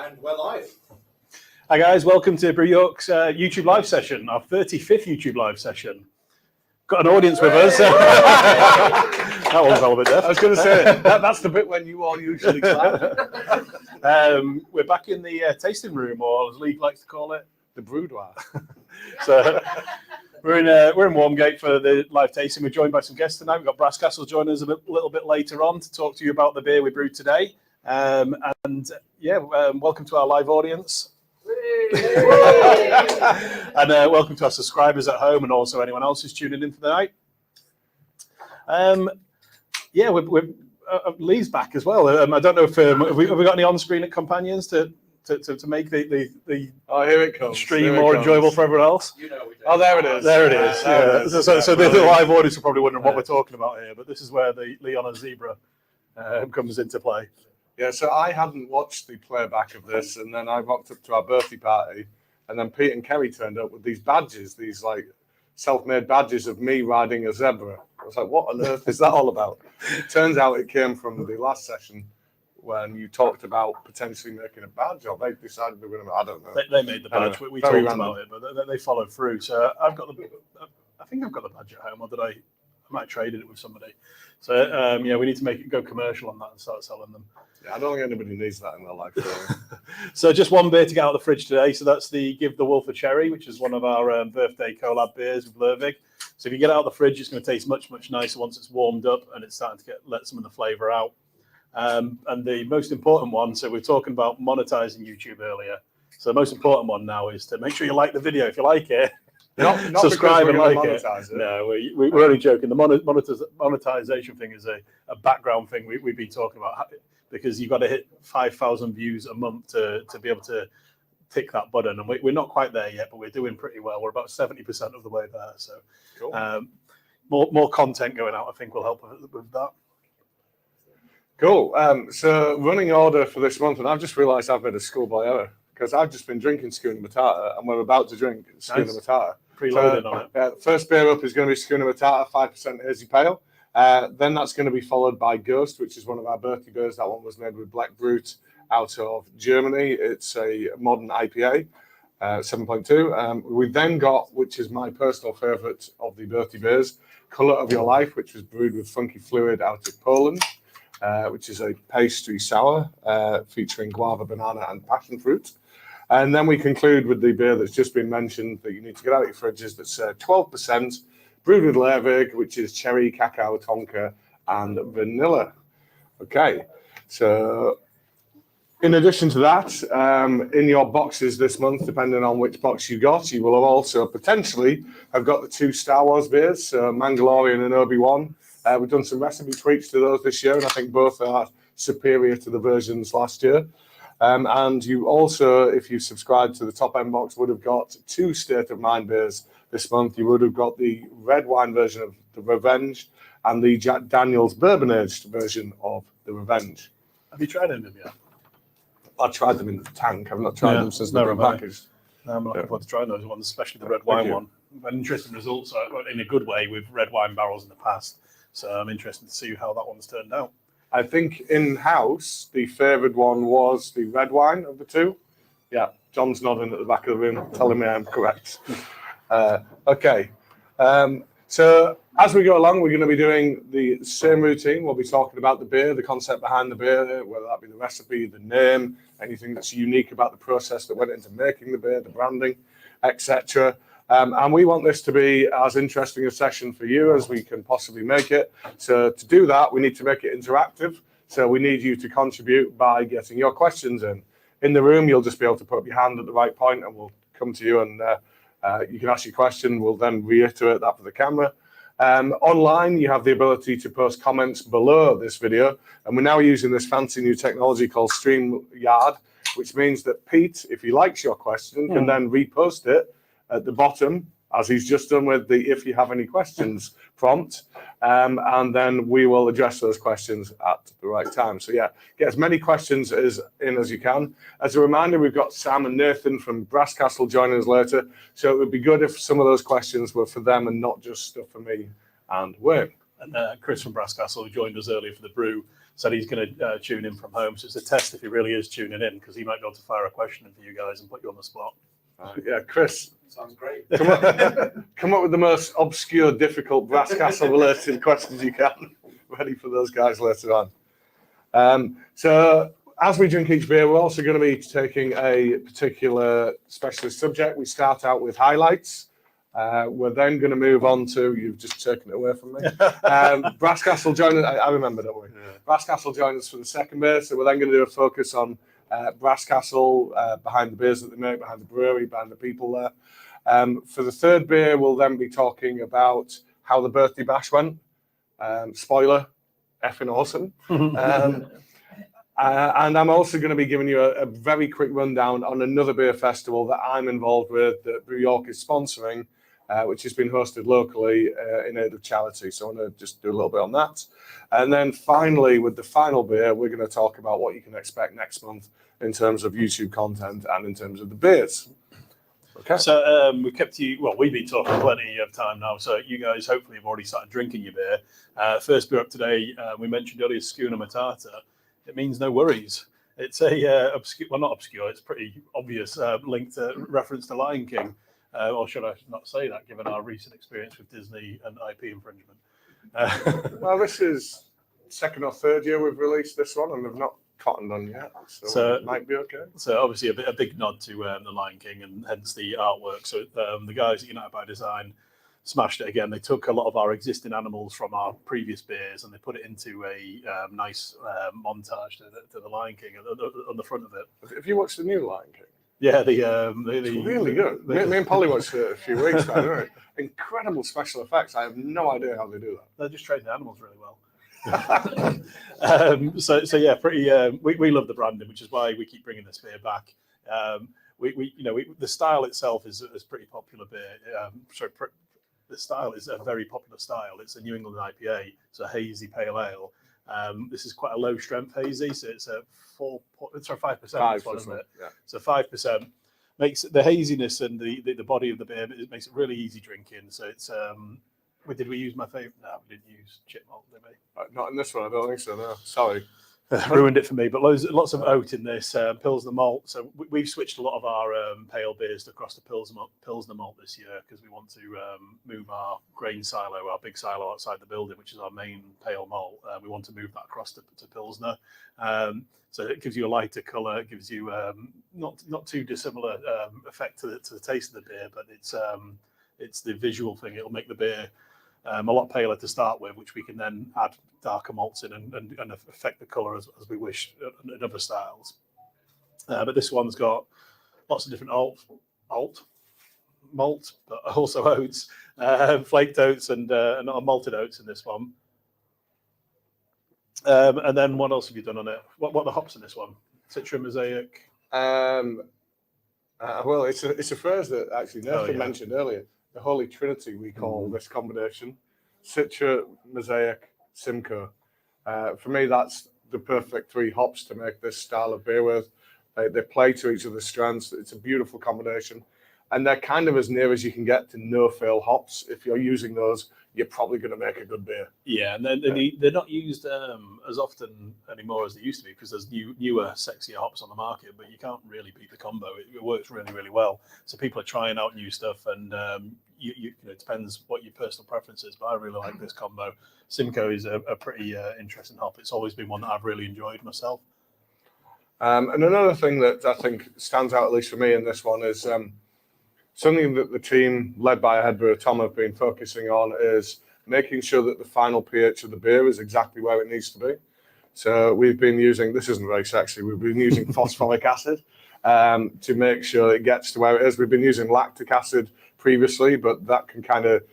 And we're live. Hi guys, welcome to Brew York's YouTube live session, our 35th YouTube live session. Got an audience with us. That one's all a bit deaf. I was going to say, that's the bit when you all usually clap. We're back in the tasting room, or as Lee likes to call it, The boudoir. So we're in Warmgate for the live tasting. We're joined by some guests tonight. We've got Brass Castle joining us a little bit later on to talk to you about the beer we brewed today. Welcome to our live audience. And welcome to our subscribers at home and also anyone else who's tuning in for the night. Lee's back as well. I don't know if have we got any on-screen companions to make the here it comes. Stream more enjoyable for everyone else. You know we do. Oh, there it is. There it is. So the live audience are probably wondering what we're talking about here, but this is where the Leon and Zebra comes into play. Yeah, so I hadn't watched the playback of this, and then I rocked up to our birthday party, and then Pete and Kerry turned up with these badges, these like self-made badges of me riding a zebra. I was like, what on earth is that all about? It turns out it came from the last session when you talked about potentially making a badge, or they decided they were going to, I don't know. They made the badge. We talked about it, but they followed through. So I think I've got the badge at home, or did I might have traded it with somebody. So we need to go commercial on that and start selling them. Yeah, I don't think anybody needs that in their life. So just one beer to get out of the fridge today. So that's the Give the Wolf a Cherry, which is one of our birthday collab beers with Lervig. So if you get it out of the fridge, it's going to taste much, much nicer once it's warmed up and it's starting to let some of the flavour out. And the most important one, so we were talking about monetizing YouTube earlier. So the most important one now is to make sure you like the video. If you like it, not subscribe and like it. It. No, we're only joking. The monetization thing is a background thing we've been talking about, because you've got to hit 5,000 views a month to be able to tick that button. And we're not quite there yet, but we're doing pretty well. We're about 70% of the way there. So cool. More content going out, I think, will help with that. Cool. So running order for this month, and I've just realised I've made a schoolboy error, because I've just been drinking Schooner Matata, and we're about to drink Schooner Matata. Preloaded on it. First beer up is going to be Schooner Matata, 5% hazy pale. Then that's going to be followed by Ghost, which is one of our birthday beers. That one was made with Black Brute out of Germany. It's a modern IPA, 7.2. We then got, which is my personal favourite of the birthday beers, Colour of Your Life, which was brewed with Funky Fluid out of Poland, which is a pastry sour featuring guava, banana, and passion fruit. And then we conclude with the beer that's just been mentioned that you need to get out of your fridges. That's 12%, brewed with Lervig, which is cherry, cacao, tonka, and vanilla. Okay, so in addition to that, in your boxes this month, depending on which box you got, you will have also potentially have got the 2 Star Wars beers, Mandalorian and Obi-Wan. We've done some recipe tweaks to those this year, and I think both are superior to the versions last year. And you also, if you subscribe to the top end box, would have got 2 State of Mind beers this month. You would have got the red wine version of the Revenge and the Jack Daniel's bourbon aged version of the Revenge. Have you tried any of them yet? I tried them in the tank. I've not tried them since they've been packaged. No, I'm looking forward to trying those ones, especially the red wine one. I've had interesting results in a good way with red wine barrels in the past. So I'm interested to see how that one's turned out. I think in-house, the favoured one was the red wine of the 2. Yeah, John's nodding at the back of the room, telling me I'm correct. Okay. So as we go along, we're going to be doing the same routine. We'll be talking about the beer, the concept behind the beer, whether that be the recipe, the name, anything that's unique about the process that went into making the beer, the branding, etc. And we want this to be as interesting a session for you as we can possibly make it. So to do that, we need to make it interactive. So we need you to contribute by getting your questions in. In the room, you'll just be able to put up your hand at the right point and we'll come to you and you can ask your question. We'll then reiterate that for the camera. Online, you have the ability to post comments below this video. And we're now using this fancy new technology called StreamYard, which means that Pete, if he likes your question, can then repost it at the bottom, as he's just done with the "if you have any questions" prompt, and then we will address those questions at the right time. So yeah, get as many questions as you can. As a reminder, we've got Sam and Nathan from Brass Castle joining us later, so it would be good if some of those questions were for them and not just stuff for me and Wayne. And Chris from Brass Castle, who joined us earlier for the brew, said he's going to tune in from home. So it's a test if he really is tuning in, because he might be able to fire a question in for you guys and put you on the spot. Yeah, Chris. Sounds great. Come up with the most obscure, difficult Brass Castle related questions you can. Ready for those guys later on. So as we drink each beer, we're also going to be taking a particular specialist subject. We start out with highlights. We're then going to move on to, you've just taken it away from me. Brass Castle join us, I remember, don't we? Yeah. Brass Castle join us for the second beer. So we're then going to do a focus on Brass Castle, behind the beers that they make, behind the brewery, behind the people there. For the third beer, we'll then be talking about how the birthday bash went. Spoiler, effing awesome. And I'm also going to be giving you a very quick rundown on another beer festival that I'm involved with, that Brew York is sponsoring, which has been hosted locally in aid of charity. So I'm going to just do a little bit on that. And then finally, with the final beer, we're going to talk about what you can expect next month in terms of YouTube content and in terms of the beers. Okay. So we kept you, well, we've been talking plenty of time now, so you guys hopefully have already started drinking your beer. First beer up today, we mentioned earlier, Schooner Matata. It means no worries. It's a obscure, well, not obscure, it's pretty obvious link to reference to Lion King. Or should I not say that, given our recent experience with Disney and IP infringement? Well, this is second or third year we've released this one, and we've not cottoned on yet, so it might be okay. So obviously a big nod to the Lion King, and hence the artwork. So the guys at United by Design smashed it again. They took a lot of our existing animals from our previous beers and they put it into a nice montage to the Lion King on the front of it. Have you watched the new Lion King? Yeah, it's really good. Me and Polly watched it a few weeks back. Right? Incredible special effects. I have no idea how they do that. They just train the animals really well. So yeah, pretty. We love the branding, which is why we keep bringing this beer back. The style itself is pretty popular beer. The style is a very popular style. It's a New England IPA. It's a hazy pale ale. This is quite a low strength hazy, so it's a 5%. 5%, isn't it? Yeah. So 5% makes the haziness and the body of the beer. It makes it really easy drinking. So it's. Did we use my favorite? No, we didn't use chip malt, did we? Not in this one. I don't think so. No, sorry. Ruined it for me, but lots of oat in this Pilsner malt. So we've switched a lot of our pale beers across to Pilsner malt this year because we want to move our grain silo, our big silo outside the building, which is our main pale malt. We want to move that across to Pilsner. So it gives you a lighter colour. It gives you not too dissimilar effect to the taste of the beer, but it's the visual thing. It'll make the beer a lot paler to start with, which we can then add darker malts in and affect the colour as we wish in other styles. But this one's got lots of different malt, but also oats, flaked oats and malted oats in this one. And then what else have you done on it? What are the hops in this one? Citra, Mosaic? Well, it's a phrase that actually Nathan mentioned earlier. The Holy Trinity, we call this combination. Citra, Mosaic, Simcoe. For me, that's the perfect three hops to make this style of beer with. They play to each other's strengths. It's a beautiful combination. And they're kind of as near as you can get to no-fail hops. If you're using those, you're probably going to make a good beer. Yeah, and they're not used as often anymore as they used to be because there's newer, sexier hops on the market, but you can't really beat the combo. It works really, really well. So people are trying out new stuff, and it depends what your personal preference is, but I really like this combo. Simcoe is a pretty interesting hop. It's always been one that I've really enjoyed myself. And another thing that I think stands out, at least for me in this one, is something that the team led by head brewer Tom have been focusing on is making sure that the final pH of the beer is exactly where it needs to be. So we've been using, this isn't very sexy, we've been using phosphoric acid to make sure it gets to where it is. We've been using lactic acid previously, but that can kind of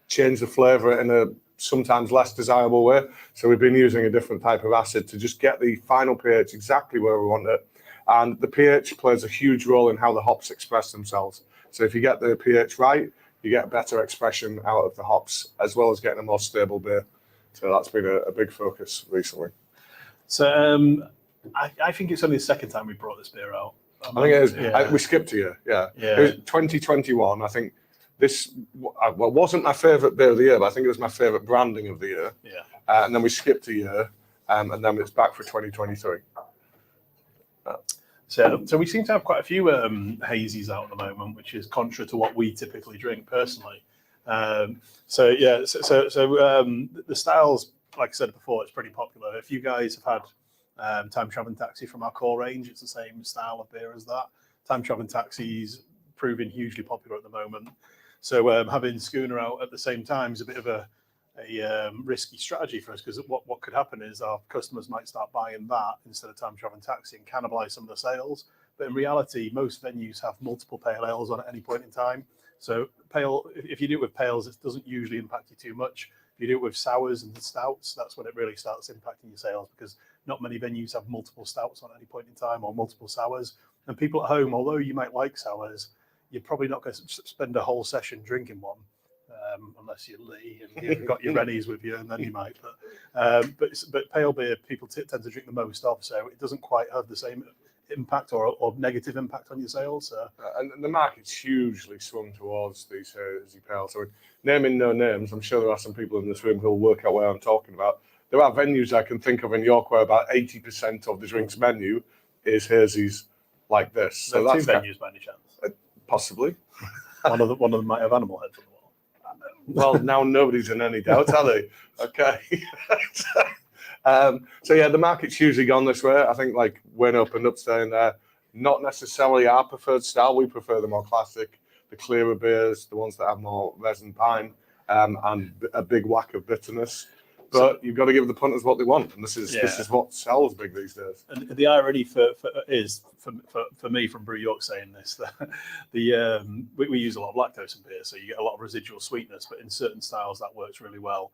change the flavour in a sometimes less desirable way. So we've been using a different type of acid to just get the final pH exactly where we want it. And the pH plays a huge role in how the hops express themselves. So if you get the pH right, you get better expression out of the hops, as well as getting a more stable beer. So that's been a big focus recently. So I think it's only the second time we brought this beer out. I think it is. Yeah. We skipped a year. Yeah. It was 2021. I think this wasn't my favourite beer of the year, but I think it was my favourite branding of the year. Yeah. And then we skipped a year. and then it's back for 2023. So we seem to have quite a few hazies out at the moment, which is contrary to what we typically drink personally. The styles, like I said before, it's pretty popular. If you guys have had Time Traveling Taxi from our core range, it's the same style of beer as that. Time Traveling Taxi's proving hugely popular at the moment. So having Schooner out at the same time is a bit of a risky strategy for us, because what could happen is our customers might start buying that instead of Time Traveling Taxi and cannibalize some of the sales. But in reality, most venues have multiple pale ales on at any point in time. So if you do it with pales, it doesn't usually impact you too much. If you do it with sours and stouts, that's when it really starts impacting your sales, because not many venues have multiple stouts on any point in time or multiple sours. And people at home, although you might like sours, you're probably not going to spend a whole session drinking one. Unless you're Lee and you've got your Rennies with you, and then you might. But pale beer people tend to drink the most of, so it doesn't quite have the same impact or negative impact on your sales. So. And the market's hugely swung towards these hazy pales. So naming no names, I'm sure there are some people in this room who'll work out what I'm talking about. There are venues I can think of in York where about 80% of the drinks menu is hazies like this. So that's two venues by any chance? Possibly. One of them might have animal heads on the wall. Well, now nobody's in any doubt, are they? Okay. The market's usually gone this way. I think like Win Up and Upstaying there, not necessarily our preferred style. We prefer the more classic, the clearer beers, the ones that have more resin pine, and a big whack of bitterness. But you've got to give the punters what they want, and this is what sells big these days. And the irony for me from Brew York saying this, we use a lot of lactose in beer, so you get a lot of residual sweetness. But in certain styles, that works really well.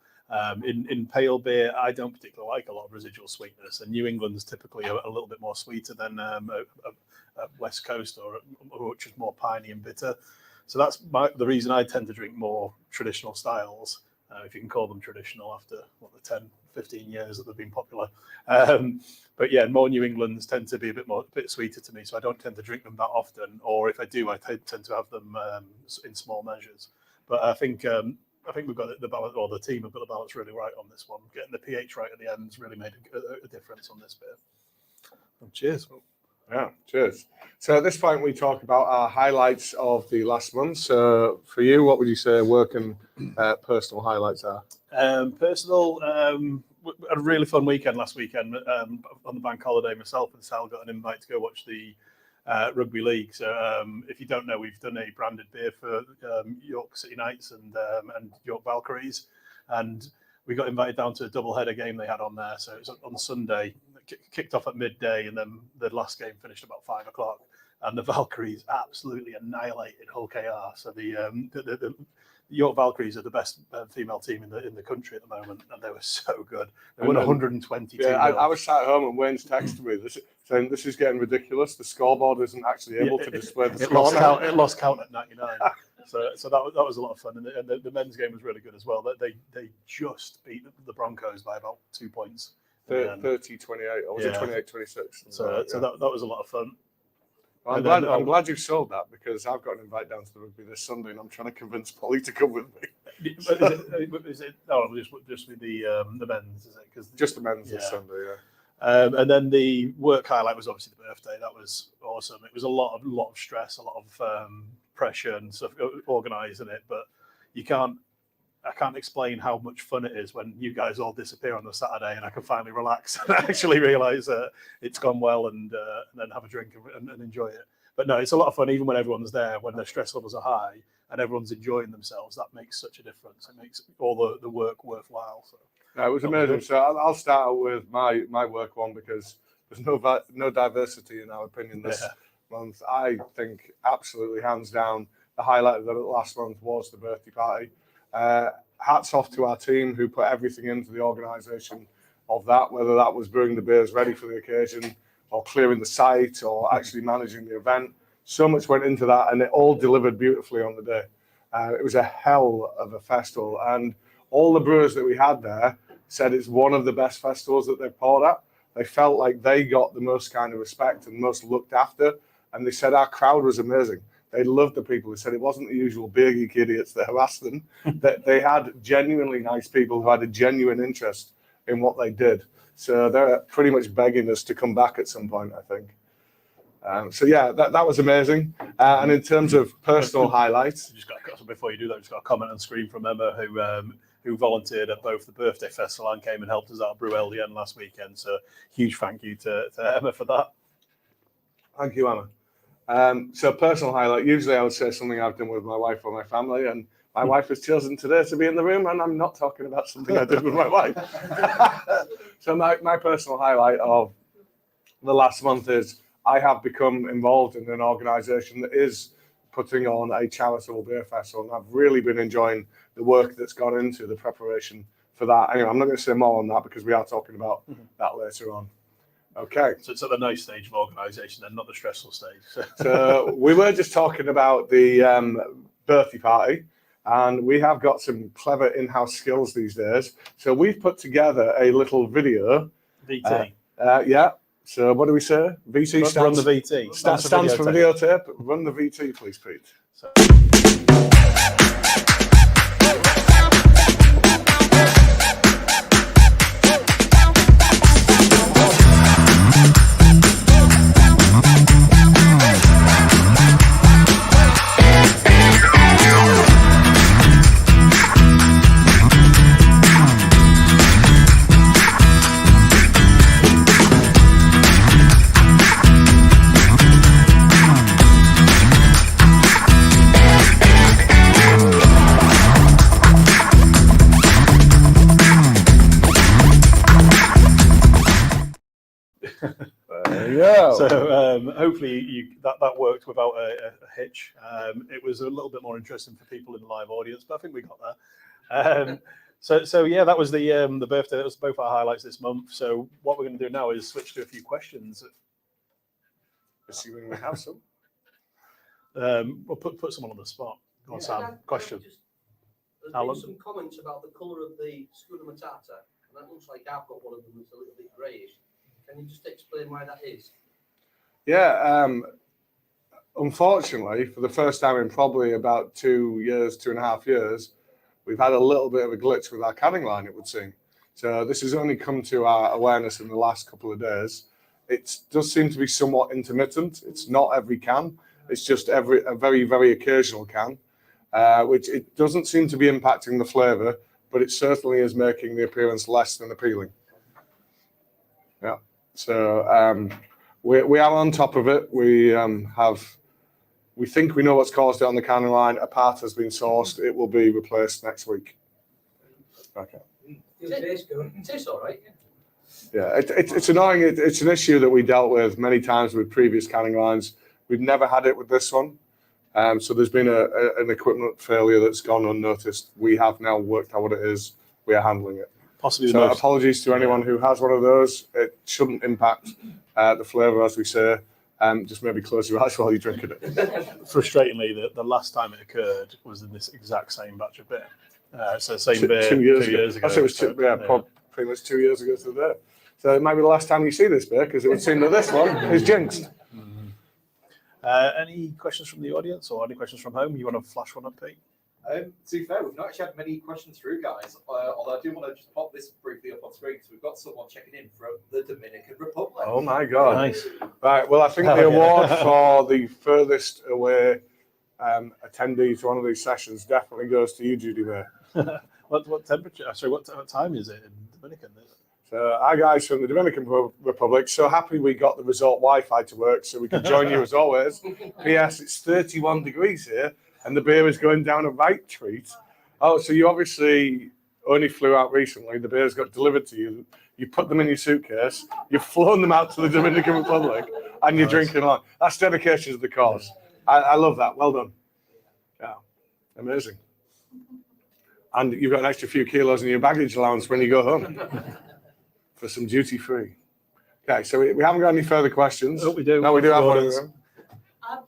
In pale beer, I don't particularly like a lot of residual sweetness, and New England's typically a little bit more sweeter than a West Coast or which is more piney and bitter. So that's the reason I tend to drink more traditional styles. If you can call them traditional after the 10, 15 years that they've been popular. But yeah, more New Englands tend to be a bit sweeter to me, so I don't tend to drink them that often. Or if I do, I tend to have them in small measures. But I think we've got the balance, or the team have got the balance really right on this one. Getting the pH right at the end has really made a difference on this beer. Oh, cheers. Yeah, cheers. So at this point, we talk about our highlights of the last month. So for you, what would you say work and personal highlights are? Personal, we had a really fun weekend last weekend on the bank holiday. Myself and Sal got an invite to go watch the rugby league. So if you don't know, we've done a branded beer for York City Knights and York Valkyries, and we got invited down to a double-header game they had on there. So it was on Sunday, kicked off at midday, and then the last game finished about 5 o'clock. And the Valkyries absolutely annihilated Hull KR. So the York Valkyries are the best female team in the country at the moment, and they were so good. They won 122. Yeah, I was sat at home and Wayne's texted me saying this is getting ridiculous. The scoreboard isn't actually able to display the score. It lost count at 99. So that was a lot of fun, and the men's game was really good as well. They just beat the Broncos by about 2 points. 30-28, or was it 28-26? So that was a lot of fun. Well, I'm glad you sold that, because I've got an invite down to the rugby this Sunday, and I'm trying to convince Polly to come with me. Is it? Oh, just with the men's, is it? Cause just the men's this Sunday, and then the work highlight was obviously the birthday. That was awesome. It was a lot of stress, a lot of pressure and stuff organising it, but I can't explain how much fun it is when you guys all disappear on the Saturday and I can finally relax and actually realise it's gone well and then have a drink and enjoy it. But no, it's a lot of fun even when everyone's there, when their stress levels are high and everyone's enjoying themselves. That makes such a difference. It makes all the work worthwhile. So it was amazing. So I'll start out with my work one, because there's no diversity in our opinion this month. I think absolutely hands down the highlight of the last month was the birthday party. Hats off to our team who put everything into the organisation of that, whether that was brewing the beers ready for the occasion or clearing the site or actually managing the event. So much went into that, and it all delivered beautifully on the day. It was a hell of a festival, and all the brewers that we had there said it's one of the best festivals that they've poured at. They felt like they got the most kind of respect and most looked after, and they said our crowd was amazing. They loved the people. They said it wasn't the usual beer geek idiots that harassed them. That they had genuinely nice people who had a genuine interest in what they did. So they're pretty much begging us to come back at some point, I think. So yeah, that was amazing. And in terms of personal highlights, Before you do that, just got a comment on screen from Emma who volunteered at both the birthday festival and came and helped us out at Brew LDN last weekend. So huge thank you to Emma for that. Thank you, Emma. So personal highlight, usually I would say something I've done with my wife or my family, and my wife has chosen today to be in the room, and I'm not talking about something I did with my wife. So my personal highlight of the last month is I have become involved in an organisation that is putting on a charitable beer festival, and I've really been enjoying the work that's gone into the preparation for that. Anyway, I'm not going to say more on that because we are talking about that later on. Okay. So it's at the nice stage of organisation and not the stressful stage. So we were just talking about the birthday party, and we have got some clever in-house skills these days. So we've put together a little video. VT. Yeah. So what do we say? VT stands, run the VT. Stands for videotape. Run the VT, please, Pete. So. So hopefully that worked without a hitch. It was a little bit more interesting for people in the live audience, but I think we got there. So yeah, that was the birthday. That was both our highlights this month. So what we're going to do now is switch to a few questions. Assuming we have some. We'll put someone on the spot. Go on, Sam. Question. There's been some comments about the colour of the Schooner Matata, and that looks like I've got one of them that's a little bit greyish. Can you just explain why that is? Yeah, unfortunately, for the first time in probably about 2.5 years, we've had a little bit of a glitch with our canning line, it would seem. So this has only come to our awareness in the last couple of days. It does seem to be somewhat intermittent. It's not every can. It's just a very, very occasional can, which it doesn't seem to be impacting the flavour, but it certainly is making the appearance less than appealing. Yeah. So we are on top of it. We think we know what's caused it on the canning line. A part has been sourced. It will be replaced next week. Okay. It tastes all right. Yeah, it's annoying. It's an issue that we dealt with many times with previous canning lines. We've never had it with this one. So there's been an equipment failure that's gone unnoticed. We have now worked out what it is. We are handling it. Possibly. So apologies to anyone who has one of those. It shouldn't impact the flavour, as we say. Just maybe close your eyes while you're drinking it. Frustratingly, the last time it occurred was in this exact same batch of beer. So same beer 2 years ago. I think it was pretty much 2 years ago today. So it might be the last time you see this beer, because it would seem that this one is jinxed. Any questions from the audience or any questions from home? You want to flash one up, Pete? To be fair, we've not actually had many questions through, guys. Although I do want to just pop this briefly up on screen because we've got someone checking in from the Dominican Republic. Oh my God! Nice. Right. Well, I think the award for the furthest away attendee to one of these sessions definitely goes to you, Judy May. What temperature? Sorry, what time is it in Dominican? So our guys from the Dominican Republic, so happy we got the resort Wi-Fi to work so we could join you as always. P.S. It's 31 degrees here and the beer is going down a right treat. Oh, so you obviously only flew out recently. The beers got delivered to you. You put them in your suitcase. You've flown them out to the Dominican Republic and you're drinking along. That's dedication to the cause. I love that. Well done. Yeah, amazing. And you've got an extra few kilos in your baggage allowance when you go home. For some duty free. Okay, so we haven't got any further questions. Oh, we do. No, we do have one in the room.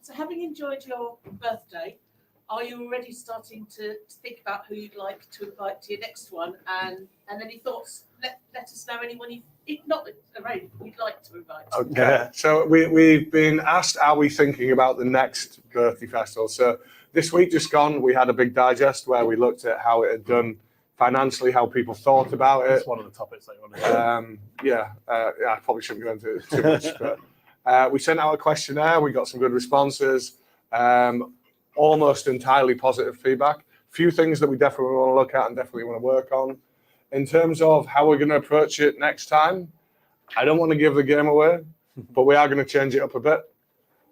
So having enjoyed your birthday, are you already starting to think about who you'd like to invite to your next one? And any thoughts? Let us know anyone you'd not arranged, you'd like to invite. Okay, so we've been asked, are we thinking about the next birthday festival? So this week just gone, we had a big digest where we looked at how it had done financially how people thought about it. It's one of the topics that you want to I probably shouldn't go into it too much, but we sent out a questionnaire. We got some good responses, almost entirely positive feedback. Few things that we definitely want to look at and definitely want to work on. In terms of how we're going to approach it next time, I don't want to give the game away, but we are going to change it up a bit.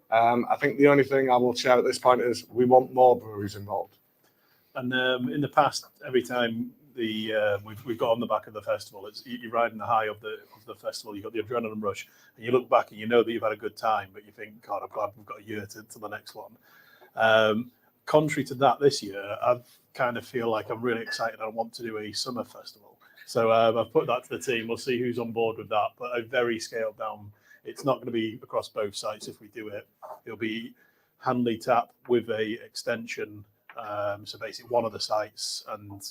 I think the only thing I will share at this point is we want more breweries involved. And in the past, every time we've got on the back of the festival, it's you're riding the high of the festival. You've got the adrenaline rush, and you look back and you know that you've had a good time, but you think, God, I'm glad we've got a year to the next one. Contrary to that, this year, I kind of feel like I'm really excited. I want to do a summer festival, so I've put that to the team. We'll see who's on board with that, but a very scaled down. It's not going to be across both sites. If we do it, it'll be Hanley Tap with a extension. So basically one of the sites and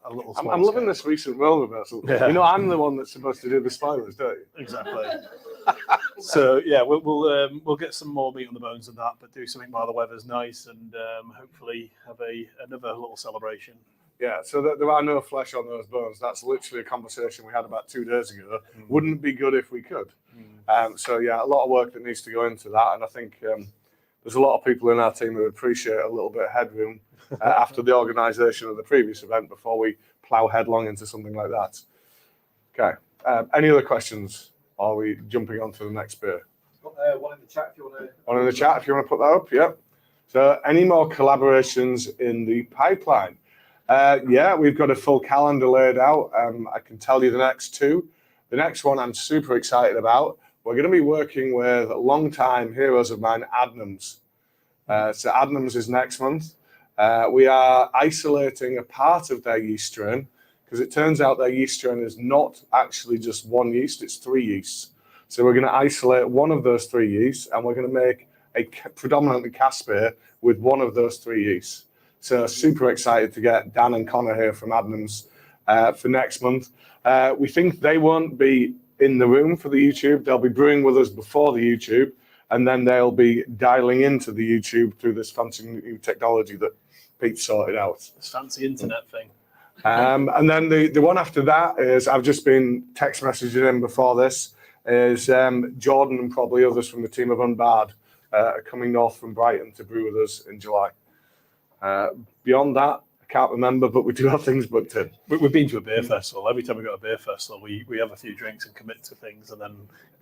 a little. I'm loving this recent role reversal. Yeah. You know, I'm the one that's supposed to do the spoilers, don't you? Exactly. So yeah, we'll get some more meat on the bones of that, but do something while the weather's nice and hopefully have another little celebration. Yeah, so there are no flesh on those bones. That's literally a conversation we had about 2 days ago. Wouldn't it be good if we could? So yeah, a lot of work that needs to go into that, and I think there's a lot of people in our team who appreciate a little bit of headroom after the organisation of the previous event before we plough headlong into something like that. Okay, any other questions? Or are we jumping on to the next beer? One in the chat if you want to. One in the chat if you want to put that up, yeah. So any more collaborations in the pipeline? Yeah, we've got a full calendar laid out. I can tell you the next two. The next one I'm super excited about. We're going to be working with long-time heroes of mine, Adnams. So Adnams is next month. We are isolating a part of their yeast strain because it turns out their yeast strain is not actually just one yeast, it's 3 yeasts. So we're going to isolate one of those 3 yeasts and we're going to make a predominantly cask beer with one of those 3 yeasts. So super excited to get Dan and Connor here from Adnams for next month. We think they won't be in the room for the YouTube. They'll be brewing with us before the YouTube, and then they'll be dialing into the YouTube through this fancy new technology that Pete sorted out. This fancy internet thing. And then the one after that is, I've just been text messaging him before this, is Jordan and probably others from the team of Unbarred are coming north from Brighton to brew with us in July. Beyond that, I can't remember, but we do have things booked in. We've been to a beer festival. Every time we go to a beer festival, we have a few drinks and commit to things and then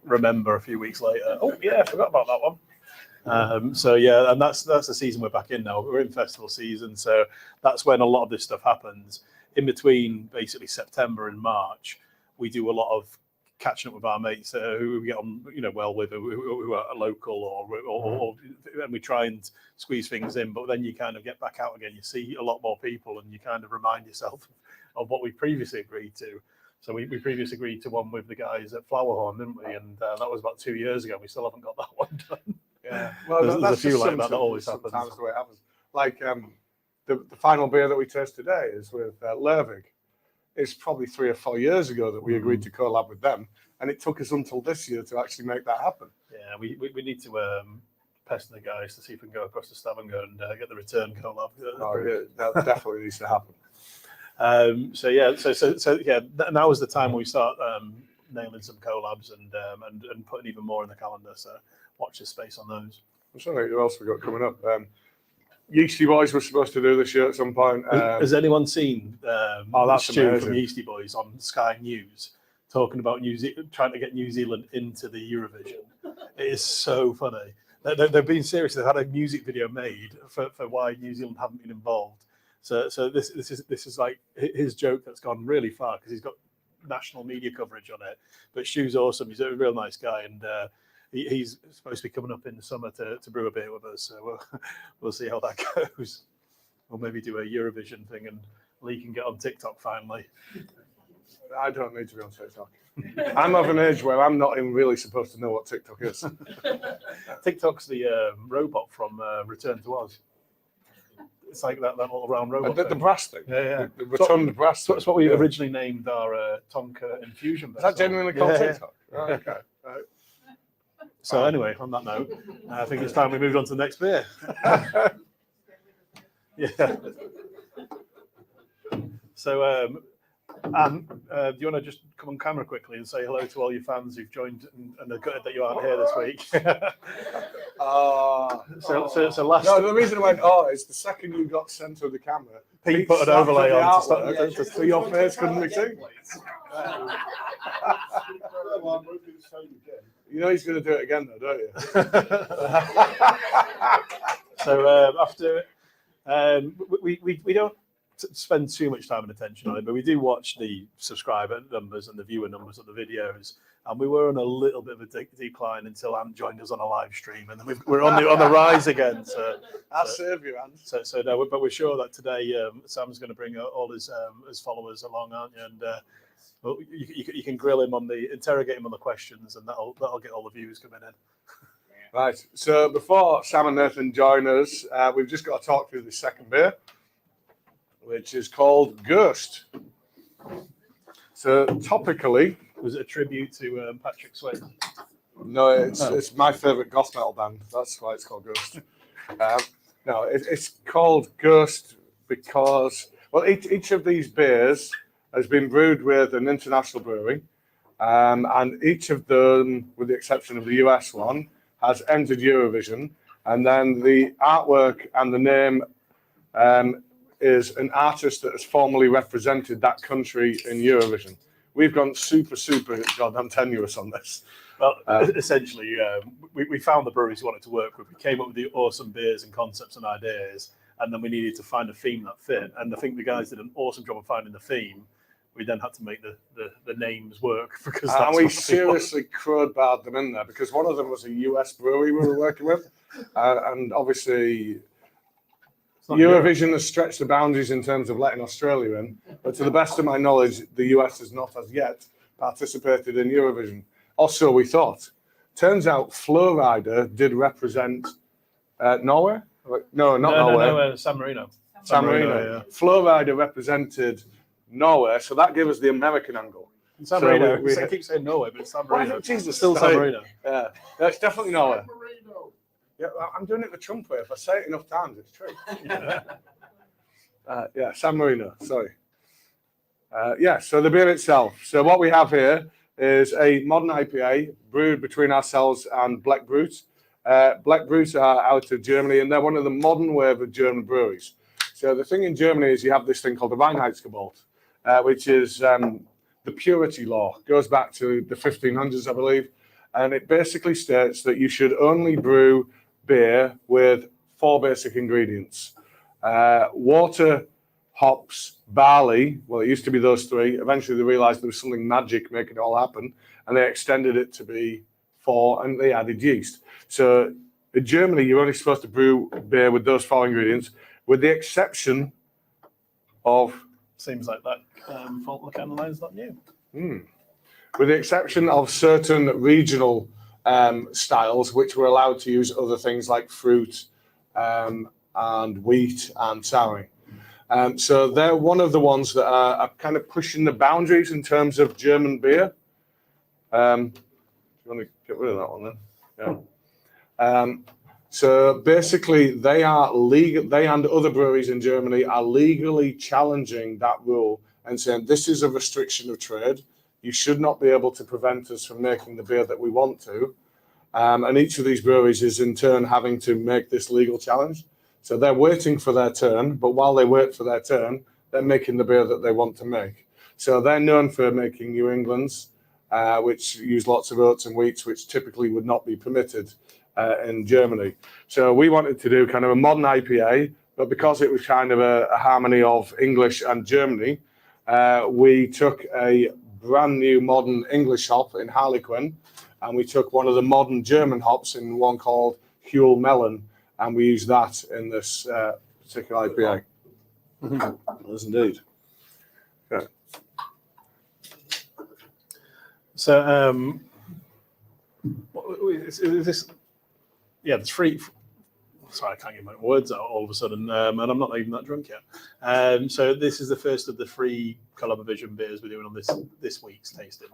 remember a few weeks later, oh yeah, I forgot about that one. So yeah, and that's the season we're back in now. We're in festival season, so that's when a lot of this stuff happens. In between basically September and March, we do a lot of catching up with our mates who we get on, well with, who are local or and we try and squeeze things in. But then you kind of get back out again. You see a lot more people, and you kind of remind yourself of what we previously agreed to. So we previously agreed to one with the guys at Flowerhorn, didn't we? And that was about 2 years ago. We still haven't got that one done. Yeah, well, there's that's a few just like that always happens. Sometimes the way it happens. Like the final beer that we taste today is with Lervig. It's probably 3 or 4 years ago that we agreed to collab with them, and it took us until this year to actually make that happen. Yeah, we need to pester the guys to see if we can go across to Stavanger and get the return collab. That definitely needs to happen. So yeah, now is the time we start nailing some collabs and putting even more in the calendar. So watch this space on those. I'm trying to think who else we got coming up. Yeasty Boys were supposed to do this year at some point. Has anyone seen that's Stu amazing. from Yeasty Boys on Sky News talking about trying to get New Zealand into the Eurovision? It is so funny. They've been serious. They've had a music video made for why New Zealand haven't been involved. So this is like his joke that's gone really far because he's got national media coverage on it. But Stu's awesome. He's a real nice guy, and he's supposed to be coming up in the summer to brew a beer with us. So we'll see how that goes. We'll maybe do a Eurovision thing, and Lee can get on TikTok finally. I don't need to be on TikTok. I'm of an age where I'm not even really supposed to know what TikTok is. TikTok's the robot from Return to Oz. It's like that little round robot. The brass thing. Yeah. The rotund brass. That's what we originally named our Tonka infusion. Is that genuinely called TikTok? Right, okay. Right. So anyway, on that note, I think it's time we moved on to the next beer. Yeah. So, Anne, do you want to just come on camera quickly and say hello to all your fans who've joined and are gutted that you aren't here this week? So last. No, the reason I went, is the second you got sent to the camera, Pete put an slapped overlay the on to artwork, start. so your face couldn't be seen. You know he's going to do it again, though, don't you? So after we don't spend too much time and attention on it, but we do watch the subscriber numbers and the viewer numbers of the videos, and we were on a little bit of a decline until Anne joined us on a live stream, and then we're on the rise again. So I'll serve you, Anne. So no, but we're sure that today Sam's going to bring all his followers along, aren't you? And well, you can grill him interrogate him on the questions, and that'll get all the views coming in. Right. So before Sam and Nathan join us, we've just got to talk through the second beer, which is called Ghost. So topically, was it a tribute to Patrick Swayze? No, it's my favourite goth metal band. That's why it's called Ghost. No, it's called Ghost because, well, each of these beers has been brewed with an international brewery, and each of them, with the exception of the US one, has entered Eurovision. And then the artwork and the name is an artist that has formally represented that country in Eurovision. We've gone super goddamn tenuous on this. Well, essentially, we found the breweries we wanted to work with. We came up with the awesome beers and concepts and ideas, and then we needed to find a theme that fit. And I think the guys did an awesome job of finding the theme. We then had to make the names work because that's and we what seriously crowbarred them in there because one of them was a US brewery we were working with, and obviously Eurovision has stretched the boundaries in terms of letting Australia in, but to the best of my knowledge, the US has not as yet participated in Eurovision. Also, we thought. Turns out Flowrider did represent Norway? No, not Norway. No, San Marino. San Marino. Yeah. Flowrider represented Norway, so that gave us the American angle. San Marino. I keep saying Norway, but it's San Marino. Jesus, still San Marino. Yeah, it's definitely Norway. Yeah, I'm doing it the Trump way. If I say it enough times, it's true. Yeah, San Marino. Sorry. So the beer itself. So what we have here is a modern IPA brewed between ourselves and Black Brute. Black Brute are out of Germany, and they're one of the modern wave of German breweries. So the thing in Germany is you have this thing called the Reinheitsgebot, which is the purity law. It goes back to the 1500s, I believe, and it basically states that you should only brew beer with 4 basic ingredients: water, hops, barley. Well, it used to be those 3. Eventually they realized there was something magic making it all happen, and they extended it to be 4, and they added yeast. So in Germany, you're only supposed to brew beer with those 4 ingredients, with the exception of... Seems like that fault the can line's not new. With the exception of certain regional styles, which were allowed to use other things like fruit and wheat and souring. So they're one of the ones that are kind of pushing the boundaries in terms of German beer. Do you want to get rid of that one then? Yeah. So basically, they are legal. They and other breweries in Germany are legally challenging that rule and saying this is a restriction of trade. You should not be able to prevent us from making the beer that we want to. And each of these breweries is in turn having to make this legal challenge. So they're waiting for their turn, but while they wait for their turn, they're making the beer that they want to make. So they're known for making New Englands, which use lots of oats and wheats, which typically would not be permitted in Germany. So we wanted to do kind of a modern IPA, but because it was kind of a harmony of English and Germany, we took a brand new modern English hop in Harlequin, and we took one of the modern German hops in one called Huel Melon, and we used that in this particular IPA. Yes, indeed. Yeah. So, is this? Yeah, there's 3. Sorry, I can't get my words out all of a sudden, and I'm not even that drunk yet. So this is the first of the 3 Collaboration beers we're doing on this week's tasting.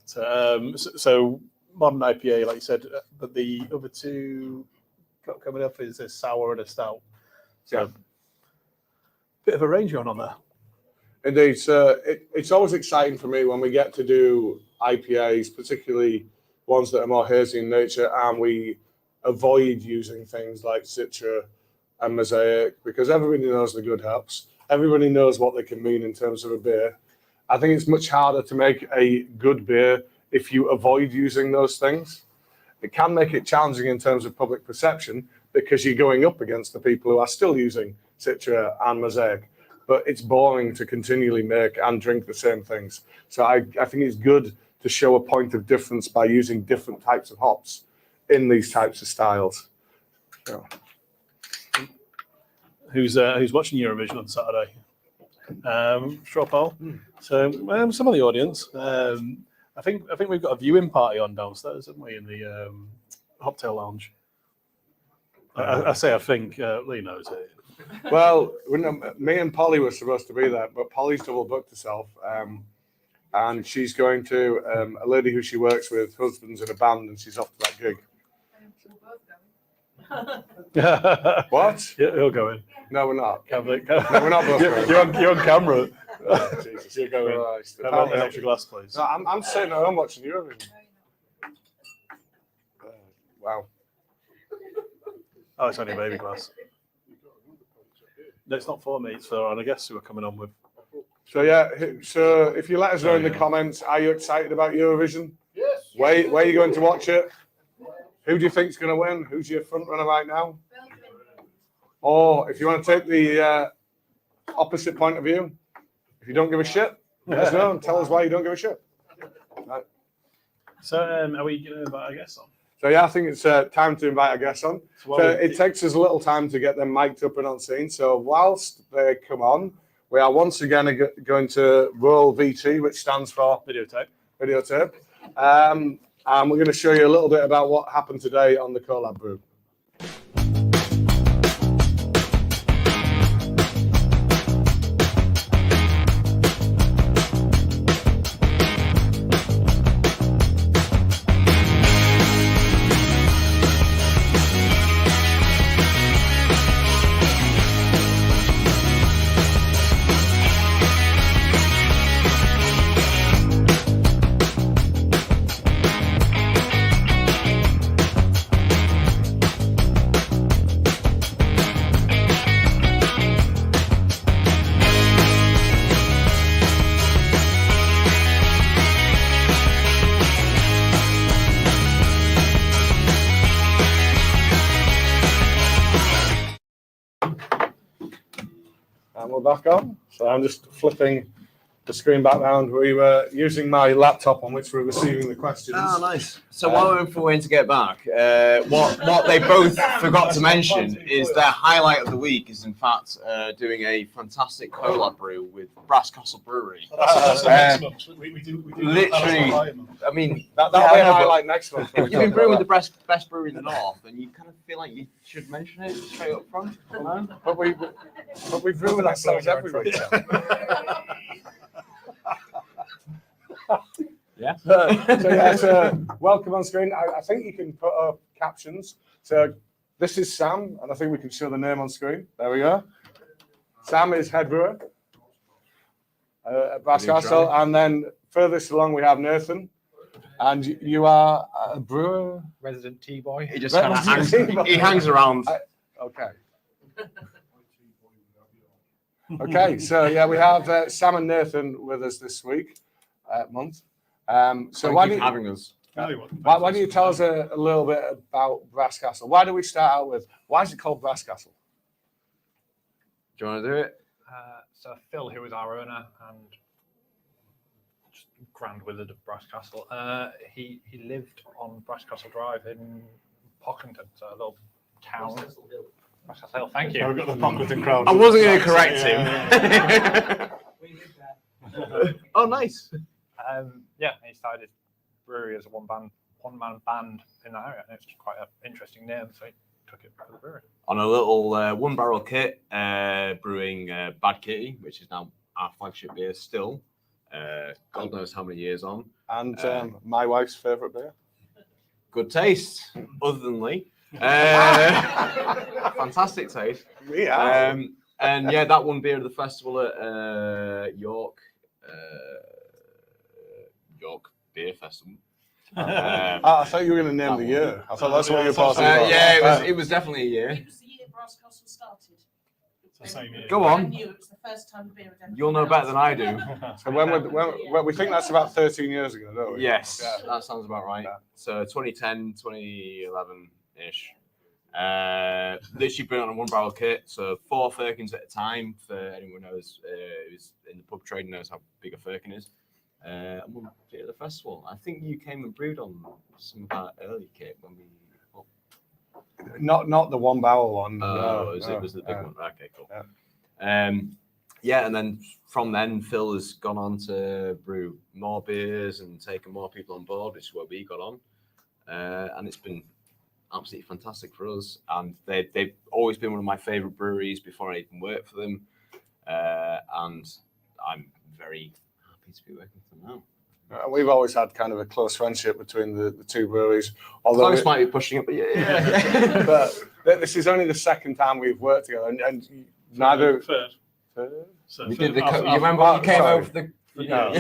So modern IPA, like you said, but the other 2 coming up is a sour and a stout. So bit of a range going on there. Indeed. So it's always exciting for me when we get to do IPAs, particularly ones that are more hazy in nature, and we avoid using things like Citra and Mosaic, because everybody knows the good hops. Everybody knows what they can mean in terms of a beer. I think it's much harder to make a good beer if you avoid using those things. It can make it challenging in terms of public perception because you're going up against the people who are still using Citra and Mosaic. But it's boring to continually make and drink the same things. So I think it's good to show a point of difference by using different types of hops in these types of styles. So. Who's watching Eurovision on Saturday? Straw poll. So some of the audience. I think we've got a viewing party on downstairs, haven't we, in the Hoptail Lounge? I say I think Lee knows it. Well, me and Polly were supposed to be there, but Polly's double booked herself, and she's going to a lady who she works with, husband's in a band, and she's off to that gig. What? Yeah, he'll go in. No, we're not. No, we're not both going. You're on camera. Jesus, You're going. Christ. Have an extra glass, please. No, I'm sitting at home watching Eurovision. Wow. Oh, it's only a baby glass. No, it's not for me. It's for our guests who are coming on with. So yeah, so if you let us know in the comments, are you excited about Eurovision? Yes. Where are you going to watch it? Who do you think's going to win? Who's your front runner right now? Or if you want to take the opposite point of view, if you don't give a shit, let us know and tell us why you don't give a shit. Right. So are we going to invite our guests on? So yeah, I think it's time to invite our guests on. So it takes us a little time to get them mic'd up and on scene. So whilst they come on, we are once again going to roll VT, which stands for videotape. And we're going to show you a little bit about what happened today on the Collab Brew. And we're back on. So I'm just flipping the screen back round. We were using my laptop on which we're receiving the questions. Oh, nice. So while we're waiting to get back, what they both forgot to mention is their highlight of the week is in fact doing a fantastic collab brew with Brass Castle Brewery. We do Literally, I mean, That'll be a highlight next month. you've been brewing with the best brewery in the north, and you kind of feel like you should mention it straight up front. You know? But we brew with ourselves every week. Yeah. So welcome on screen. I think you can put up captions. So this is Sam, and I think we can show the name on screen. There we go. Sam is head brewer at Brass Castle, and then furthest along we have Nathan, and you are a brewer, resident tea boy. He just kind of hangs around. Okay. Okay, so yeah, we have Sam and Nathan with us this month. So why having us? don't you tell us a little bit about Brass Castle? Why do we start out with, why is it called Brass Castle? Do you want to do it? So Phil, who is our owner and just grand wizard of Brass Castle, he lived on Brass Castle Drive in Pocklington, so a little town. Brass Castle Hill, thank you. We've got the Pocklington crowd. I wasn't going to correct him. Oh, nice. Yeah, he started his brewery as a one-man band in that area, and it's quite an interesting name, so he took it for the brewery. On a little one-barrel kit, brewing Bad Kitty, which is now our flagship beer still. God knows how many years on. And my wife's favourite beer. Good taste, other than Lee. Fantastic taste. Yeah. And yeah, that won beer of the festival at York Beer Festival. I thought you were going to name the year. I thought that's what you were pausing Yeah, about. yeah, it was definitely a year. It was the year Brass Castle started. It's the same year. Go I on. knew it was the first time the beer had ever You'll know come better out. than I do. So when we think that's about 13 years ago, don't we? Yes, Yeah. that sounds about right. Yeah. So 2010, 2011-ish. Literally been on a one barrel kit, so 4 firkins at a time. For anyone who knows, who's in the pub trade knows how big a firkin is. And we'll be at the festival. I think you came and brewed on some of that early kit when we. Not the one barrel one. It was the big one. Okay, cool. Yeah, and then from then, Phil has gone on to brew more beers and taken more people on board, which is where we got on. And it's been absolutely fantastic for us. And they've always been one of my favourite breweries before I even worked for them. And I'm very happy to be working with them now. We've always had kind of a close friendship between the two breweries. Although Close might be pushing it, but yeah. but this is only the second time we've worked together, and neither. Third. We did the. You remember when you came sorry. over for the. No,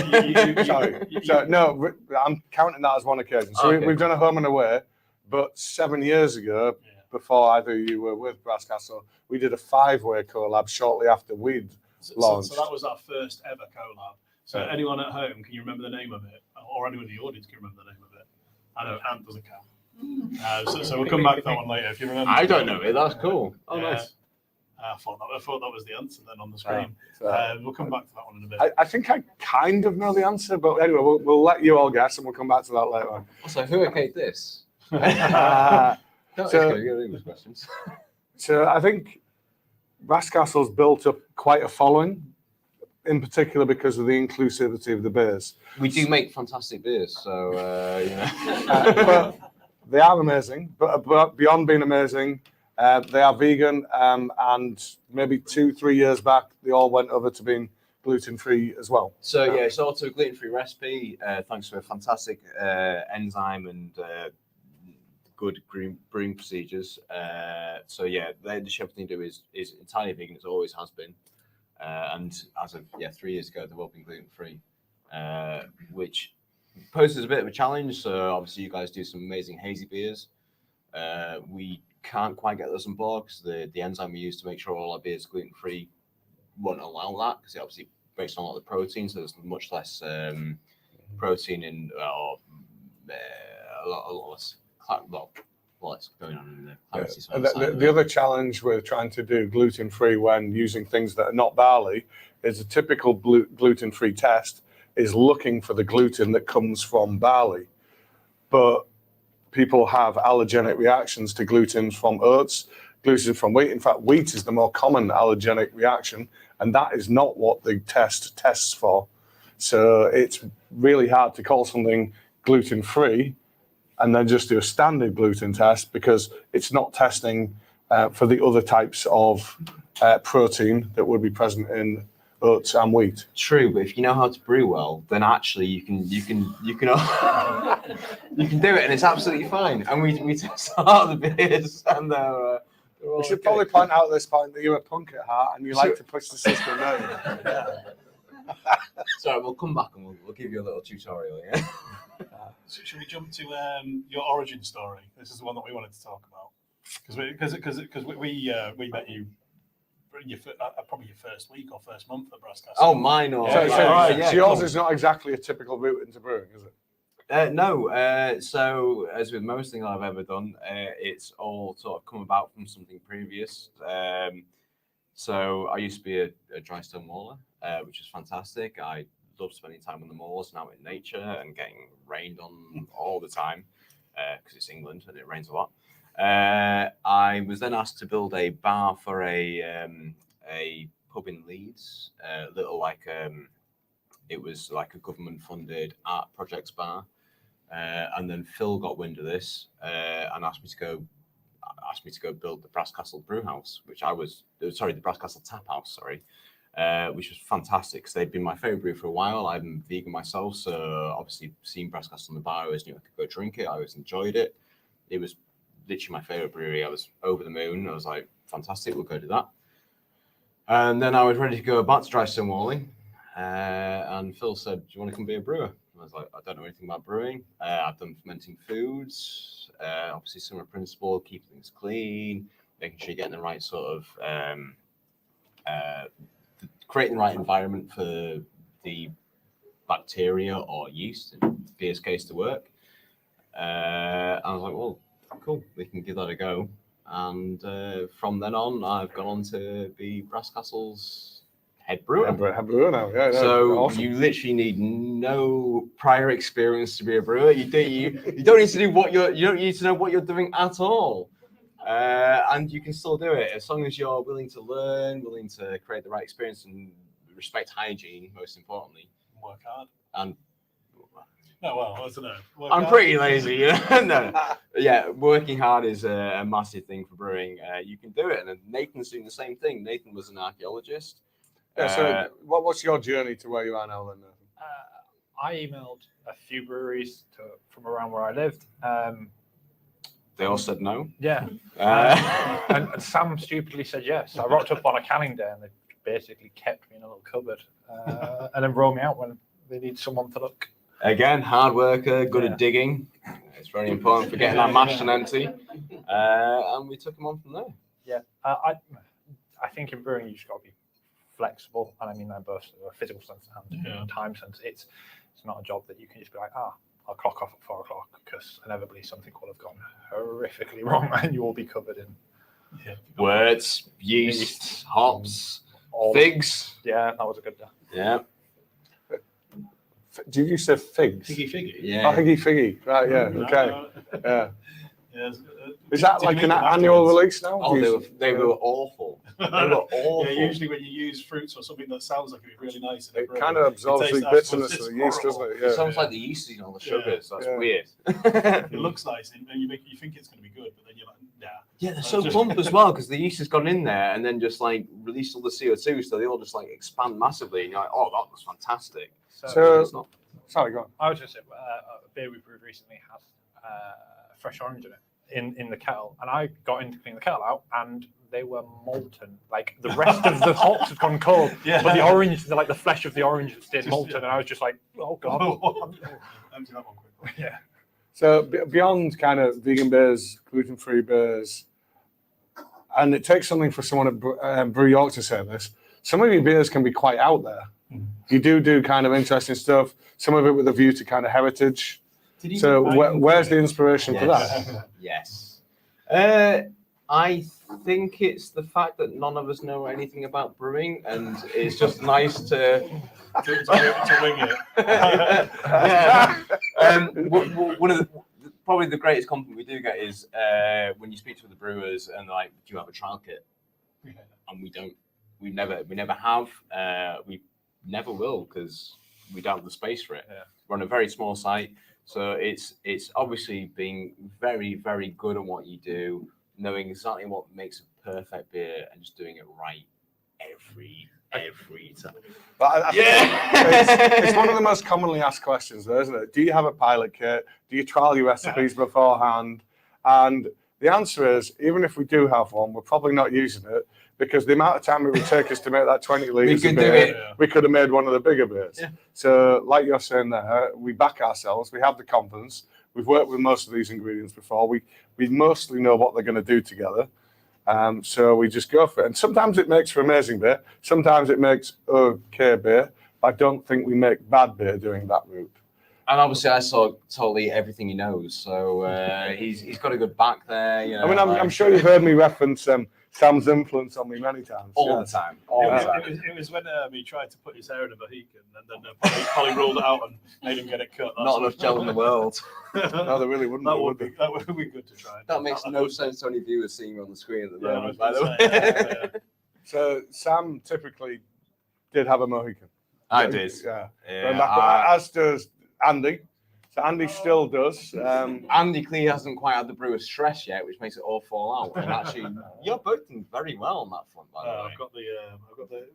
sorry. So, no, I'm counting that as one occasion. So Okay. we've done a home and away, but 7 years ago, before either you were with Brass Castle, we did a 5-way collab shortly after we'd launched. So that was our first ever collab. So anyone at home, can you remember the name of it? Or anyone in the audience can remember the name of it? I know Ant doesn't count. So we'll come back to that one later if you remember. I don't know it. That's cool. Oh, nice. I thought that was the answer then on the screen. So, We'll come back to that one in a bit. I think I kind of know the answer, but anyway, we'll let you all guess, and we'll come back to that later on. Also, who okayed this? Questions. So I think Brass Castle's built up quite a following, in particular because of the inclusivity of the beers. We do make fantastic beers, so But they are amazing, but beyond being amazing, they are vegan, and maybe 2-3 years back, they all went over to being gluten-free as well. So yeah, it's also a gluten-free recipe, thanks to a fantastic enzyme and good brewing procedures. So yeah, everything they do is entirely vegan, as always has been. And as of 3 years ago, they've all been gluten-free, which poses a bit of a challenge. So obviously you guys do some amazing hazy beers. We can't quite get those on board because the enzyme we use to make sure all our beers are gluten-free won't allow that, because it obviously breaks down a lot of the protein, so there's much less protein in, or a lot less going on in the clarity. The other challenge with trying to do gluten-free when using things that are not barley is a typical gluten-free test is looking for the gluten that comes from barley. But people have allergenic reactions to gluten from oats, gluten from wheat. In fact, wheat is the more common allergenic reaction, and that is not what the test tests for. So it's really hard to call something gluten-free and then just do a standard gluten test, because it's not testing for the other types of protein that would be present in oats and wheat. True, but if you know how to brew well, then actually you can you can you can do it, and it's absolutely fine. And we test a lot of the beers, and they're all We should okay. probably point out at this point that you're a punk at heart and you like to push the system, don't you? So we'll come back and we'll give you a little tutorial. Yeah. So should we jump to your origin story? This is the one that we wanted to talk about, because we met you probably your first week or first month at Brass Castle. Oh, mine or So yours is not exactly a typical route into brewing, is it? No. So as with most things I've ever done, it's all sort of come about from something previous. So I used to be a dry stone mauler, which is fantastic. I love spending time on the moors and out in nature and getting rained on all the time, because it's England and it rains a lot. I was then asked to build a bar for a pub in Leeds, it was like a government-funded art projects bar, and then Phil got wind of this and asked me to go build the Brass Castle Brew House, the Brass Castle Tap House, which was fantastic because they'd been my favorite brew for a while. I'm vegan myself, so obviously seeing Brass Castle in the bar, I always knew I could go drink it. I always enjoyed it. It was literally my favorite brewery. I was over the moon. I was like, fantastic, we'll go do that. And then I was ready to go back to dry stonewalling. And Phil said, "Do you want to come be a brewer?" I was like, "I don't know anything about brewing. I've done fermenting foods, obviously similar principle, keep things clean, making sure you're getting the right sort of creating the right environment for the bacteria or yeast, in beer's case, to work." I was like, "Well, cool, we can give that a go." And from then on, I've gone on to be Brasscastle's head brewer. Head brewer now, yeah. So awesome. you literally need no prior experience to be a brewer. You don't need to do you don't need to know what you're doing at all, and you can still do it as long as you're willing to learn, willing to create the right experience, and respect hygiene, most importantly. Work hard. And No, well, I don't know. I'm pretty lazy, you know. No, yeah, working hard is a massive thing for brewing. You can do it, and Nathan's doing the same thing. Nathan was an archaeologist. Yeah, so what's your journey to where you are now then, Nathan? I emailed a few breweries from around where I lived. They all said no. Yeah. And Sam stupidly said yes. I rocked up on a canning day and they basically kept me in a little cupboard and then rolled me out when they need someone to look. Again, hard worker, good at digging. It's very important for getting that mash and empty. And we took him on from there. Yeah. I think in brewing you just got to be flexible, and I mean that both a physical sense and time sense. It's not a job that you can just be like, I'll clock off at 4 o'clock, because inevitably something will have gone horrifically wrong and you will be covered in words, yeast, hops, figs. Yeah, that was a good day. Yeah. Did you say figs? Figgy. Yeah. Oh, figgy. Right, yeah, okay. Yeah. Yes. Is that like an annual release now? Oh, they were awful. They were awful. Yeah, usually when you use fruits or something that sounds like it'd be really nice, It kind of absorbs the bitterness of the yeast, doesn't it? It sounds like the yeast is all the sugars. That's weird. It looks nice, and you think it's going to be good, but then you're like, nah. Yeah, they're so plump as well, because the yeast has gone in there and then just like released all the CO2, so they all just like expand massively, and you're like, oh, that looks fantastic. So it's not. Sorry, go on. I was just saying, a beer we brewed recently has fresh orange in it in the kettle, and I got in to clean the kettle out, and they were molten. Like the rest of the hops had gone cold, but the orange, the flesh of the orange stayed molten, and I was just like, oh god. Empty that one quickly. Yeah. So beyond kind of vegan beers, gluten-free beers, and it takes something for someone at Brew York to say this, some of your beers can be quite out there. You do kind of interesting stuff, some of it with a view to kind of heritage. So where's the inspiration for that? Yes. I think it's the fact that none of us know anything about brewing, and it's just nice to wing it. Yeah. One of probably the greatest compliment we do get is when you speak to the brewers and they're like, "Do you have a trial kit?" And we don't. We never have. We never will, because we don't have the space for it. Yeah. We're on a very small site, so it's obviously being very, very good at what you do, knowing exactly what makes a perfect beer and just doing it right every time. But I think it's one of the most commonly asked questions, though, isn't it? Do you have a pilot kit? Do you trial your recipes beforehand? And the answer is, even if we do have one, we're probably not using it, because the amount of time it would take us to make that 20 litres of beer, we could have made one of the bigger beers. Yeah. So like you're saying there, we back ourselves, we have the confidence, we've worked with most of these ingredients before, we mostly know what they're going to do together. So we just go for it. And sometimes it makes for amazing beer, sometimes it makes okay beer, but I don't think we make bad beer doing that route. And obviously, I saw totally everything he knows, so he's got a good back there. You know, I mean, I'm sure you've heard me reference Sam's influence on me many times. All the time. It was when he tried to put his hair in a Mohican, and then Polly ruled it out and made him get it cut. Not enough gel in the world. No, there really wouldn't. That would be good to try. That makes no sense to any viewers seeing you on the screen at the moment, by the way. So Sam typically did have a Mohican. I did. Yeah. Yeah, As does Andy. So Andy still does. Andy clearly hasn't quite had the brewer's stress yet, which makes it all fall out. And actually, you're both doing very well on that front, by the way. I've got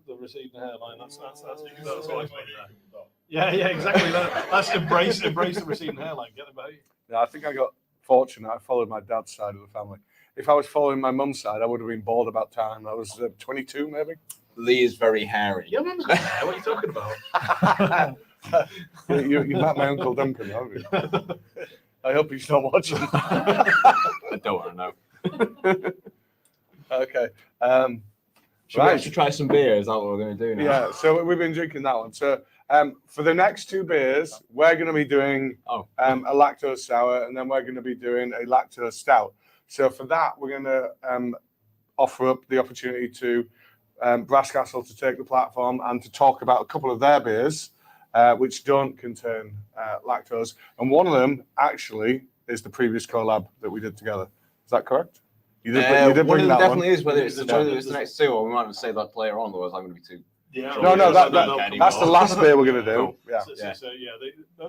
the receding hairline. That's always been there. Yeah, exactly. That's embrace the receding hairline. Get them out. Yeah, I think I got fortunate. I followed my dad's side of the family. If I was following my mum's side, I would have been bald about time. I was 22, maybe. Lee is very hairy. Your mum's got hair. What are you talking about? You met my Uncle Duncan, haven't you? I hope he's not watching. I don't want to know. Okay. Should we actually try some beer? Is that what we're going to do now? Yeah, so we've been drinking that one. So for the next 2 beers, we're going to be doing a lactose sour, and then we're going to be doing a lactose stout. So for that, we're going to offer up the opportunity to Brass Castle to take the platform and to talk about a couple of their beers, which don't contain lactose. And one of them actually is the previous collab that we did together. Is that correct? You did One bring of them that definitely one. is, whether it's the next 2, or we might say that later on, otherwise I'm going to be too. Yeah. No, that's the last beer we're going to do. Cool. Yeah. So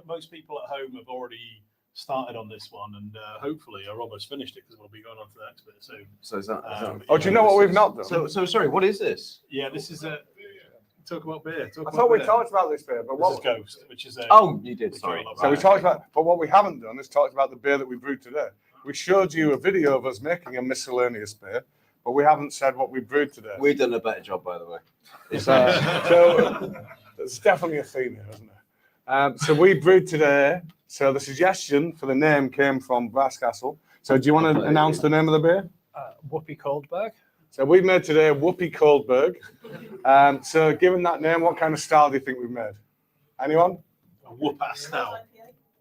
most people at home have already started on this one, and hopefully are almost finished it because we'll be going on to the next bit soon. So is that? Oh, do you know what we've not done? So sorry. What is this? Yeah, this is a talk about beer. I thought we talked about this beer, but This is what? Ghost, which is a You did. Sorry. So we talked about, but what we haven't done is talked about the beer that we brewed today. We showed you a video of us making a miscellaneous beer, but we haven't said what we brewed today. We've done a better job, by the way. So there's definitely a theme here, isn't there? So we brewed today. So the suggestion for the name came from Brass Castle. So do you want to announce the name of the beer? Whoopi Goldberg. So we've made today Whoopi Goldberg. So given that name, what kind of style do you think we've made? Anyone? a whoop-ass stout.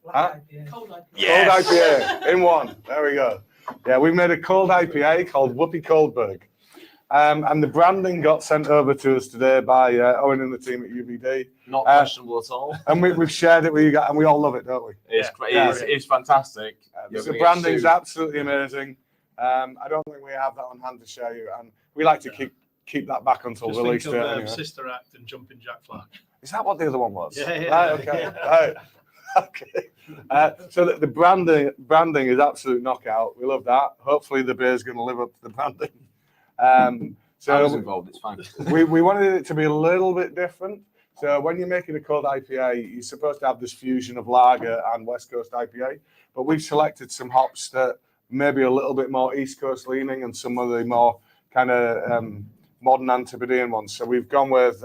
Huh? Cold IPA. Yes. Cold IPA in one. There we go. Yeah, we made a cold IPA called Whoopi Goldberg. And the branding got sent over to us today by Owen and the team at UVD. Not questionable at all. And we've shared it with you guys, and we all love it, don't we? It's fantastic. The branding's absolutely amazing. I don't think we have that on hand to show you, and we like to keep that back until Just release think date. of Anyway. Sister Act and Jumping Jack Flash. Is that what the other one was? Yeah. Right, okay. Right. Okay. So the branding is absolute knockout. We love that. Hopefully the beer's going to live up to the branding. I was So involved. It's fine. we wanted it to be a little bit different. So when you're making a cold IPA, you're supposed to have this fusion of lager and West Coast IPA. But we've selected some hops that maybe a little bit more East Coast leaning and some of the more kind of modern Antipodean ones. So we've gone with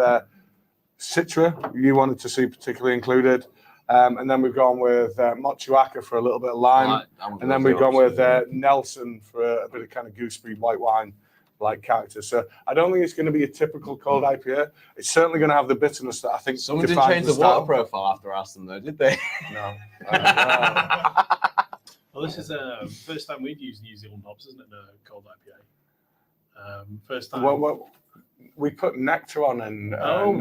Citra, you wanted to see particularly included. And then we've gone with Mochuaka for a little bit of lime. And then we've gone with Nelson for a bit of kind of gooseberry white wine like character. So I don't think it's going to be a typical cold IPA. It's certainly going to have the bitterness that I think Someone didn't defines change the style. water profile after I asked them, though, did they? No. Well, this is the first time we've used New Zealand hops, isn't it? The cold IPA. First time. Well, we put nectar on, and no,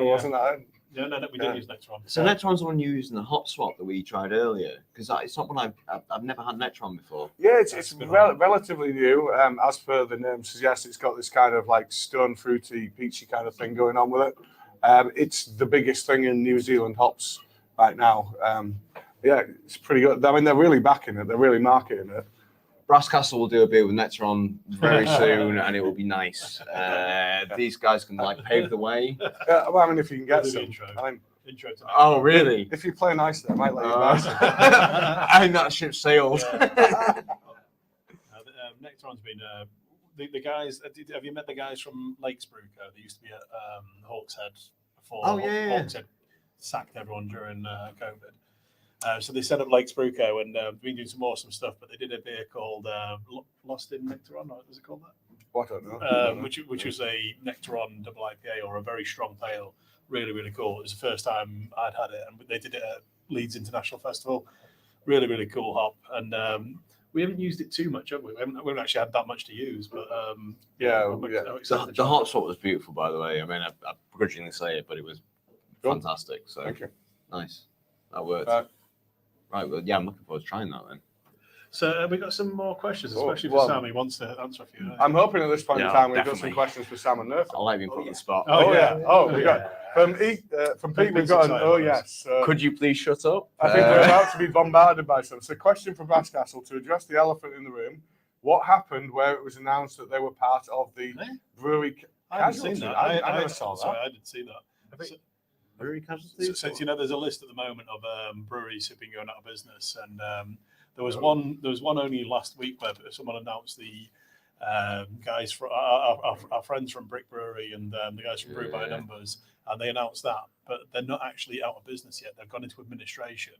wasn't that? No, we didn't use Nectaron. So Nectaron's the one you used in the hop swap that we tried earlier, because it's not one I've never had Nectaron before. Yeah, it's relatively new. As per the name suggests, it's got this kind of like stone fruity, peachy kind of thing going on with it. It's the biggest thing in New Zealand hops right now. Yeah, it's pretty good. I mean, they're really backing it. They're really marketing it. Brass Castle will do a beer with Nectaron very soon, and it will be nice. These guys can like pave the way. Well, I mean, if you can get With the some. intro. I mean, Intro to Oh, really? if you play nice, they might let you buy some. I think that ship sailed. Nectaron's been the guys. Have you met the guys from Lakes Brew Co? They used to be at Hawkshead before. Oh, yeah. Hawkshead sacked everyone during COVID. So they set up Lakes Brew Co and been doing some awesome stuff. But they did a beer called Lost in Nectaron. Or was it called that? What I don't know. Which was a Nectaron double IPA or a very strong pale. Really, really cool. It was the first time I'd had it, and they did it at Leeds International Festival. Really, really cool hop. And we haven't used it too much, have we? We haven't actually had that much to use, but I'm excited to The try hop it. swap was beautiful, by the way. I mean, I begrudgingly say it, but it was fantastic. So Thank you. nice. That worked. Right, well, yeah, I'm looking forward to trying that then. So we got some more questions, especially well, for Sam. He wants to answer a few. I'm hoping at this point in Yeah, time we've got some definitely. questions for Sam and Nathan. I like being put on the spot. Oh yeah. Oh, we got from Pete. Big We've got an excited oh about yes. Could you please shut up? I think we're about to be bombarded by some. So, question from Brass Castle to address the elephant in the room: what happened where it was announced that they were part of the brewery? I haven't seen that. I never saw that. Sorry, I didn't see that. Brewery casualties? So, there's a list at the moment of breweries who've been going out of business, and there was one only last week where someone announced the guys from our friends from Brewery and the guys from Brew by Numbers, and they announced that, but they're not actually out of business yet. They've gone into administration,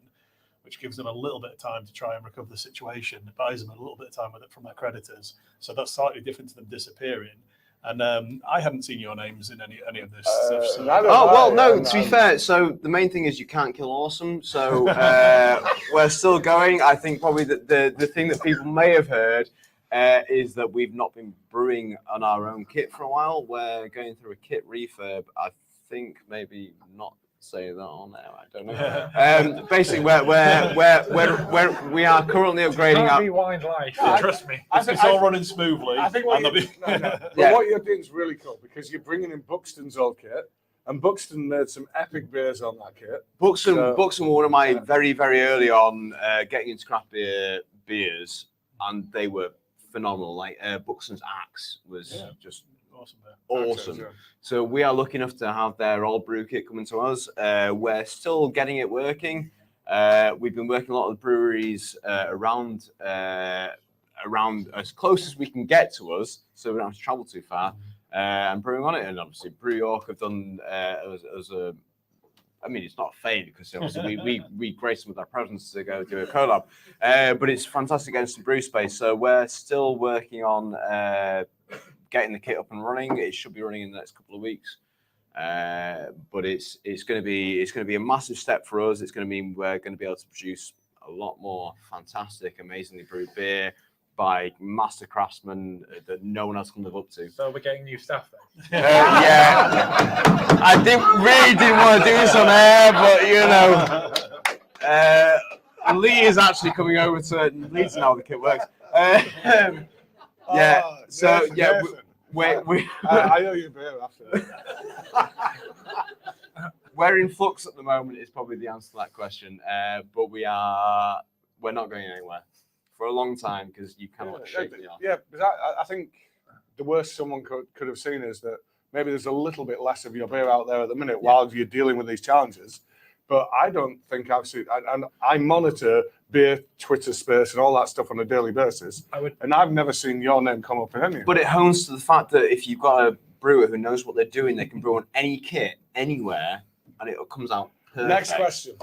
which gives them a little bit of time to try and recover the situation. It buys them a little bit of time with it from their creditors. So that's slightly different to them disappearing. And I hadn't seen your names in any of this stuff. So. To be fair, so the main thing is you can't kill awesome. So we're still going. I think probably the thing that people may have heard is that we've not been brewing on our own kit for a while. We're going through a kit refurb. I think maybe not say that on there. I don't know. Basically, we are currently upgrading our. Rewind life. Trust me. It's all running smoothly. I think what you're doing is really cool because you're bringing in Buxton's old kit, and Buxton made some epic beers on that kit. Buxton were one of my very, very early on getting into craft beers, and they were phenomenal. Like Buxton's Axe was just awesome. So we are lucky enough to have their old brew kit coming to us. We're still getting it working. We've been working a lot of the breweries around as close as we can get to us, so we don't have to travel too far, and brewing on it. And obviously, Brew York have done as a. I mean, it's not a fade because obviously we grace them with our presence to go do a collab, but it's fantastic getting some brew space. So we're still working on getting the kit up and running. It should be running in the next couple of weeks, but it's going to be a massive step for us. It's going to mean we're going to be able to produce a lot more fantastic, amazingly brewed beer by master craftsmen that no one else can live up to. So we're getting new staff then? I really didn't want to do this on air, but Lee is actually coming over to Lee to know how the kit works. I owe you a beer after that. We're in flux at the moment is probably the answer to that question, but we're not going anywhere for a long time because you cannot shake me off. Yeah, because I think the worst someone could have seen is that maybe there's a little bit less of your beer out there at the minute while you're dealing with these challenges. But I don't think I've seen, and I monitor beer Twitter space and all that stuff on a daily basis, and I've never seen your name come up in any. But it hones to the fact that if you've got a brewer who knows what they're doing, they can brew on any kit, anywhere, and it comes out perfect. Next question.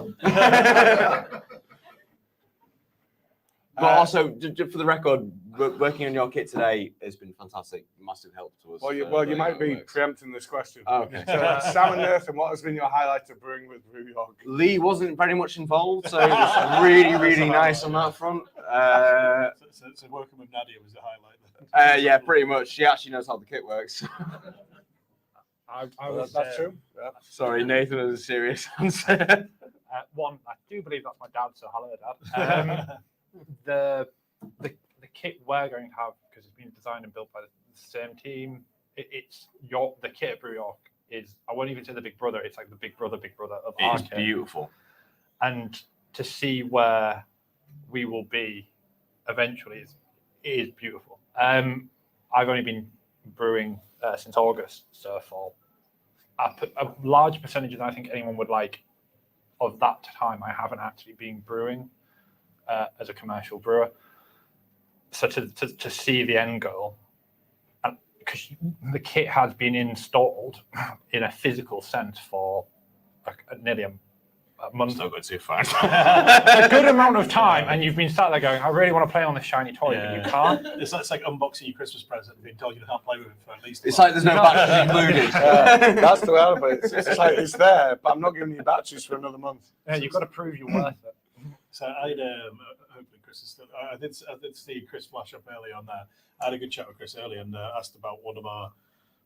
But also, for the record, working on your kit today has been fantastic, massive help to us. Well, you might be preempting this question. Oh, okay. So, Sam and Nathan, what has been your highlight of brewing with Brew York? Lee wasn't very much involved, so it was really, really nice on that front. So working with Nadia was the highlight. Yeah, pretty much. She actually knows how the kit works. That's true. Yeah. Sorry, Nathan has a serious answer. One, I do believe that's my dad, so hello, Dad. The kit we're going to have, because it's been designed and built by the same team, the kit at Brew York is, I won't even say the big brother, it's like the big brother of our kit. It's beautiful. And to see where we will be eventually is beautiful. I've only been brewing since August, so for a large percentage than I think anyone would like of that time, I haven't actually been brewing as a commercial brewer. So to see the end goal, because the kit has been installed in a physical sense for nearly a month. It's not good too far. A good amount of time, and you've been sat there going, I really want to play on this shiny toy, but you can't. It's like unboxing your Christmas present and being told you can't play with it for at least. It's like there's no batteries included. That's the way I put it. It's like it's there, but I'm not giving you batteries for another month. Yeah, you've got to prove you're worth it. So I hopefully Chris is still. I did see Chris flash up earlier on there. I had a good chat with Chris earlier and asked about what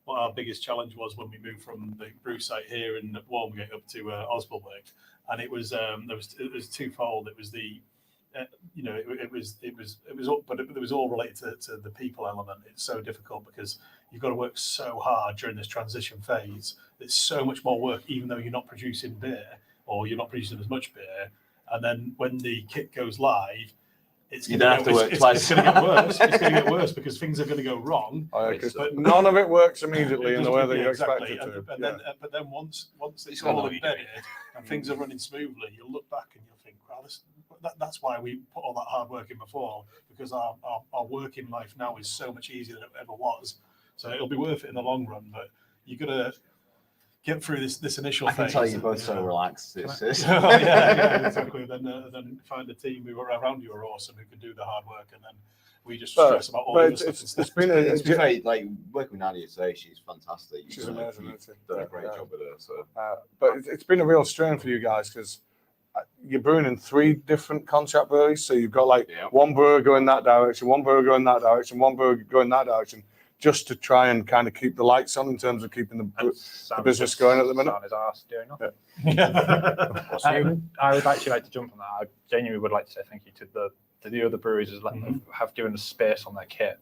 our biggest challenge was when we moved from the brew site here in Walmgate up to Oswaldwick, and it was twofold. It was the it was all related to the people element. It's so difficult because you've got to work so hard during this transition phase. It's so much more work, even though you're not producing beer or you're not producing as much beer. And then when the kit goes live, it's going to get worse. It's going to get worse because things are going to go wrong. But none of it works immediately in the way that you expect it to. But then once it's all embedded and things are running smoothly, you'll look back and you'll think, wow, that's why we put all that hard work in before, because our working life now is so much easier than it ever was. So it'll be worth it in the long run. But you got to get through this initial phase. I can tell you're both so relaxed. Yeah, exactly. Then find a team who are around you are awesome, who can do the hard work, and then we just stress about all the other stuff instead. It's been a, like working with Nadia today. She's fantastic. She's amazing. You've done a great job with her. So, but it's been a real strain for you guys because you're brewing in 3 different contract breweries. So you've got like one brewer going that direction, one brewer going that direction, one brewer going that direction, just to try and kind of keep the lights on in terms of keeping the business going at the minute. His ass doing nothing. I would actually like to jump on that. I genuinely would like to say thank you to the other breweries as have given us space on their kit.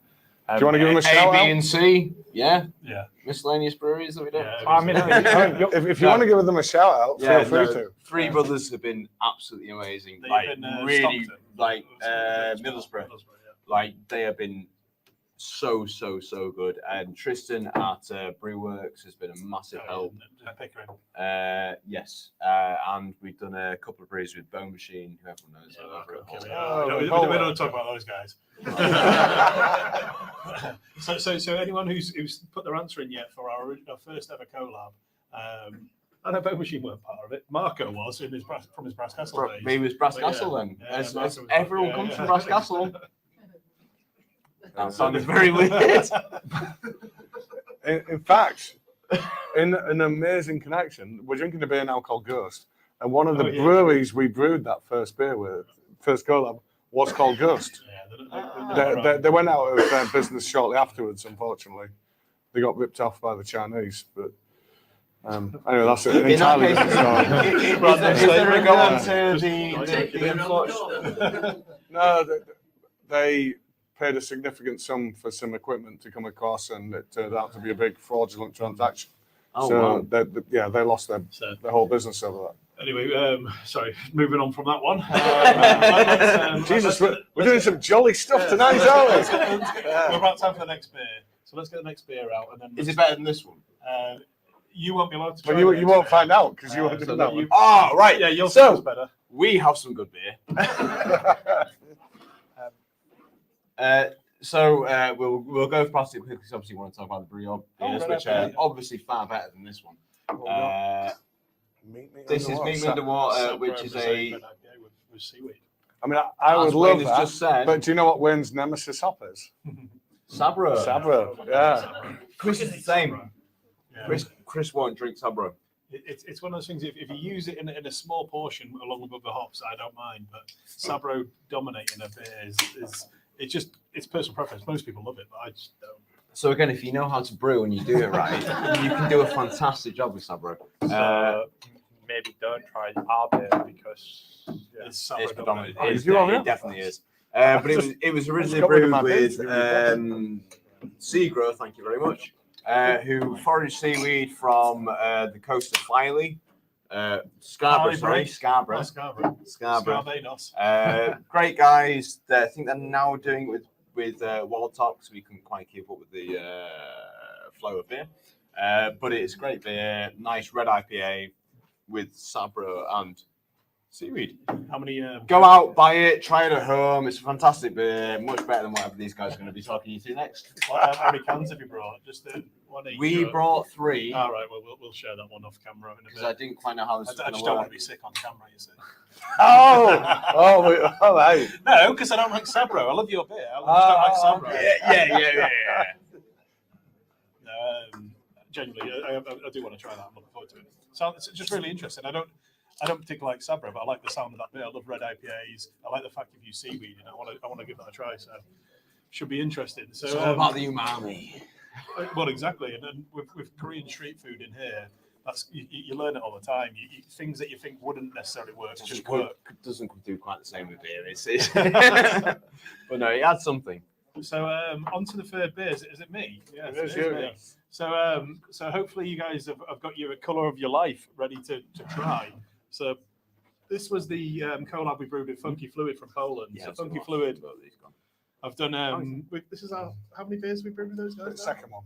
Do you want to give them a shout A, out? B, and C, yeah, Yeah. miscellaneous breweries that we do. Yeah, I mean, If you want to give them a shout out, feel free to. 3 brothers have been absolutely amazing. They've Like been, really, Stockton. like Middlesbrough, Middlesbrough. Like they have been so good. And Tristan at Brewworks has been a massive help. Pickering. Yes, and we've done a couple of breweries with Bone Machine, who everyone knows. We don't talk about those guys. So anyone who's put their answer in yet for our first ever collab, I know Bone Machine weren't part of it. Marco was from his Brass Castle days. Maybe it was Brass But Castle then. yeah, As Marco was- everyone yeah, comes yeah. from Brass Castle. That sounded very weird. In fact, in an amazing connection, we're drinking a beer now called Ghost, and one of the breweries we brewed that first beer with, first collab, was called Ghost. They went out of business shortly afterwards, unfortunately. They got ripped off by the Chinese, but anyway, that's an entirely different story. Is there a go on to the unfortunate? No, they paid a significant sum for some equipment to come across, and it turned out to be a big fraudulent transaction. Oh, so wow. they lost their whole business over that. Anyway, sorry, moving on from that one. Jesus, we're doing some jolly stuff tonight, aren't we? We're about time for the next beer, so let's get the next beer out, and then Is it better than this one? you won't be allowed to try. But you won't find out because you won't do so that one. Oh, right. Yeah, you'll So- so better. We have some good beer. We'll go past it quickly because obviously we want to talk about the Brew beers, which are obviously far better than this one. This is Meat Underwater, which is a. with seaweed. I mean, I would as love Wayne has that, just said, but do you know what Wayne's nemesis hop is? Sabra. Sabra, yeah. Chris is the same. Yeah. Chris won't drink Sabra. It's one of those things. If you use it in a small portion along with other hops, I don't mind. But Sabro dominating a beer it's personal preference. Most people love it, but I just don't. So again, if you know how to brew and you do it right, you can do a fantastic job with Sabra. Maybe don't try our beer because It's It's predominant. Oh, It did you have it? definitely is. But it was originally got rid of brewed my with bins. Seagrow, thank you very much, who foraged seaweed from the coast of Filey. Scarborough. Barbados. Great guys. I think they're now doing it with Wall Top because we couldn't quite keep up with the flow of beer. But it's great beer, nice red IPA with Sabra and seaweed. How many? Go out, buy it, try it at home. It's a fantastic beer, much better than whatever these guys are going to be talking you to next. How many cans have you brought? Just one each. We brought 3 All right. Well, we'll share that one off camera in a because I bit. didn't quite know how this was I going just to don't want work. to be sick on camera. You see? All right. No, because I don't like Sabro. I love your beer. I just don't like Sabro. Yeah. Genuinely, I do want to try that. I'm looking forward to it. So it's just really interesting. I don't particularly like Sabra, but I like the sound of that beer. I love red IPAs. I like the fact you use seaweed, and I want to give that a try. So should be interesting. So It's all about the umami. well, exactly. And then with Korean street food in here, that's you learn it all the time. Things that you think wouldn't necessarily work just work. Doesn't do quite the same with beer. It's but no, it adds something. So on to the third beer. Is it me? Yeah, It is me. you, yeah. So hopefully you guys have got your colour of your life ready to try. So this was the collab we brewed with Funky Fluid from Poland. So Funky Fluid, I've done. This is how many beers we brewed with those guys? Second one.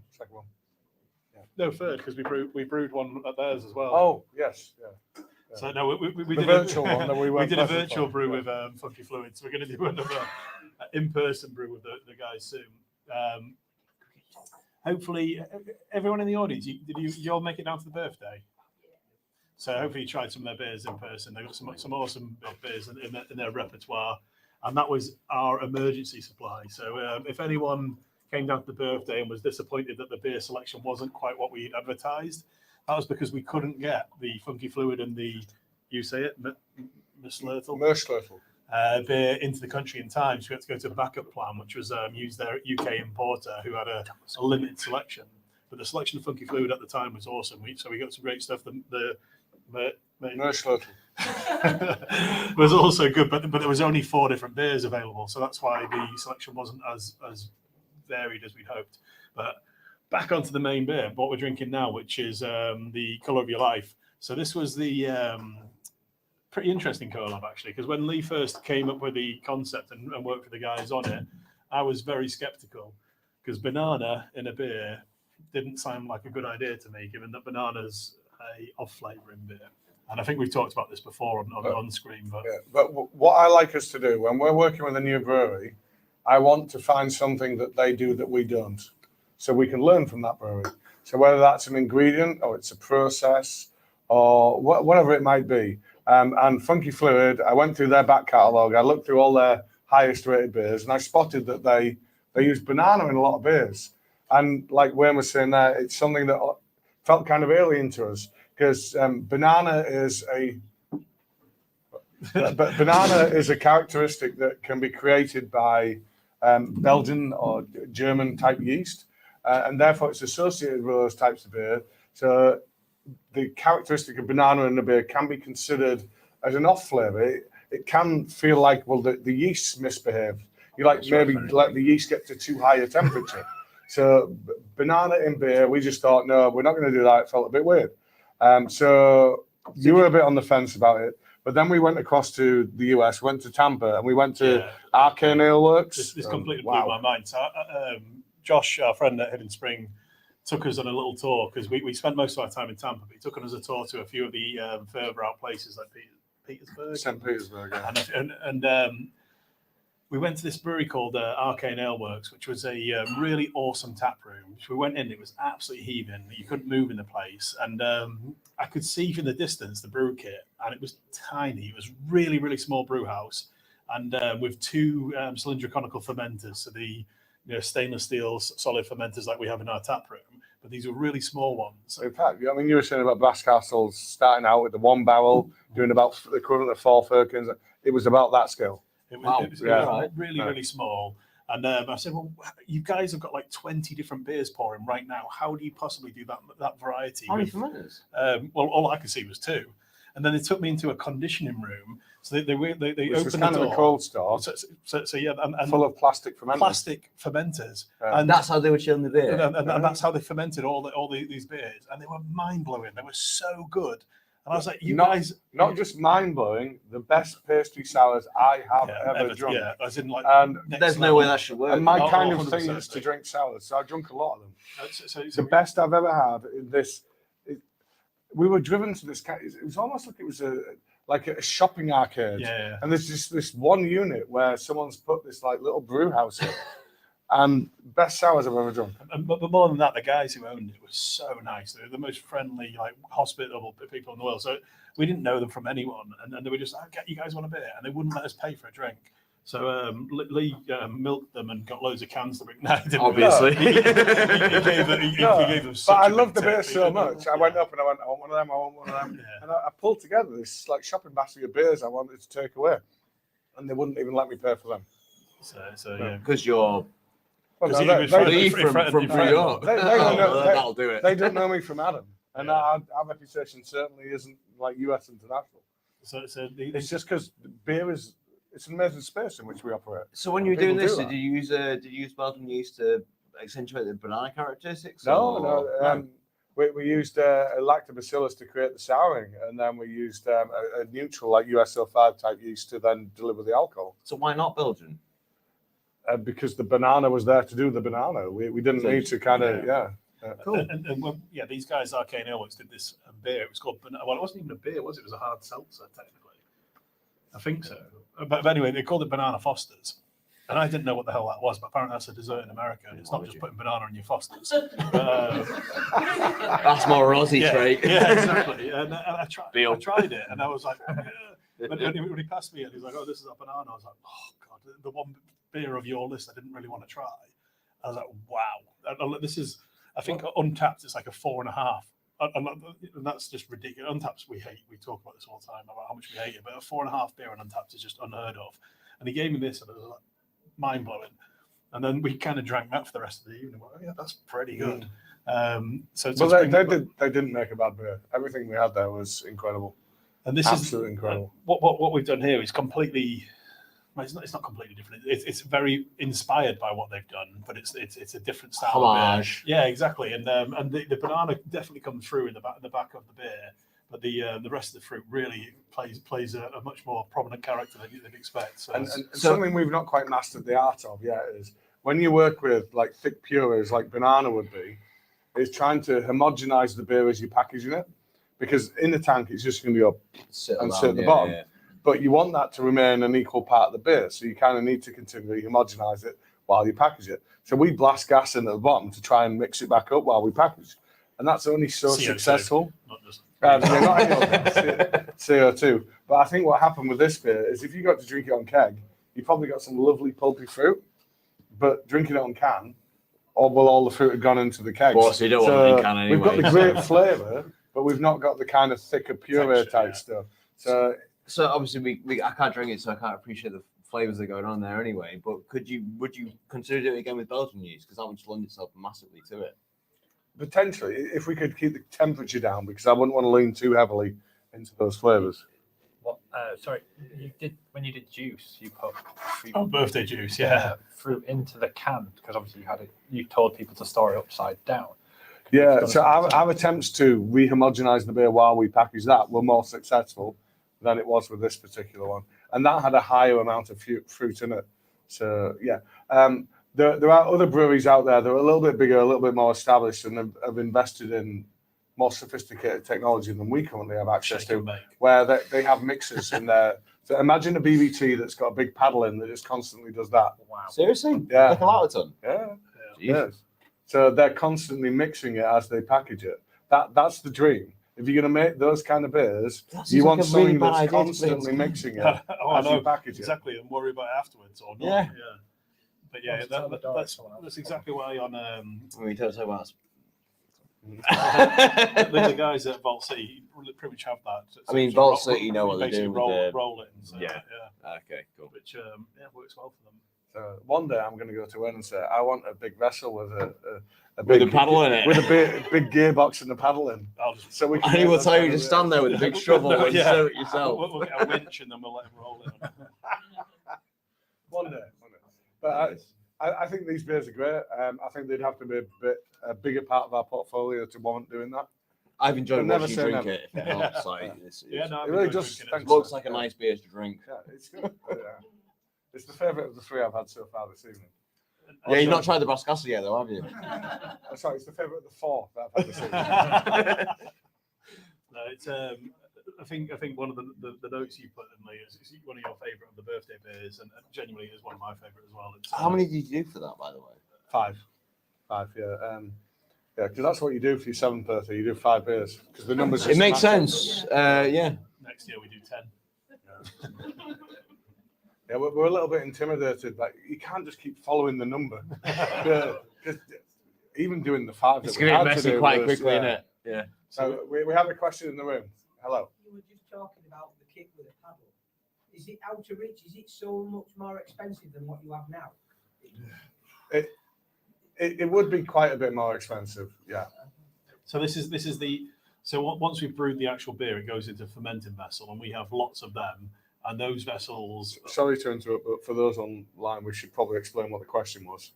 No, third because we brewed one at theirs as well. Oh, yes. Yeah. So no, we The did virtual one that we we weren't did a present virtual for, brew yeah. with Funky Fluids. We're going to do another in-person brew with the guys soon. Hopefully, everyone in the audience, you all make it down to the birthday? So hopefully you tried some of their beers in person. They've got some awesome beers in their repertoire. And that was our emergency supply. So if anyone came down to the birthday and was disappointed that the beer selection wasn't quite what we advertised, that was because we couldn't get the Funky Fluid and the, you say it, Merschlurtel. beer into the country in time. So we had to go to a backup plan, which was use their UK importer who had a limited selection. But the selection of Funky Fluid at the time was awesome. So we got some great stuff. The Merschlurtel. was also good, but there was only 4 different beers available. So that's why the selection wasn't as varied as we'd hoped. But back onto the main beer, what we're drinking now, which is the Colour of Your Life. So this was the pretty interesting collab, actually, because when Lee first came up with the concept and worked with the guys on it, I was very skeptical because banana in a beer didn't sound like a good idea to me, given that banana's a off-flavouring beer. And I think we've talked about this before on screen. But what I like us to do when we're working with a new brewery, I want to find something that they do that we don't, so we can learn from that brewery. So whether that's an ingredient or it's a process or whatever it might be. And Funky Fluid, I went through their back catalogue, I looked through all their highest rated beers, and I spotted that they use banana in a lot of beers. And like Wayne was saying there, it's something that felt kind of alien to us because banana is a characteristic that can be created by Belgian or German type yeast, and therefore it's associated with those types of beer. So the characteristic of banana in the beer can be considered as an off flavor. It can feel like, well, the yeast misbehaved. You let the yeast get to too high a temperature. So banana in beer, we just thought, no, we're not going to do that. It felt a bit weird. So you were a bit on the fence about it. But then we went across to the US, went to Tampa, and we went to Arcane Ale Works. This completely blew my mind. So Josh, our friend at Hidden Spring, took us on a little tour because we spent most of our time in Tampa, but he took us on a tour to a few of the further out places like Petersburg. St. Petersburg, yeah. And we went to this brewery called Arcane Ale Works, which was a really awesome tap room. We went in, it was absolutely heaving. You couldn't move in the place. And I could see from the distance the brew kit, and it was tiny. It was really, really small brew house. And with 2 cylindrical conical fermenters, so the stainless steel solid fermenters like we have in our tap room, but these were really small ones. In fact, I mean, you were saying about Brass Castles starting out with the 1 barrel, doing about the equivalent of 4 firkins. It was about that scale. It was really small. And I said, well, you guys have got like 20 different beers pouring right now. How do you possibly do that variety? How many fermenters? Well, all I could see was 2. And then they took me into a conditioning room. So they opened the kind the door. of a cold store. So yeah, and full of plastic fermenters. And that's how they were chilling the beer. And that's how they fermented all these beers. And they were mind-blowing. They were so good. And I was like, guys... Not just mind-blowing, the best pastry sours I have ever drunk. Yeah, as in like... And there's no way that should work. And my kind of thing is to drink sours, so I drunk a lot of them. The best I've ever had in this... We were driven to this... It was almost like it was like a shopping arcade. Yeah. And there's just this one unit where someone's put this like little brew house in. And best sours I've ever drunk. But more than that, the guys who owned it were so nice. They were the most friendly, like hospitable people in the world. So we didn't know them from anyone, and they were just like, "You guys want a beer?" And they wouldn't let us pay for a drink. So Lee milked them and got loads of cans to bring. Obviously, he gave them. But I loved the beer so much. I went up and I went, "I want one of them. I want one of them." Yeah. And I pulled together this like shopping basket of beers I wanted to take away, and they wouldn't even let me pay for them. So yeah, because you're. Well, from New York. That'll do it. They don't know me from Adam, and our reputation certainly isn't like US international. So it's just because beer it's an amazing space in which we operate. So when you were doing this, did you use Belgian yeast to accentuate the banana characteristics? No. We used a lactobacillus to create the souring, and then we used a neutral like USO5 type yeast to then deliver the alcohol. So why not Belgian? Because the banana was there to do the banana. We didn't need to kind of, cool. And these guys, Arcane Ale Works, did this beer. It was called, well, it wasn't even a beer, was it? It was a hard seltzer, technically. I think so. But anyway, they called it Banana Fosters. And I didn't know what the hell that was, but apparently that's a dessert in America. And it's not just putting banana in your Fosters. That's more Aussie trait. Yeah, exactly. And I tried it, and I was like, yeah. But when he passed me, and he was like, "Oh, this is a banana." I was like, "Oh God, the one beer of your list I didn't really want to try." I was like, "Wow, this is." I think Untapped is like a 4.5, and that's just ridiculous. Untapped we hate. We talk about this all the time about how much we hate it, but a 4.5 beer on Untapped is just unheard of. And he gave me this, and it was like mind blowing. And then we kind of drank that for the rest of the evening. Well, yeah, that's pretty good. So they didn't make a bad beer. Everything we had there was incredible. And this absolutely incredible. What we've done here is completely. Well, it's not completely different. It's very inspired by what they've done, but it's a different style. Homage. Yeah, exactly. And the banana definitely comes through in the back of the beer, but the rest of the fruit really plays a much more prominent character than you'd expect. So, and something we've not quite mastered the art of yet is when you work with like thick purees like banana would be, is trying to homogenize the beer as you're packaging it, because in the tank it's just going to go up sit at the bottom. Yeah. But you want that to remain an equal part of the beer, so you kind of need to continually homogenize it while you package it. So we blast gas in at the bottom to try and mix it back up while we package, and that's only so CO2, successful. Not just CO2. But I think what happened with this beer is if you got to drink it on keg, you probably got some lovely pulpy fruit, but drinking it on can, all the fruit had gone into the keg. So you don't want it in can anyway. We've got the great flavour, but we've not got the kind of thicker puree type stuff. So obviously I can't drink it, so I can't appreciate the flavors that are going on there anyway. But would you consider doing it again with Belgian yeast, because that would just lend itself massively to it? Potentially, if we could keep the temperature down, because I wouldn't want to lean too heavily into those flavors. What? Sorry, you did when you did juice, you put fruit, birthday juice, yeah, fruit into the can, because obviously you told people to store it upside down. Yeah, so our attempts to re-homogenize the beer while we package that were more successful than it was with this particular one, and that had a higher amount of fruit in it. So yeah, there are other breweries out there that are a little bit bigger, a little bit more established, and have invested in more sophisticated technology than we currently have access to, where they have mixers in there. So imagine a BBT that's got a big paddle in that just constantly does that. Wow! Seriously? Yeah. Like a Lalaton? Yeah. Yes. So they're constantly mixing it as they package it. That's the dream. If you're going to make those kind of beers, you want something that's constantly mixing it as you package it. Exactly, and worry about it afterwards or not. Yeah. But yeah, that's exactly why on. We don't talk about the guys at Vault City pretty much have that. I mean, Vault City know what they're doing with the roll it. So, yeah. Okay, cool. Which works well for them. So one day I'm going to go to Wayne and say, I want a big vessel with a big paddle in it, with a big gearbox and a paddle in. So we can. And he will tell you to stand there with a big shovel and serve it yourself. We'll get a winch and then we'll let him roll it. One day. But I think these beers are great. I think they'd have to be a bigger part of our portfolio to warrant doing that. I've enjoyed watching you drink it. If it helps, it really does. It looks like a nice beer to drink. Yeah, it's good. Yeah. It's the favourite of the three I've had so far this evening. Yeah, you've not tried the Brass Castle yet, though, have you? Sorry, it's the favourite of the four that I've had this evening. No, it's I think one of the notes you put in, Lee, is one of your favourite of the birthday beers, and genuinely is one of my favourite as well. How many did you do for that, by the way? 5, yeah. Yeah, because that's what you do for your 7th birthday. You do 5 beers because the numbers. It makes sense. Yeah. Next year we do 10. Yeah. Yeah, we're a little bit intimidated, but you can't just keep following the number. Because even doing the 5, it's going to be messy quite quickly, isn't it? Yeah. So we have a question in the room. Hello. You were just talking about the kit with a paddle. Is it out of reach? Is it so much more expensive than what you have now? It would be quite a bit more expensive, yeah. So this is the once we've brewed the actual beer, it goes into a fermenting vessel, and we have lots of them. And those vessels. Sorry to interrupt, but for those online, we should probably explain what the question was.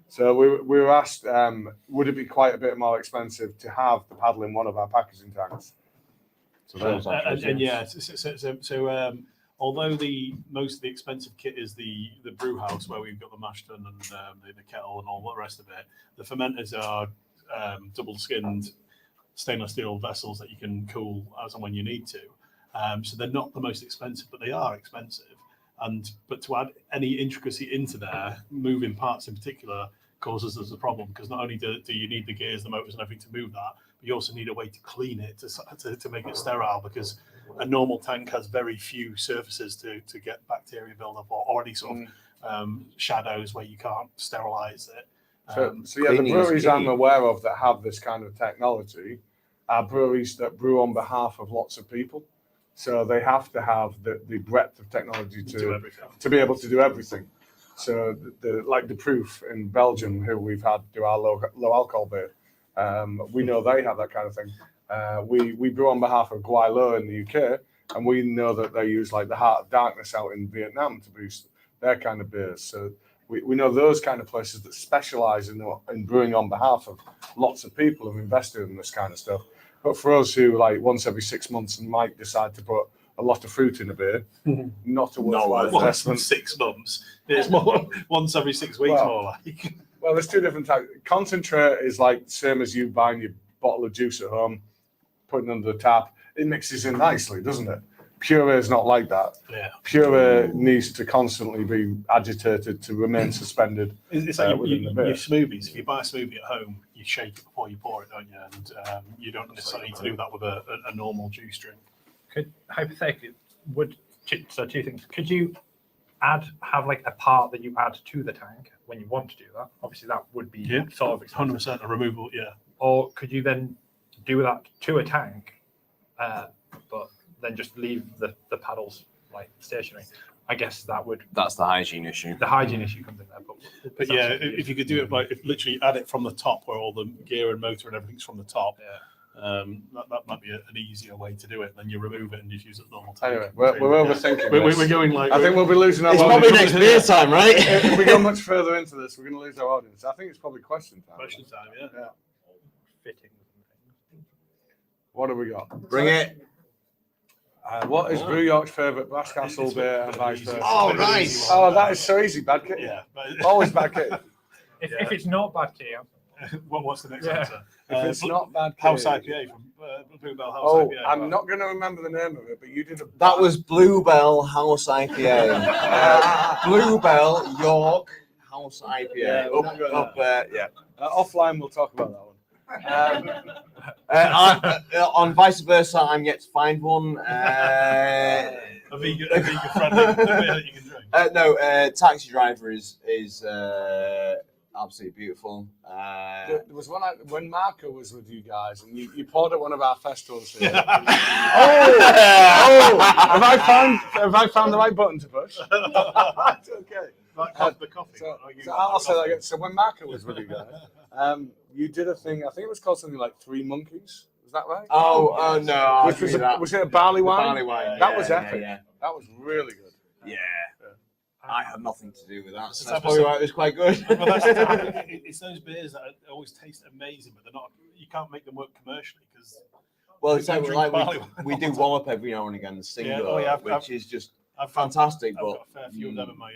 So we were asked, would it be quite a bit more expensive to have the paddle in one of our packaging tanks? So although the most of the expensive kit is the brew house where we've got the mash tun and the kettle and all the rest of it, the fermenters are double skinned stainless steel vessels that you can cool as and when you need to. So they're not the most expensive, but they are expensive. But to add any intricacy into there, moving parts in particular causes us a problem, because not only do you need the gears, the motors, and everything to move that, but you also need a way to clean it to make it sterile, because a normal tank has very few surfaces to get bacteria buildup or any sort of shadows where you can't sterilize it. So yeah, the breweries I'm aware of that have this kind of technology are breweries that brew on behalf of lots of people. So they have to have the breadth of technology to be able to do everything. So like the Proof in Belgium, who we've had do our low alcohol beer, we know they have that kind of thing. We brew on behalf of Guaylo in the UK, and we know that they use like the Heart of Darkness out in Vietnam to produce their kind of beers. So we know those kind of places that specialize in brewing on behalf of lots of people have invested in this kind of stuff. But for us, who like once every 6 months might decide to put a lot of fruit in a beer, not a worthwhile investment. 6 months. It's more once every 6 weeks, more like. Well, there's two different types. Concentrate is like same as you buying your bottle of juice at home, putting under the tap. It mixes in nicely, doesn't it? Pure is not like that. Yeah. Pure needs to constantly be agitated to remain suspended. It's like your smoothies. If you buy a smoothie at home, you shake it before you pour it, don't you? And you don't necessarily need to do that with a normal juice drink. Could hypothetically so two things? Could you have like a part that you add to the tank when you want to do that? Obviously, that would be sort of expensive. 100% a removal, yeah. Or could you then do that to a tank, but then just leave the paddles like stationary? I guess that's the hygiene issue. The hygiene issue comes in there. But yeah, if you could do it by literally add it from the top, where all the gear and motor and everything's from the top. Yeah. That might be an easier way to do it. Then you remove it and just use it as normal tank. Anyway, we're overthinking. We're going like. I think we'll be losing our It's audience. probably next beer time, right? If we go much further into this, we're going to lose our audience. I think it's probably question time. Question time, yeah. Fitting. What have we got? Bring it. What is Brew York's favourite Brass Castle beer and vice versa? Oh, nice. Oh, that is so easy, Bad Kid. Yeah. Always Bad Kid. If it's not Bad Kid, what's the next answer? If it's not Bad Kid. House IPA from Bluebell House IPA. I'm not going to remember the name of it, but you did a. That was Bluebell House IPA. Bluebell York House IPA. Offline, we'll talk about that one. On vice versa, I'm yet to find one. A vegan friendly beer that you can drink. No, Taxi Driver is absolutely beautiful. There was one when Marco was with you guys, and you poured at one of our festivals here. Have I found the right button to push? It's okay. The coffee. So I'll say that again. So when Marco was with you guys, you did a thing. I think it was called something like Three Monkeys. Was that right? Oh no! Was it a barley wine? Barley wine. That was epic. Yeah. That was really good. Yeah. I had nothing to do with that, so that's probably why it was quite good. It's those beers that always taste amazing, but they're not. You can't make them work commercially because. Well, it's like we do Wallop every now and again, the single, which is just fantastic. I've got a fair few of them in my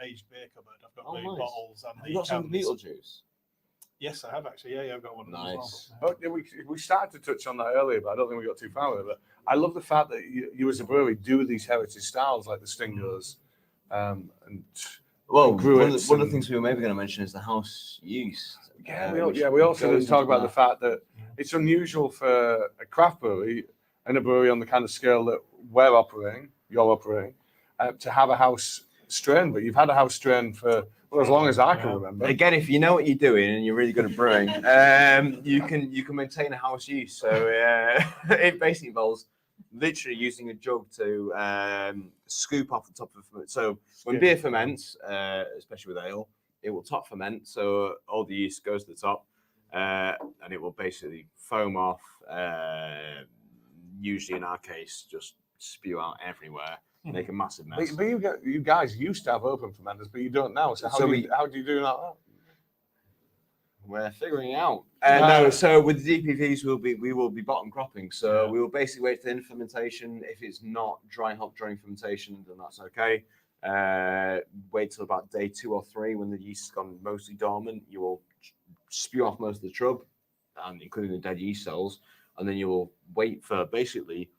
aged beer cupboard. I've got the bottles and the. You got some Beetlejuice? Yes, I have actually. Yeah, I've got one. Nice. Well. We started to touch on that earlier, but I don't think we got too far with it. But I love the fact that you as a brewery do these heritage styles like the Stingers. One of the things we were maybe going to mention is the house yeast. We also didn't talk about the fact that it's unusual for a craft brewery and a brewery on the kind of scale that you're operating, to have a house strain. But you've had a house strain for as long as I can remember. Again, if you know what you're doing and you're really good at brewing, you can maintain a house yeast. So it basically involves literally using a jug to scoop off the top of it. So when beer ferments, especially with ale, it will top ferment. So all the yeast goes to the top, and it will basically foam off. Usually, in our case, just spew out everywhere, make a massive mess. But you guys used to have open fermenters, but you don't now. So how do you do that? We're figuring out. No, so with the DPVs, we will be bottom cropping. So we will basically wait for the end fermentation. If it's not dry hop during fermentation, then that's okay. Wait till about day 2 or 3 when the yeast has gone mostly dormant. You will spew off most of the trub, and including the dead yeast cells. and then you will wait for basically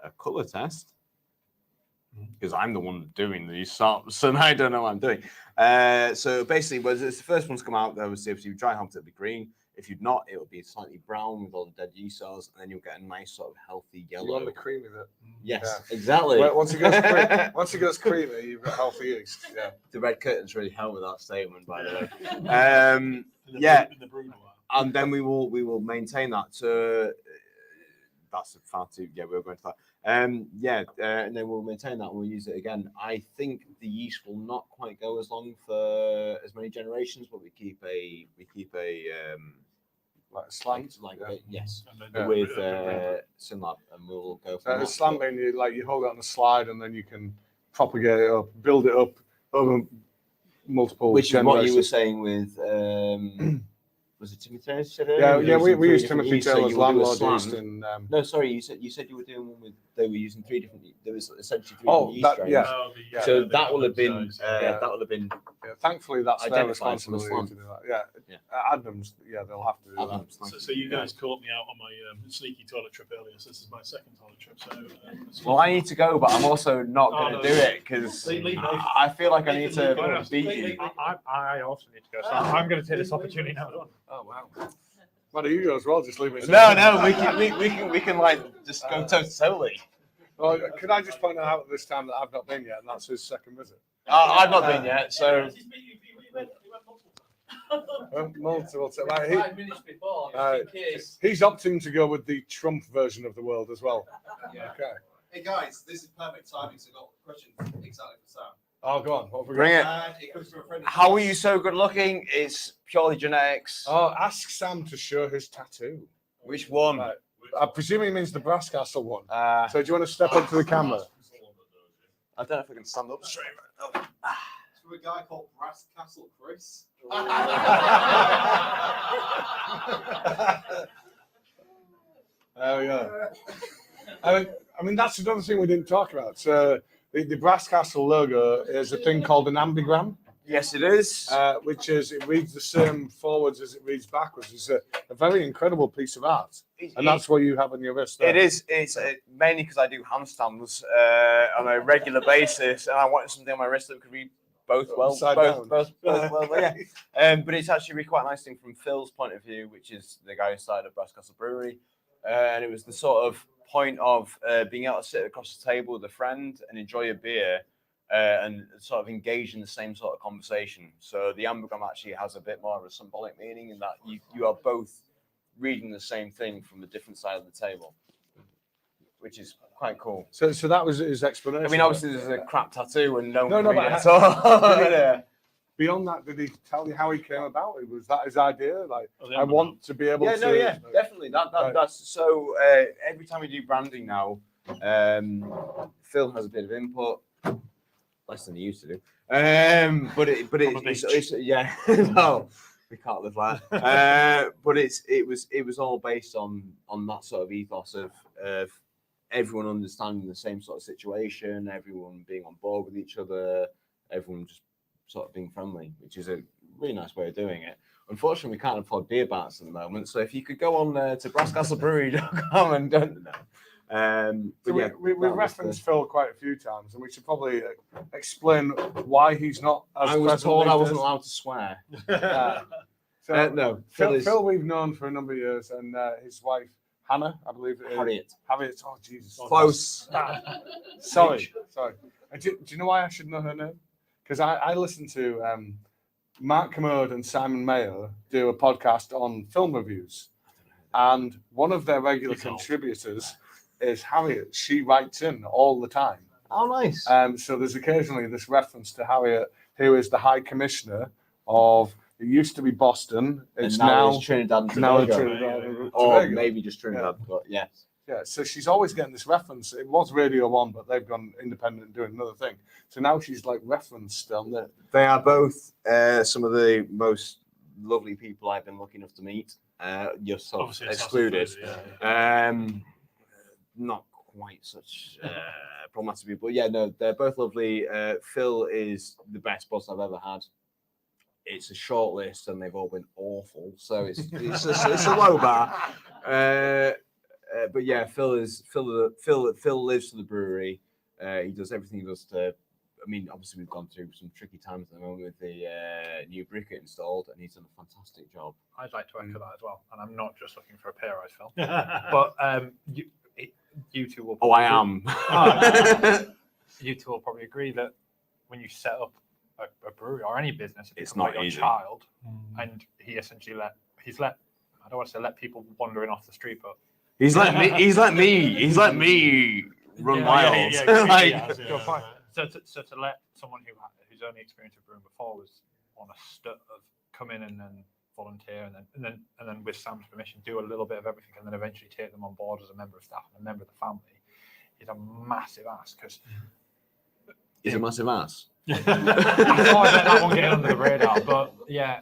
a colour test. Because I'm the one doing these stops, and I don't know what I'm doing. So basically, when it's the first one to come out, there was if you dry hopped, it'll be green. If you'd not, it'll be slightly brown with all the dead yeast cells, and then you'll get a nice sort of healthy yellow. You want the creamy bit. Yes, exactly. Well, once it goes creamy, you've got healthy yeast. Yeah. The red curtains really help with that statement, by the way. Yeah, and then we will maintain that. So that's far too. Yeah, we're going to that. And then we'll maintain that and we'll use it again. I think the yeast will not quite go as long for as many generations, but we keep a like a slant, yes, yeah. with Synlab, and we'll go for a slant mean you hold it on a slide and then you can propagate it up, build it up over multiple. Which is what you were generations. saying with. Was it Timothy Taylor? Yeah, we used Timothy Taylor's landlord yeast. No, sorry, you said you were doing one with. They were using three different. There was essentially three different yeast strains. Yeah. So that will have been. That will have been. Yeah, thankfully, that's their responsibility from the to do that. Yeah. Adams. Yeah, they'll have to do that. So you guys caught me out on my sneaky toilet trip earlier. So this is my second toilet trip. So well, I need to go, but I'm also not going to do it because I feel like I need to beat you. I also need to go. So I'm going to take this opportunity now. Oh wow! Why do you go as well? Just leave it. No, we can like just go totally. Well, could I just point out this time that I've not been yet, and that's his second visit. I've not been yet, so. Multiple. 5 minutes before, just in case. He's opting to go with the Trump version of the world as well. Yeah. Okay. Hey guys, this is perfect timing. So I've got questions exactly for Sam. Oh, go on. What have we Bring got? it. It comes from a friend. How are you so good looking? It's purely genetics. Oh, ask Sam to show his tattoo. Which one? Right. I presume he means the Brass Castle one. Uh, So do you want to step up to the camera? I don't know if I can stand up straight. It's from a guy called Brass Castle Chris. Oh yeah. I mean that's another thing we didn't talk about. So the Brass Castle logo is a thing called an ambigram, Yes, it is. which is it reads the same forwards as it reads backwards. It's a very incredible piece of art, and that's what you have on your wrist. There. It is. It's mainly because I do handstands on a regular basis, and I wanted something on my wrist that could read both well. Both well, yeah. But it's actually quite a nice thing from Phil's point of view, which is the guy who started Brass Castle Brewery, and it was the sort of point of being able to sit across the table with a friend and enjoy a beer. And sort of engage in the same sort of conversation. So the ambigram actually has a bit more of a symbolic meaning in that you are both reading the same thing from a different side of the table, which is quite cool. So that was his explanation. I mean, obviously there's a crap tattoo and no, but at all. yeah. Beyond that, did he tell you how he came about it? Was that his idea? Like, I want to be able to. Definitely. That's so. Every time we do branding now, Phil has a bit of input. Less than he used to do, but it's yeah. No, we can't live like that. But it was all based on that sort of ethos of everyone understanding the same sort of situation, everyone being on board with each other, everyone just sort of being friendly, which is a really nice way of doing it. Unfortunately, we can't afford beer bats at the moment, so if you could go on to brasscastlebrewery.com and don't know. So we referenced Phil quite a few times, and we should probably explain why he's not. As I was told I wasn't allowed to swear. No, Phil we've known for a number of years, and his wife Hannah, I believe it is. Harriet. Oh Jesus. Close. Sorry. Do you know why I should know her name? Because I listen to Mark Commode and Simon Mayo do a podcast on film reviews, and one of their regular contributors is Harriet. She writes in all the time. Oh, nice. So there's occasionally this reference to Harriet, who is the High Commissioner of. It used to be Boston. It's now Trinidad and Tobago. Or maybe just Trinidad, but yes. Yeah, so she's always getting this reference. It was Radio 1, but they've gone independent and doing another thing. So now she's like referenced on there. They are both some of the most lovely people I've been lucky enough to meet. Yourself excluded. Not quite such problematic people. Yeah, no, they're both lovely. Phil is the best boss I've ever had. It's a short list, and they've all been awful. So it's a low bar. but yeah, Phil lives for the brewery. He does everything he does to. I mean, obviously we've gone through some tricky times at the moment with the new briquette installed, and he's done a fantastic job. I'd like to echo that as well, and I'm not just looking for a pay rise, Phil. But you two will. Oh, I am. You two will probably agree that when you set up a brewery or any business, It's not not your easy. child, and he essentially let. I don't want to say let people wandering off the street, but He's let me run wild. Good point. So to let someone who's only experienced brewing before was on a start of come in and then volunteer and then with Sam's permission do a little bit of everything and then eventually take them on board as a member of staff and a member of the family is a massive ask because He's a massive ass. I thought I'd let that one get under the radar, but yeah,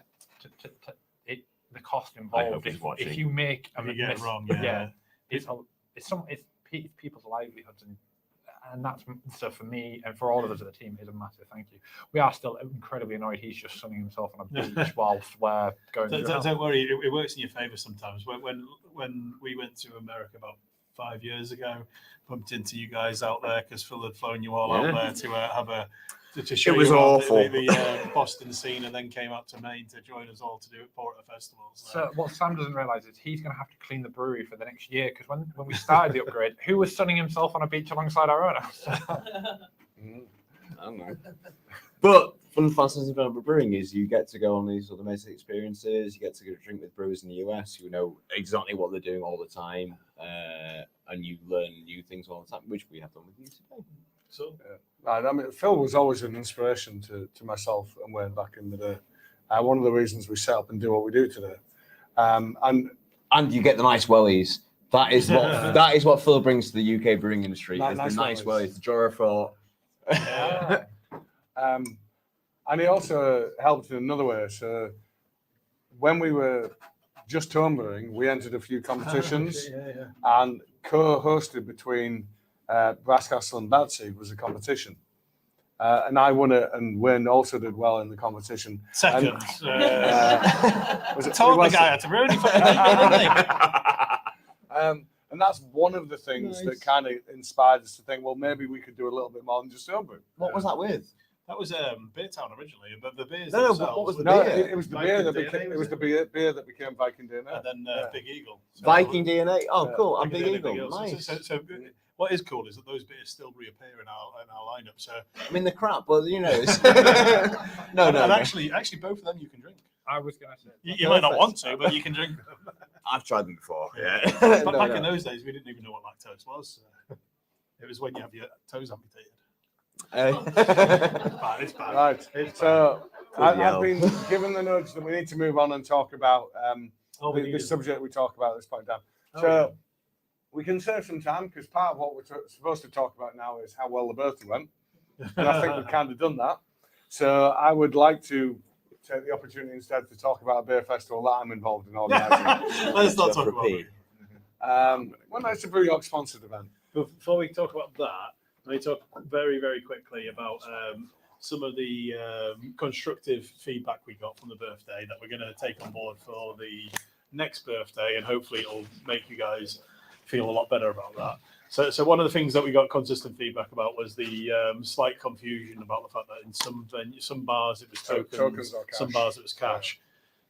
the cost involved if you make If you get it wrong, it's people's livelihoods and that's so for me and for all of us at the team is a massive thank you. We are still incredibly annoyed he's just sunning himself on a beach whilst we're going through Don't worry, it works in your favour sometimes. When we went to America about 5 years ago, bumped into you guys out there because Phil had flown you all out there to have a to show It was you awful. the Boston scene, and then came out to Maine to join us all to do it Porter Festival. So what Sam doesn't realise is he's going to have to clean the brewery for the next year because when we started the upgrade, who was sunning himself on a beach alongside our owner? I don't know. But fun fascinating about brewing is you get to go on these sort of amazing experiences. You get to go drink with brewers in the US who know exactly what they're doing all the time, and you learn new things all the time, which we have done with you today. So, I mean, Phil was always an inspiration to myself and Wayne back in the day. One of the reasons we set up and do what we do today. And you get the nice wellies. That is what Phil brings to the UK brewing industry. Is the nice wellies, the drawer for. And he also helped in another way. So when we were just homebrewing, we entered a few competitions and co-hosted between Brasscastle and Batsy was a competition. And I won it, and Wayne also did well in the competition. Second. Was it Told the guy had to really and that's one of the things that kind of inspired us to think, well, maybe we could do a little bit more than just homebrew. What was that with? That was Beer Town originally, but the beers. No, themselves what was the No, beer? it was the beer that became beer that became Viking DNA. And then Big Eagle. So Viking DNA. Oh, cool. I'm Big DNA, Eagle. Nice. So what is cool is that those beers still reappear in our lineup. So I mean, the crap, but you know, it's... no. Actually, both of them you can drink. I was going to say You might not want to, but you can drink them. I've tried them before. Yeah. But back in those days, we didn't even know what lactose was. It was when you have your toes amputated. It's bad. Right. It's So Bloody I've hell. been given the nudge that we need to move on and talk about the subject we talk about at this point in time. So we can save some time because part of what we're supposed to talk about now is how well the birthday went. And I think we've kind of done that. So I would like to take the opportunity instead to talk about a beer festival that I'm involved in organising. Let's not talk about it. Well, no, it's a Brew York sponsored event. Before we talk about that, let me talk very, very quickly about some of the constructive feedback we got from the birthday that we're going to take on board for the next birthday, and hopefully it'll make you guys feel a lot better about that. So one of the things that we got consistent feedback about was the slight confusion about the fact that in some bars it was tokens or cash. some bars it was cash.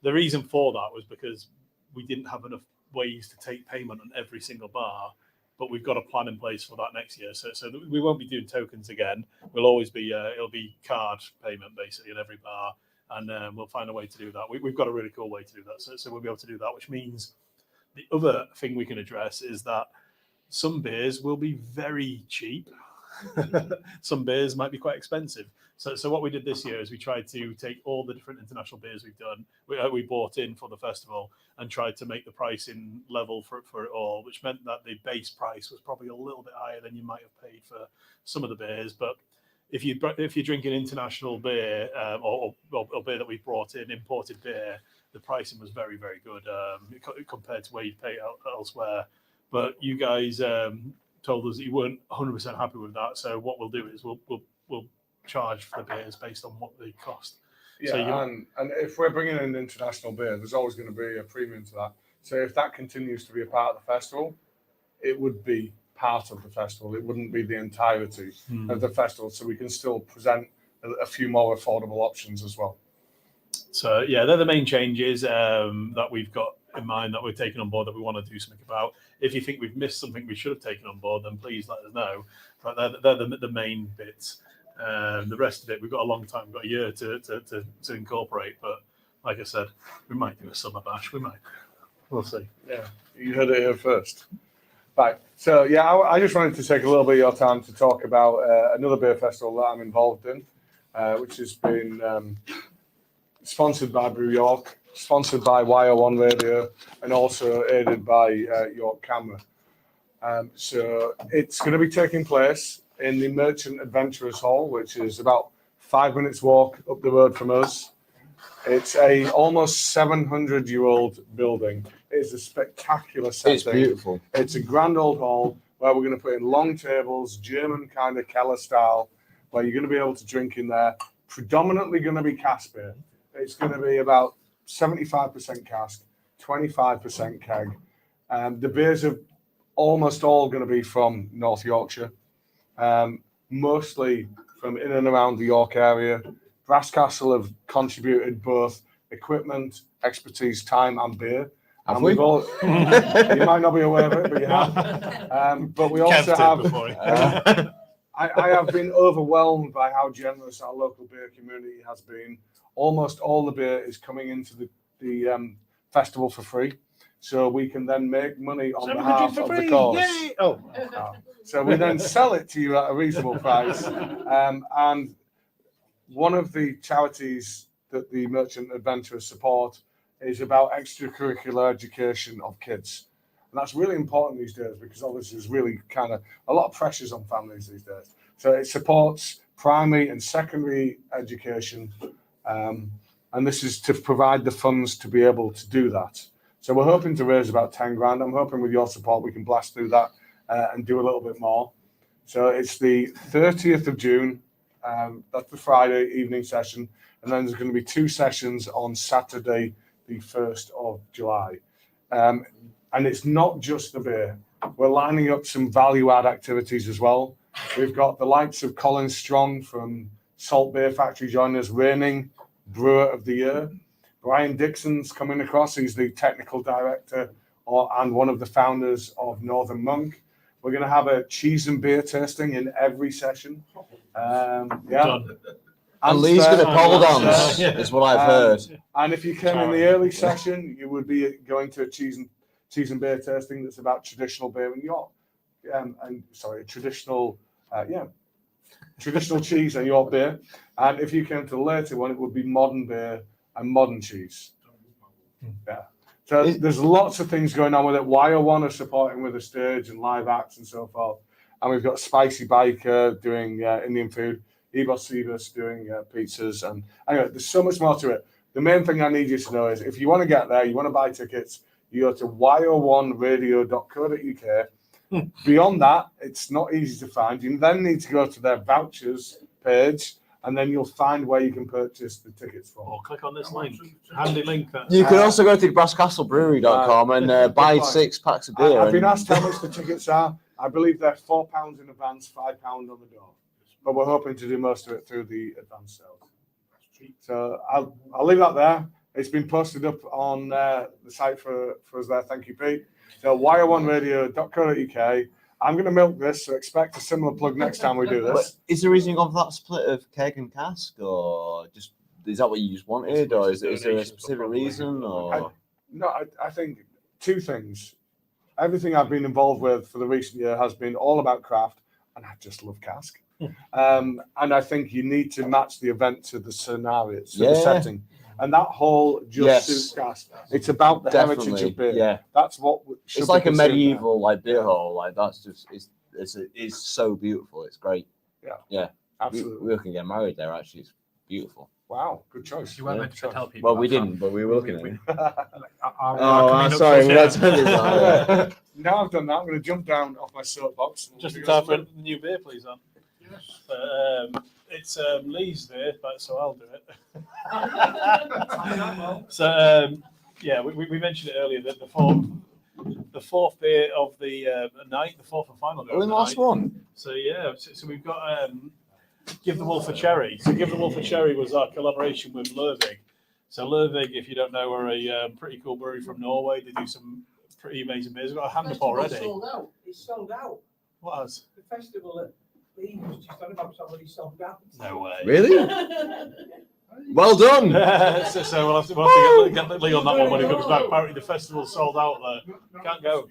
The reason for that was because we didn't have enough ways to take payment on every single bar, but we've got a plan in place for that next year. So we won't be doing tokens again. We'll always be it'll be card payment basically in every bar, and we'll find a way to do that. We've got a really cool way to do that. So we'll be able to do that, which means the other thing we can address is that some beers will be very cheap. Some beers might be quite expensive. So what we did this year is we tried to take all the different international beers we've done, we bought in for the festival, and tried to make the pricing level for it all, which meant that the base price was probably a little bit higher than you might have paid for some of the beers. But if you drink an international beer or beer that we brought in, imported beer, the pricing was very, very good compared to where you'd pay elsewhere. But you guys told us that you weren't 100% happy with that. So what we'll do is we'll charge for the beers based on what they cost. Yeah, So and if we're bringing in international beer, there's always going to be a premium to that. So if that continues to be a part of the festival, it would be part of the festival. It wouldn't be the entirety of the festival. So we can still present a few more affordable options as well. So yeah, they're the main changes that we've got in mind that we're taking on board that we want to do something about. If you think we've missed something we should have taken on board, then please let us know. But they're the main bits. The rest of it, we've got a long time, we've got a year to incorporate. But like I said, we might do a summer bash. We might. We'll see. Yeah, you heard it here first. Right. So yeah, I just wanted to take a little bit of your time to talk about another beer festival that I'm involved in, which has been sponsored by Brew York, sponsored by YO1 Radio, and also aided by York Camera. So it's going to be taking place in the Merchant Adventurers Hall, which is about 5 minutes walk up the road from us. It's a almost 700-year-old building. It's a spectacular setting. It's beautiful. It's a grand old hall where we're going to put in long tables, German kind of Keller style, where you're going to be able to drink in there. Predominantly going to be cask beer. It's going to be about 75% cask, 25% keg. The beers are almost all going to be from North Yorkshire, mostly from in and around the York area. Brasscastle have contributed both equipment, expertise, time, and beer. Have and we? we've all, you might not be aware of it, but you have. But we also have. I have been overwhelmed by how generous our local beer community has been. Almost all the beer is coming into the festival for free, so we can then make money on behalf of the cause. Yay! So we then sell it to you at a reasonable price. And one of the charities that the Merchant Adventurers support is about extracurricular education of kids. And that's really important these days because obviously there's really kind of a lot of pressures on families these days. So it supports primary and secondary education. And this is to provide the funds to be able to do that. So we're hoping to raise about 10 grand. I'm hoping with your support we can blast through that and do a little bit more. So it's the 30th of June. That's the Friday evening session. And then there's going to be 2 sessions on Saturday, the 1st of July. And it's not just the beer. We're lining up some value-add activities as well. We've got the likes of Colin Strong from Salt Beer Factory joining us, reigning Brewer of the Year. Brian Dixon's coming across. He's the technical director and one of the founders of Northern Monk. We're going to have a cheese and beer tasting in every session. Yeah. And Lee's going to pole dance, is what I've heard. And if you came in the early session, you would be going to a cheese and beer tasting that's about traditional beer in York. Traditional cheese and York beer. And if you came to the later one, it would be modern beer and modern cheese. Yeah. So there's lots of things going on with it. YO1 are supporting with a stage and live acts and so forth. And we've got Spicy Biker doing Indian food. Ebos Sebus doing pizzas. And anyway, there's so much more to it. The main thing I need you to know is if you want to get there, you want to buy tickets, you go to yo1radio.co.uk. Beyond that, it's not easy to find. You then need to go to their vouchers page, and then you'll find where you can purchase the tickets from. Or click on this link. Handy link. You can also go to brasscastlebrewery.com and buy 6 packs of beer. I've been asked how much the tickets are. I believe they're £4 in advance, £5 on the door. But we're hoping to do most of it through the advance sales. So I'll leave that there. It's been posted up on the site for us there. Thank you, Pete. So yo1radio.co.uk. I'm going to milk this, so expect a similar plug next time we do this. But is there a reason of that split of keg and cask, or just is that what you just wanted, or is there a specific reason? Or I think 2 things. Everything I've been involved with for the recent year has been all about craft, and I just love cask. And I think you need to match the event to the scenario, to the setting. And that hall just suits cask. It's about the heritage of beer. Yeah, that's what it's like a medieval beer hall. Like that's just it's so beautiful. It's great. Yeah, absolutely. We can get married there. Actually, it's beautiful. Wow, good choice. You weren't meant to tell people. Well, we didn't, but we were looking at it. Sorry. Now I've done that, I'm going to jump down off my soapbox. Just in time for the new beer, please, Anne. It's Lee's there, so I'll do it. So we mentioned it earlier that the the fourth beer of the night, the fourth and final beer. Are we of the the last night. one? So yeah, so we've got Give the Wolf a Cherry. So Give the Wolf a Cherry was our collaboration with Lervig. So Lervig, if you don't know, are a pretty cool brewery from Norway. They do some pretty amazing beers. We've got a hand up already. Sold out. It's sold out. What has? The festival at Lee was just on about somebody sold out. No way. Really? Well done. So we'll have to get Lee on that one when he comes back. Apparently the festival's sold out there. Can't go.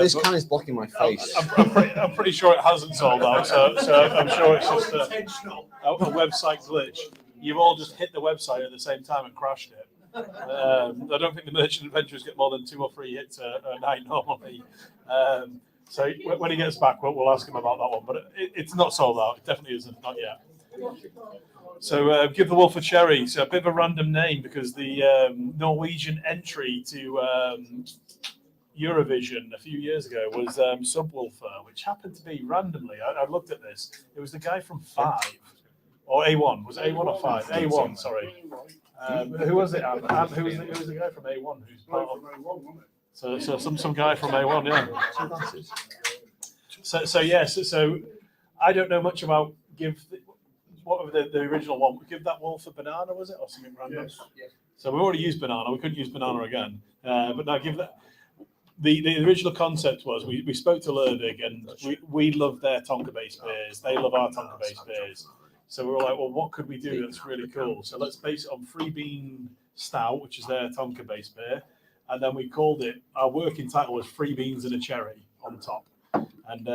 This But can is blocking my face. I'm pretty sure it hasn't sold out. So I'm sure it's just a website glitch. You've all just hit the website at the same time and crashed it. I don't think the merchant adventurers get more than 2 or 3 hits a night normally. So when he gets back, we'll ask him about that one. But it's not sold out. It definitely isn't. Not yet. So Give the Wolf a Cherry. So a bit of a random name because the Norwegian entry to Eurovision a few years ago was Subwoofer, which happened to be randomly. I looked at this. It was the guy from 5 or A1. Was it A1 or 5? A1. Sorry. Who was it? Who was the guy from A1? Who's part of? So some guy from A1, yeah. So I don't know much about what were the original one? Give that wolf a banana, was it, or something random? Yes. So we already used banana. We couldn't use banana again. But now give that. The original concept was we spoke to Lervig and we love their Tonka-based beers. They love our Tonka-based beers. So we were like, well, what could we do that's really cool? So let's base it on Free Bean Stout, which is their Tonka-based beer. And then we called it, our working title was Free Beans and a Cherry on top. And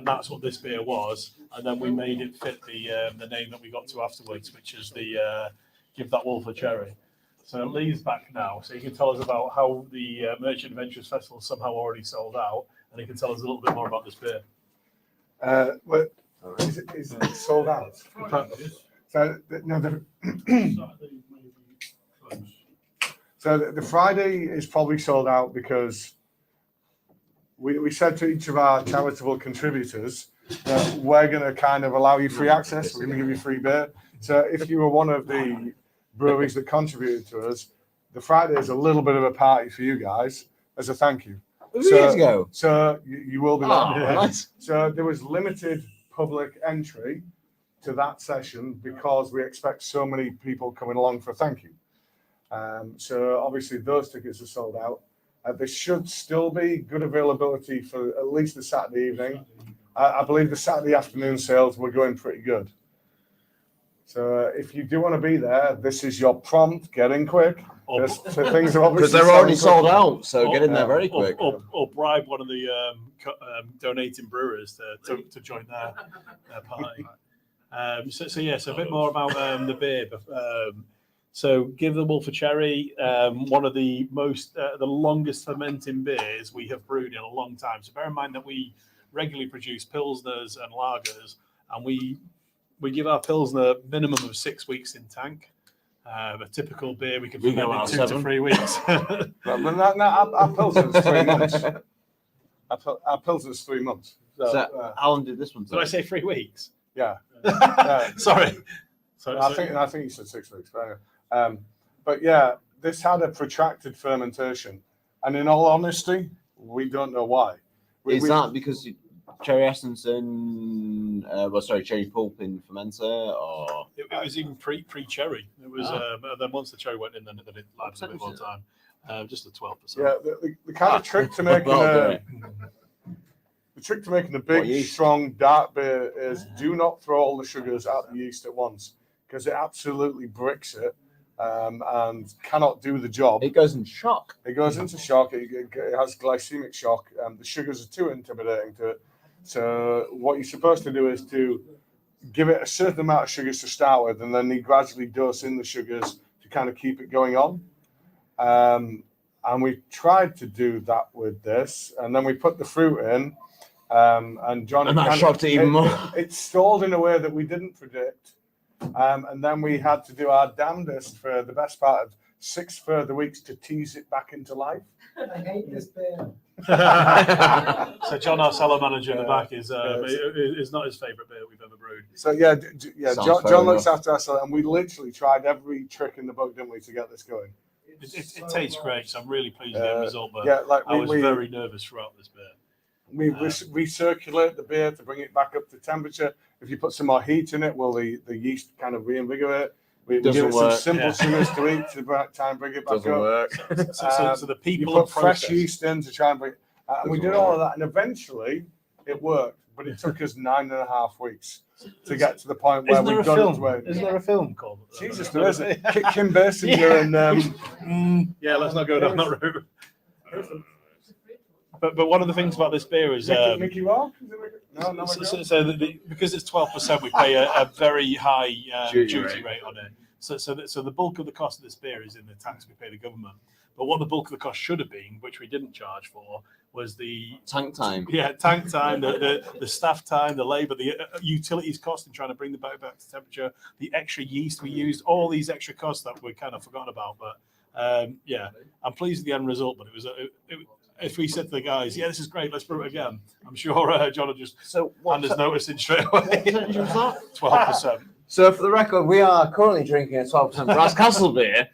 that's what this beer was. And then we made it fit the name that we got to afterwards, which is the Give That Wolf a Cherry. So Lee's back now, so he can tell us about how the Merchant Adventures Festival somehow already sold out, and he can tell us a little bit more about this beer. Well, is it sold out? So the Friday is probably sold out because we said to each of our charitable contributors that we're going to kind of allow you free access. We're going to give you free beer. So if you were one of the breweries that contributed to us, the Friday is a little bit of a party for you guys as a thank you. Years ago. So you will be there. Oh, nice. So there was limited public entry to that session because we expect so many people coming along for a thank you. So obviously those tickets are sold out. There should still be good availability for at least the Saturday evening. I believe the Saturday afternoon sales were going pretty good. So if you do want to be there, this is your prompt. Get in quick. Things are obviously Because they're already sold out, so get in there very quick. Or bribe one of the donating brewers to join their party. So a bit more about the beer. So Give the Wolf a Cherry, one of the the longest fermenting beers we have brewed in a long time. So bear in mind that we regularly produce Pilsners and lagers, and we give our Pilsner a minimum of 6 weeks in tank. A typical beer we can ferment in 2 to 3 weeks. Our Pilsner's 3 months. Our Pilsner's 3 months. So how long did this one take? Did I say 3 weeks? Yeah. Sorry. I think you said 6 weeks. But yeah, this had a protracted fermentation, and in all honesty, we don't know why. Is that because cherry essence and cherry pulp in fermenter, or it was even pre-cherry. It was then once the cherry went in, then it lasted a bit more time. Just the 12%. Yeah, the kind of trick to making a big, strong dark beer is do not throw all the sugars at the yeast at once, because it absolutely bricks it and cannot do the job. It goes in shock. It goes into shock. It has glycemic shock. The sugars are too intimidating to it. So what you're supposed to do is to give it a certain amount of sugars to start with, and then you gradually dose in the sugars to kind of keep it going on. And we tried to do that with this, and then we put the fruit in, and John... And that shocked it even more. It stalled in a way that we didn't predict. And then we had to do our damnedest for the best part of 6 further weeks to tease it back into life. I hate this beer. So John, our cellar manager in the back, is not his favourite beer we've ever brewed. So John looks after our cellar, and we literally tried every trick in the book, didn't we, to get this going? It tastes great, so I'm really pleased with the end result. But Yeah, like I was we very nervous throughout this beer. we recirculate the beer to bring it back up to temperature. If you put some more heat in it, will the yeast kind of reinvigorate? We give Doesn't it some work, simple yeah. sugars to eat to try and bring it back Doesn't up. work. So the You people put and fresh process. yeast in to try and bring. And we did all of that, and eventually it worked. But it took us 9.5 weeks to get to the point where Isn't we there a got it to film? where. Isn't there a film called? Jesus, there is. Kim Basinger and Yeah, let's not go down that route. But one of the things about this beer is Mickey Rourke. No, because it's 12%, we pay a very high Duty duty rate on it. So the bulk of the cost of this beer is in the tax we pay the government. But what the bulk of the cost should have been, which we didn't charge for, was the Tank time. tank time, the staff time, the labour, the utilities cost in trying to bring the boat back to temperature, the extra yeast we used, all these extra costs that we kind of forgotten about. But yeah, I'm pleased with the end result. But it was if we said to the guys, yeah, this is great, let's brew it again, I'm sure John would just hand his notice in straight away. 12%. So for the record, we are currently drinking a 12% Brass Castle beer,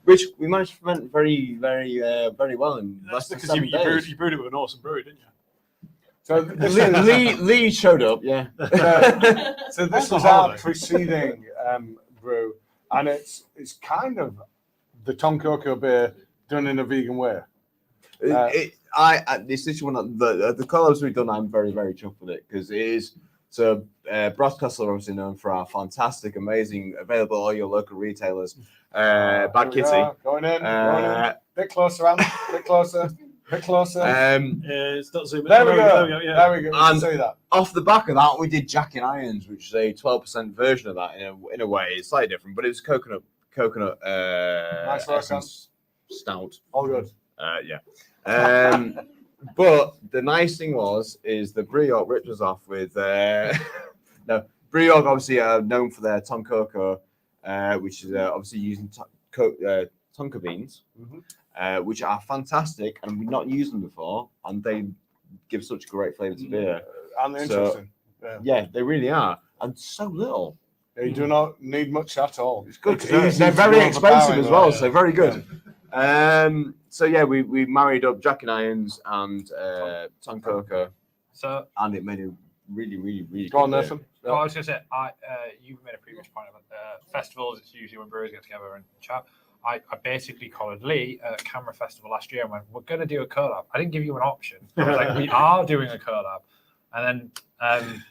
which we managed to ferment very, very, very well in less That's than because 7 days. you brewed it with an awesome brewery, didn't you? So Lee showed up, yeah. So this That's a was our holiday. preceding brew, and it's kind of the Tom Coco beer done in a vegan way. This is one of the collabs we've done. I'm very, very chuffed with it because it is. So Brass Castle are obviously known for our fantastic, amazing, available at all your local retailers. Bad Kitty. Going in. Bit closer, Anne. Bit closer. It's not zooming. There we go. Yeah. There we go. We can And see that. off the back of that, we did Jack in Irons, which is a 12% version of that in a way. It's slightly different, but it was coconut Nice work, essence stout. All good. Yeah. But the nice thing is the Brew York ripped us off with no, Brew York obviously are known for their Tom Coco, which is obviously using tonka beans, which are fantastic, and we've not used them before, and they give such great flavour to beer. And they're interesting. Yeah, they really are, and so little. You do not need much at all. It's good. It's They're easy very to expensive as well, overpower, so very good. So yeah, we married up Jack and Irons and Tom Coco, So, and it made a really, really, really Go on, good beer. Nathan. well, I was going to say, you made a previous point about festivals. It's usually when brewers get together and chat. I basically collared Lee at a camera festival last year and went, we're going to do a collab. I didn't give you an option. I was like, we are doing a collab. And then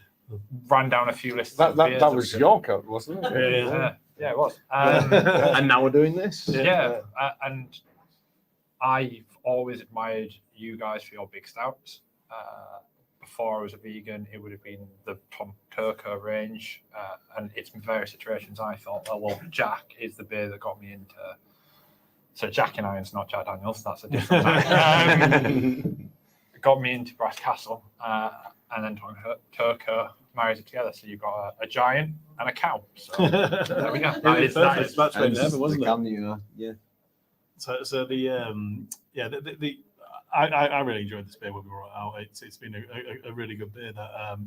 ran down a few lists. That of beers was we could- your coat, wasn't it? Yeah, it was. And now we're doing this. And I've always admired you guys for your big stouts. Before I was a vegan, it would have been the Tom Coco range, and it's in various iterations. I thought, well, Jack is the beer that got me into. So Jack and Irons, not Jack Daniels. That's a different thing. Got me into Brass Castle, and then Tom Coco marries it together. So you've got a giant and a cow. So there we go. That is That's made in heaven, wasn't it? Yeah. So I really enjoyed this beer when we were out. It's been a really good beer. That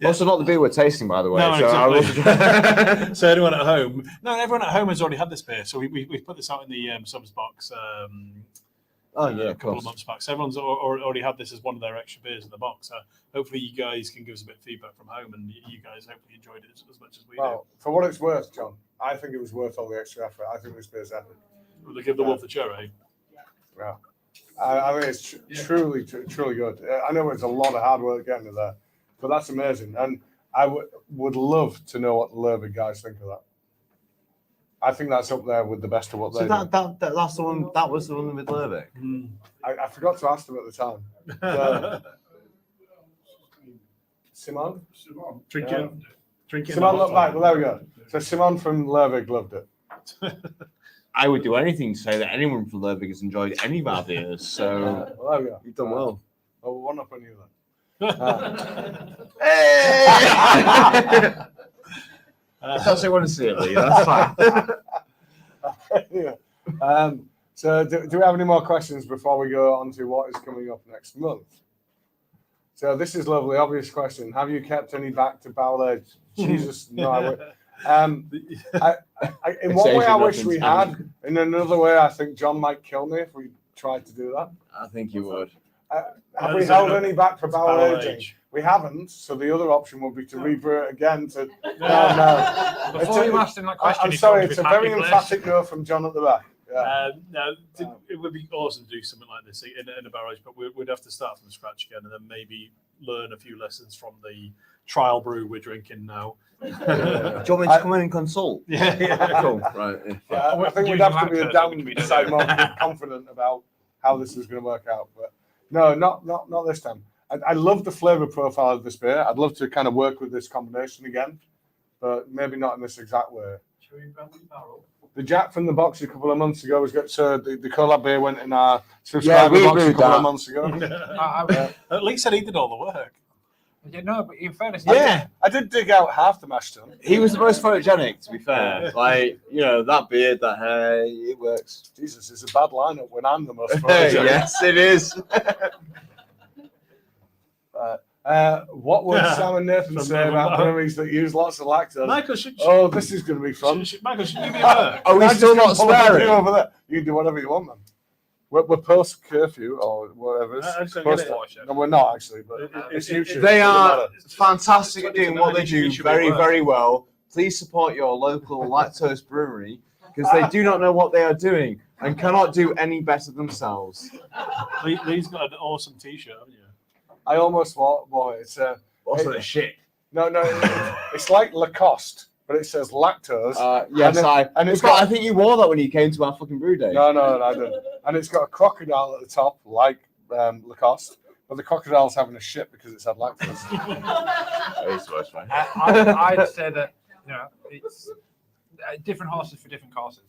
Also, not the beer we're tasting, by the way. No, so exactly. So everyone at home, everyone at home has already had this beer. So we put this out in the subs box. A couple of months back. So everyone's already had this as one of their extra beers in the box. So hopefully you guys can give us a bit of feedback from home, and you guys hopefully enjoyed it as much as we Well, for what it's worth, John, I think it was worth all the extra effort. I think this beer's epic. do. We'll give the wolf the cherry. Yeah. I think it's truly good. I know it's a lot of hard work getting to there, but that's amazing. And I would love to know what the Lervig guys think of that. I think that's up there with the best of what they do. That's the one. That was the one with Lervig. I forgot to ask them at the time. Simon? Drink it. Simon looked like, well, there we go. So Simon from Lervig loved it. I would do anything to say that anyone from Lervig has enjoyed any of our beers. So Well, there we go. you've done well. Well, one up on you then. If that's what you want to see it, Lee, that's fine. Yeah. So do we have any more questions before we go on to what is coming up next month? So this is lovely, obvious question. Have you kept any back to barrel age? Jesus, no. In one way, I wish we had. In another way, I think John might kill me if we tried to do that. I think you would. Have we held any back for barrel aging? We haven't. So the other option would be to rebrew it again. No. Before you asked him that question, I'm sorry. It's a very emphatic no from John at the back. Yeah. No, it would be awesome to do something like this in a barrage, but we'd have to start from scratch again and then maybe learn a few lessons from the trial brew we're drinking now. Do you want me to come in and consult? Yeah. Cool. Right. Yeah, I think we'd have to be a downside more confident about how this is going to work out. But no, not this time. I love the flavour profile of this beer. I'd love to kind of work with this combination again, but maybe not in this exact way. Should we grab the barrel? The Jack from the box a couple of months ago was good. So the collab beer went in our subscriber box a couple of months ago. At least I did all the work. Yeah, no, but in fairness, Yeah, I did dig out half the mash tun. he was the most photogenic, to be fair. Like, that beard, that hair, it works. Jesus, it's a bad lineup when I'm the most photogenic. Yes, it is. What would Sam and Nathan say about breweries that use lots of lactose? Michael, this is going to be fun. Michael, should you be alert? Are we still not swearing? Over there. You can do whatever you want, man. We're post curfew or whatever. No, we're not actually, but it's YouTube. They are fantastic at doing what they do very, very well. Please support your local lactose brewery because they do not know what they are doing and cannot do any better themselves. Lee's got an awesome T-shirt, haven't you? I almost bought it. It's Also, shit. No, it's like Lacoste, but it says lactose. Yes, I think you wore that when you came to our fucking brew day. No, I didn't. And it's got a crocodile at the top, like Lacoste, but the crocodile's having a shit because it's had lactose. I'd say that it's different horses for different courses.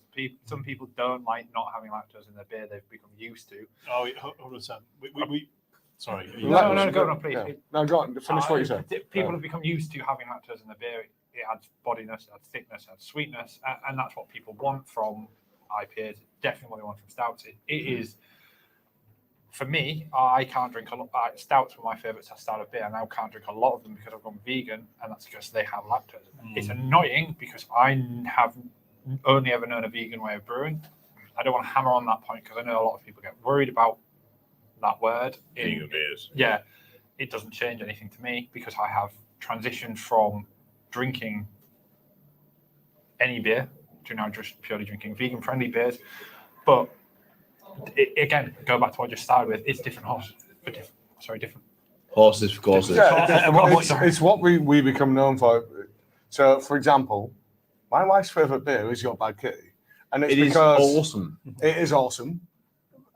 Some people don't like not having lactose in their beer; they've become used to. Oh, hold on a second. Sorry. No, go on, please. Yeah. No, go on. Finish what you said. People have become used to having lactose in their beer. It adds bodiness, it adds thickness, it adds sweetness, and that's what people want from IPAs. It's definitely what they want from stouts. It is, for me, I can't drink a lot. Stouts were my favourite style of beer. I now can't drink a lot of them because I've gone vegan, and that's because they have lactose. It's annoying because I have only ever known a vegan way of brewing. I don't want to hammer on that point because I know a lot of people get worried about that word. Vegan beers. Yeah, it doesn't change anything to me because I have transitioned from drinking any beer to now just purely drinking vegan-friendly beers. But again, go back to what I just started with. It's different horses for different horses for courses. Yeah, it's what we become known for. So, for example, my wife's favourite beer is Your Bad Kitty, and it's because awesome. It is awesome.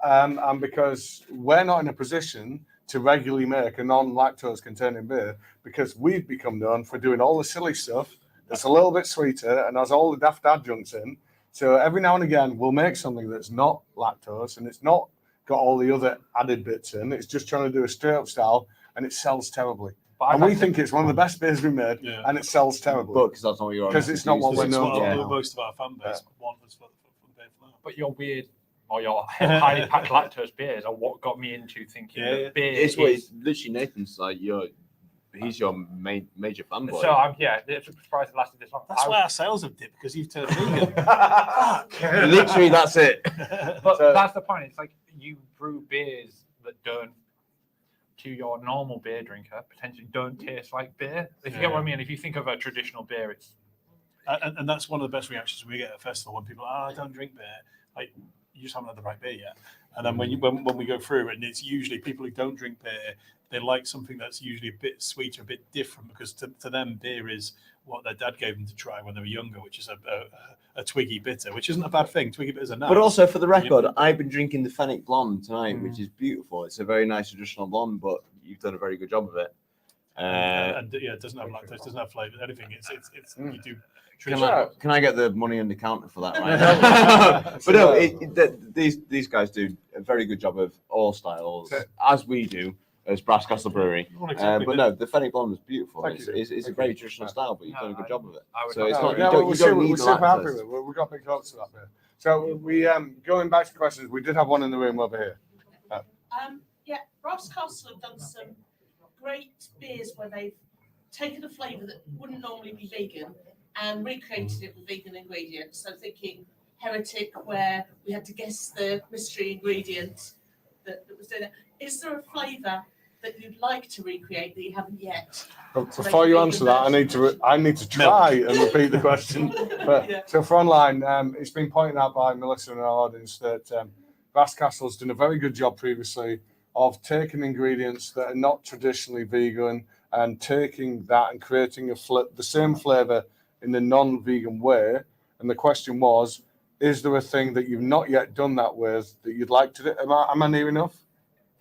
And because we're not in a position to regularly make a non-lactose containing beer, because we've become known for doing all the silly stuff that's a little bit sweeter and has all the daft adjuncts in. So every now and again, we'll make something that's not lactose and it's not got all the other added bits in. It's just trying to do a straight-up style, and it sells terribly. And we think it's one of the best beers we made, and it sells terribly. But because that's not what you're on. Because it's not what we're known for. Most of our fan base want us for beer for that. But you're weird. Or your highly packed lactose beers are what got me into thinking that beer it's literally Nathan's like he's your major fanboy. So I'm surprised it lasted this long. That's why our sales have dipped, because you've turned vegan. Literally, that's it. But that's the point. It's like you brew beers that don't, to your normal beer drinker, potentially don't taste like beer. If you get what I mean. If you think of a traditional beer, it's and that's one of the best reactions we get at a festival when people I don't drink beer. Like, you just haven't had the right beer yet. And then when we go through it, and it's usually people who don't drink beer, they like something that's usually a bit sweeter, a bit different, because to them, beer is what their dad gave them to try when they were younger, which is a twiggy bitter, which isn't a bad thing. Twiggy bitters are nice. But also, for the record, I've been drinking the Fennec Blonde tonight, which is beautiful. It's a very nice traditional blonde, but you've done a very good job of it. It doesn't have lactose, doesn't have flavour, anything. It's you do. Can I get the money on the counter for that? Right? But no, these guys do a very good job of all styles, as we do as Brass Castle Brewery. But no, the Fennec Blonde is beautiful. It's a very traditional style, but you've done a good job of it. So it's not. You don't need we're super happy with it. We've got big hopes for that beer. So we going back to the questions. We did have one in the room over here. Brass Castle have done some great beers where they've taken a flavour that wouldn't normally be vegan and recreated it with vegan ingredients. So thinking Heretic, where we had to guess the mystery ingredient that was doing it. Is there a flavour that you'd like to recreate that you haven't yet? Before you answer that, I need to try and repeat the question. But, Yeah. So for online, it's been pointed out by Melissa in our audience that Brass Castle's done a very good job previously of taking ingredients that are not traditionally vegan and taking that and creating the same flavour in the non-vegan way. And the question was, is there a thing that you've not yet done that with that you'd like to do? Am I near enough?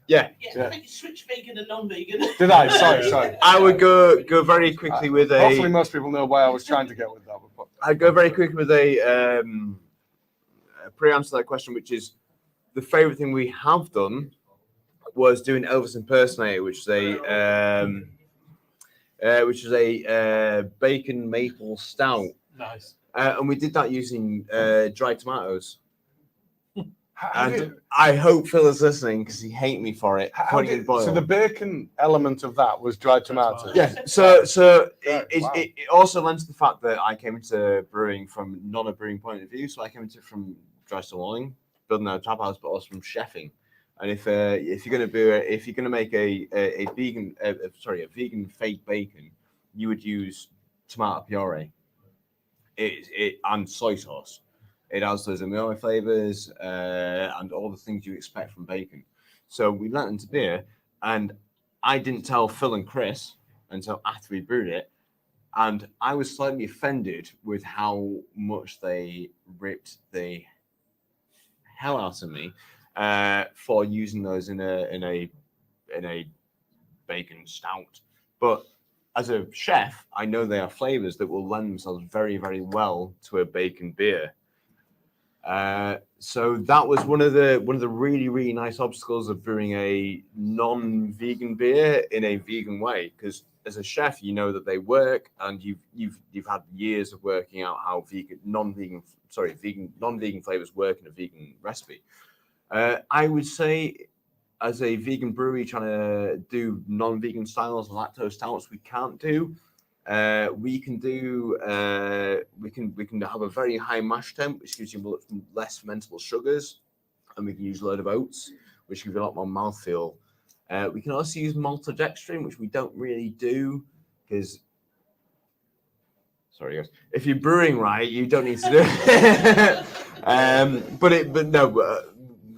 Yeah, I think you switch vegan and non-vegan. Did I? Sorry. I would go very quickly with a. Hopefully, most people know where I was trying to get with that. But I'd go very quickly with a pre-answer to that question, which is the favourite thing we have done was doing Elvis Impersonator, which is a bacon maple stout. Nice. And we did that using dried tomatoes. how And did- I hope Phil is listening because he hate me for it. How putting it in did, boil. so the bacon element of that was dried tomatoes. Yeah. So Right, it, wow. it also lends to the fact that I came into brewing from not a brewing point of view. So I came into it from dry stalling, building a tap house, but also from chefing. And if you're gonna make a vegan fake bacon, you would use tomato puree. And soy sauce. It has those umami flavors and all the things you expect from bacon. So we learned into beer, and I didn't tell Phil and Chris until after we brewed it, and I was slightly offended with how much they ripped the hell out of me for using those in a bacon stout. But as a chef, I know they are flavors that will lend themselves very, very well to a bacon beer. So that was one of the really, really nice obstacles of brewing a non-vegan beer in a vegan way. Because as a chef, you know that they work, and you've had years of working out how non-vegan flavors work in a vegan recipe. I would say, as a vegan brewery trying to do non-vegan styles and lactose stouts, we can't do. We can have a very high mash temp, which gives you less fermentable sugars, and we can use a load of oats, which gives you a lot more mouthfeel. We can also use maltodextrin, which we don't really do because, sorry guys, if you're brewing right, you don't need to do it.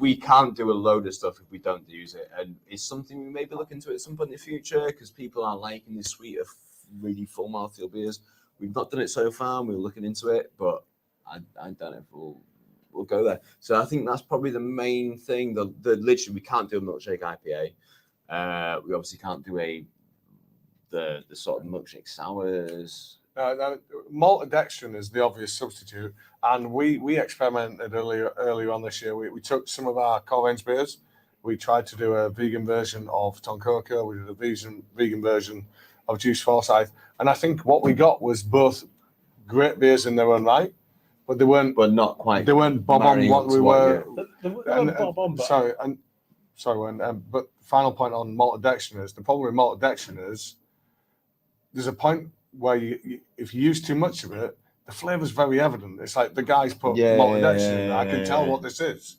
We can't do a load of stuff if we don't use it, and it's something we may be looking into at some point in the future because people are liking this suite of really full mouthfeel beers. We've not done it so far, and we're looking into it, but I don't know if we'll go there. So I think that's probably the main thing. The literally we can't do a milkshake IPA. We obviously can't do the sort of milkshake sours. Maltodextrin is the obvious substitute, and we experimented earlier on this year. We took some of our core range beers. We tried to do a vegan version of Toncoco. We did a vegan version of Juice Forsyth, and I think what we got was both great beers in their own right, but they weren't not quite. They weren't bob on what we were. But final point on maltodextrin is the problem with maltodextrin is there's a point where if you use too much of it, the flavor's very evident. It's like the guys put maltodextrin in. I can tell what this is.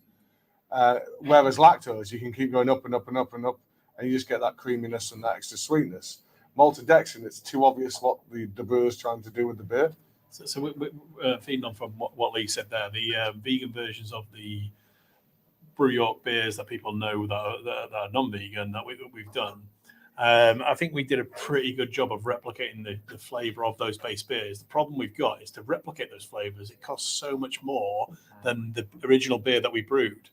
Whereas lactose, you can keep going up and up and up and up, and you just get that creaminess and that extra sweetness. Maltodextrin, it's too obvious what the brewer's trying to do with the beer. So we're feeding on from what Lee said there. The vegan versions of the Brew York beers that people know that are non-vegan that we've done. I think we did a pretty good job of replicating the flavour of those base beers. The problem we've got is to replicate those flavours, it costs so much more than the original beer that we brewed.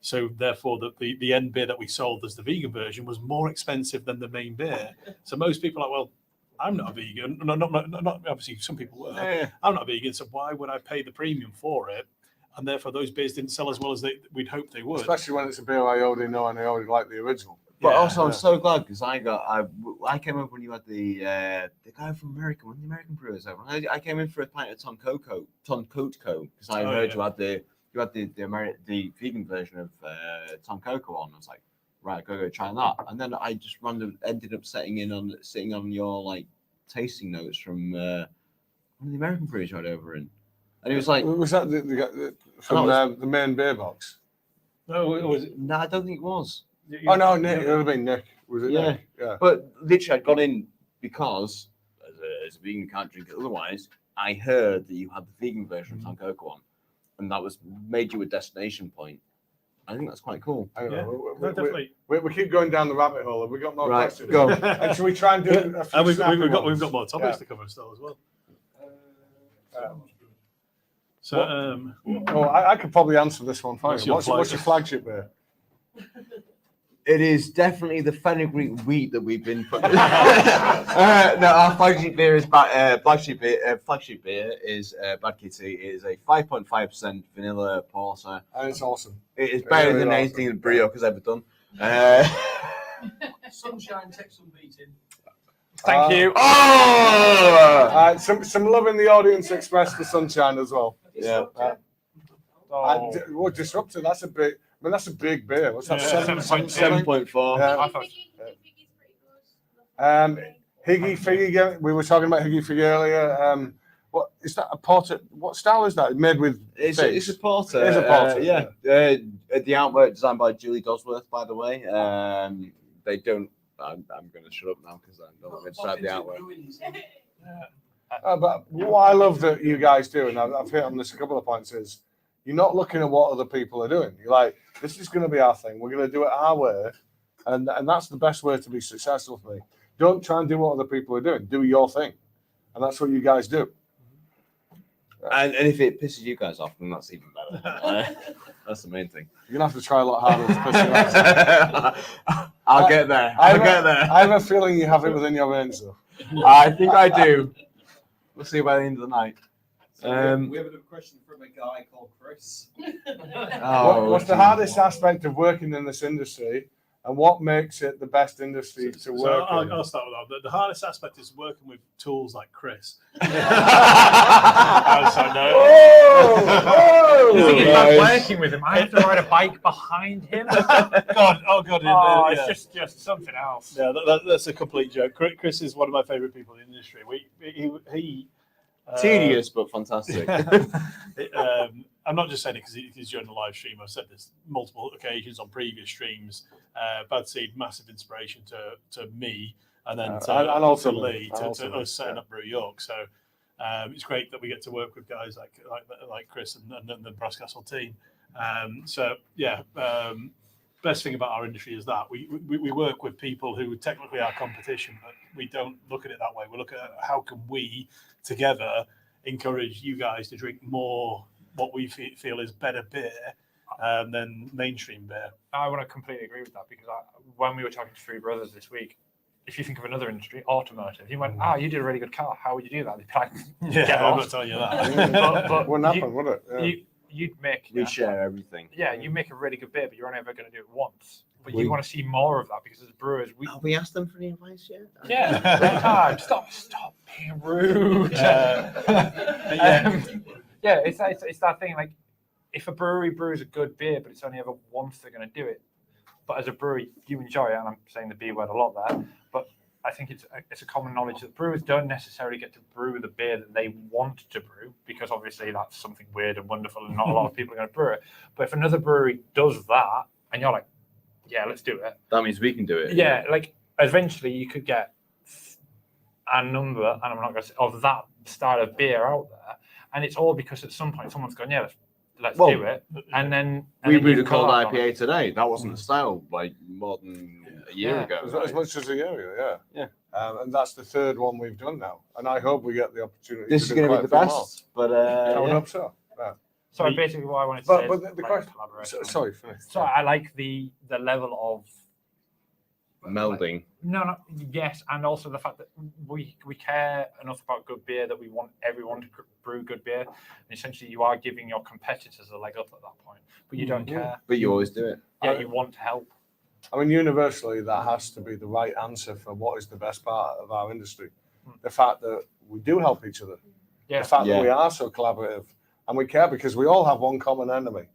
So therefore, the end beer that we sold as the vegan version was more expensive than the main beer. So most people are like, well, I'm not a vegan. No, not obviously some people were. I'm not a vegan, so why would I pay the premium for it? And therefore, those beers didn't sell as well as we'd hoped they would. Especially when it's a beer I already know and I already like the original. But also, I'm so glad because I came up when you had the guy from America, one of the American brewers over. I came in for a pint of Toncoco because I heard you had the vegan version of Toncoco on. I was like, right, go try that. And then I just ended up sitting on your like tasting notes from The American brewery tried over in, and it was like, Was that from the main beer box? No, it was. no, I don't think it was. Oh no, Nick. It would have been Nick. Was it Yeah. Nick? Yeah. But literally, I'd gone in because as a vegan, you can't drink it otherwise. I heard that you had the vegan version of Sankoku on, and that was made you a destination point. I think that's quite cool. I don't Yeah. know. No, definitely. We keep going down the rabbit hole. Have we got more Right, questions? go. And should we try and do a few And we've snappy got ones? more topics Yeah. to cover still as well. Um, So I could probably answer this one for What's you. your What's your flagship beer? It is definitely the fenugreek wheat that we've been putting. No, our flagship beer is flagship beer is Bad Kitty. It is a 5.5% vanilla porter. And it's awesome. It is better Really than awesome. anything that Brioche has ever done. Sunshine takes some beating. Thank you. Oh! Some love in the audience expressed for Sunshine as well. Yeah. Disruptor. That's a big. I mean, that's a big beer. What's that? Yeah, 7.4. Yeah. I thought- Higgy Figgy. We were talking about Higgy Figgy earlier. What is that? A porter? What style is that? Made with It's figs? a porter. It is a porter, yeah. The artwork designed by Julie Dosworth, by the way. They don't. I'm going to shut up now because I don't want to describe the artwork. But what I love that you guys do, and I've hit on this a couple of points, is you're not looking at what other people are doing. You're like, this is going to be our thing. We're going to do it our way, and that's the best way to be successful for me. Don't try and do what other people are doing. Do your thing, and that's what you guys do. And if it pisses you guys off, then that's even better. That's the main thing. You're gonna have to try a lot harder to push it out. I'll get there. I have a feeling you have it within your veins, though. I think I do. We'll see by the end of the night. So we have another question from a guy called Chris. What's the hardest aspect of working in this industry, and what makes it the best industry to work in? I'll start with that. The hardest aspect is working with tools like Chris. You think it's not working with him? I have to ride a bike behind him. God. It's just something else. Yeah, that's a complete joke. Chris is one of my favourite people in the industry. He Tedious but fantastic. I'm not just saying it because he's during the live stream. I've said this multiple occasions on previous streams. Bad Seed, massive inspiration to me, and then to Lee, to us setting up Brew York. So it's great that we get to work with guys like Chris and the Brasscastle team. Best thing about our industry is that we work with people who technically are competition, but we don't look at it that way. We look at how can we together encourage you guys to drink more what we feel is better beer than mainstream beer. I want to completely agree with that because when we were talking to Three Brothers this week, if you think of another industry, automotive, you went, you did a really good car. How would you do that? They'd be like, Yeah, get I'm lost. not telling you that. but Wouldn't happen, would it? Yeah. You'd make We share everything. Yeah, you make a really good beer, but you're only ever going to do it once. But We- you want to see more of that because as brewers, Have we asked them for any advice yet? yeah, every time. Stop being rude. It's that thing like if a brewery brews a good beer, but it's only ever once they're going to do it. But as a brewery, you enjoy it, and I'm saying the B word a lot there. But I think it's a common knowledge that brewers don't necessarily get to brew the beer that they want to brew because obviously that's something weird and wonderful, and not a lot of people are going to brew it. But if another brewery does that, and you're like, yeah, let's do it. That means we can do it. Yeah, like eventually you could get a number, and I'm not going to say of that style of beer out there, and it's all because at some point someone's gone, yeah, let's do it, and then We brewed a you've cold collabed on IPA it. today. That wasn't a style like more than a year Yeah. ago. As much as a year ago, Yeah. And that's the third one we've done now, and I hope we get the opportunity. This is to do going to be quite the a few more. best, but I would yeah. hope so. Yeah. So basically, what I wanted to But say but is the like question. collaboration. Sorry, finish. So I like the level of Melding. no, yes, and also the fact that we care enough about good beer that we want everyone to brew good beer. And essentially, you are giving your competitors a leg up at that point, but you don't care. But you always do it. Yeah, you want to help. I mean, universally, that has to be the right answer for what is the best part of our industry. The fact that we do help each other. Yeah. The fact Yeah. that we are so collaborative and we care because we all have one common enemy,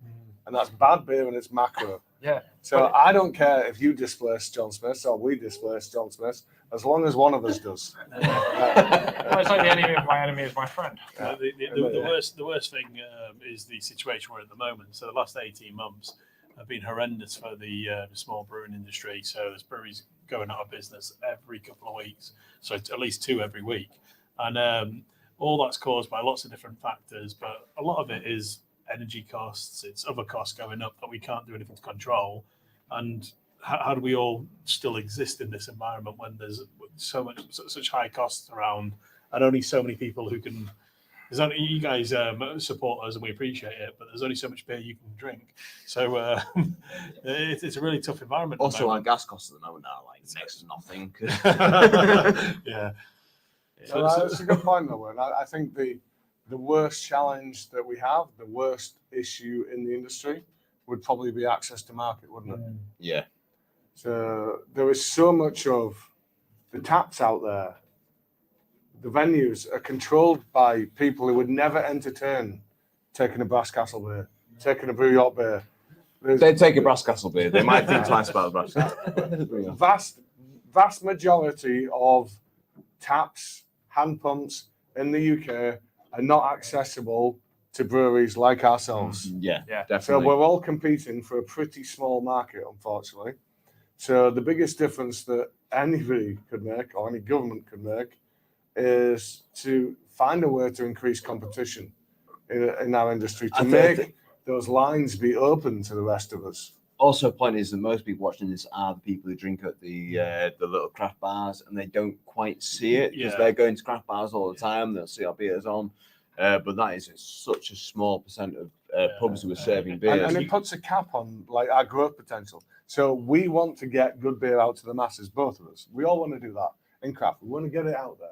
and that's bad beer and it's macro. Yeah. So I don't care if you displace John Smith or we displace John Smith. as long as one of us does. Well, it's like the enemy of my enemy is my friend. Yeah. The worst thing is the situation we're in at the moment. So the last 18 months have been horrendous for the small brewing industry. So there's breweries going out of business every couple of weeks. So it's at least 2 every week. And all that's caused by lots of different factors, but a lot of it is energy costs. It's other costs going up that we can't do anything to control. And how do we all still exist in this environment when there's such high costs around, and only so many people who can? There's only you guys support us and we appreciate it, but there's only so much beer you can drink. So it's a really tough environment. Also, our gas costs at the moment are like next to nothing. Yeah. So that's a good point, though. And I think the worst challenge that we have, the worst issue in the industry, would probably be access to market, wouldn't it? Yeah. So there is so much of the taps out there. The venues are controlled by people who would never entertain taking a Brass Castle beer, taking a Brew York beer. They'd take a Brass Castle beer. They might think twice about the Brass Castle. Vast majority of taps, hand pumps in the UK are not accessible to breweries like ourselves. Yeah, Yeah. So definitely. we're all competing for a pretty small market, unfortunately. So the biggest difference that anybody could make, or any government could make, is to find a way to increase competition in our industry, to make those lines be open to the rest of us. Also, point is that most people watching this are the people who drink at the little craft bars, and they don't quite see it because they're going to craft bars all the time. They'll see our beers on, but that is such a small percent of pubs who are serving beer. And it puts a cap on like our growth potential. So we want to get good beer out to the masses, both of us. We all want to do that in craft. We want to get it out there.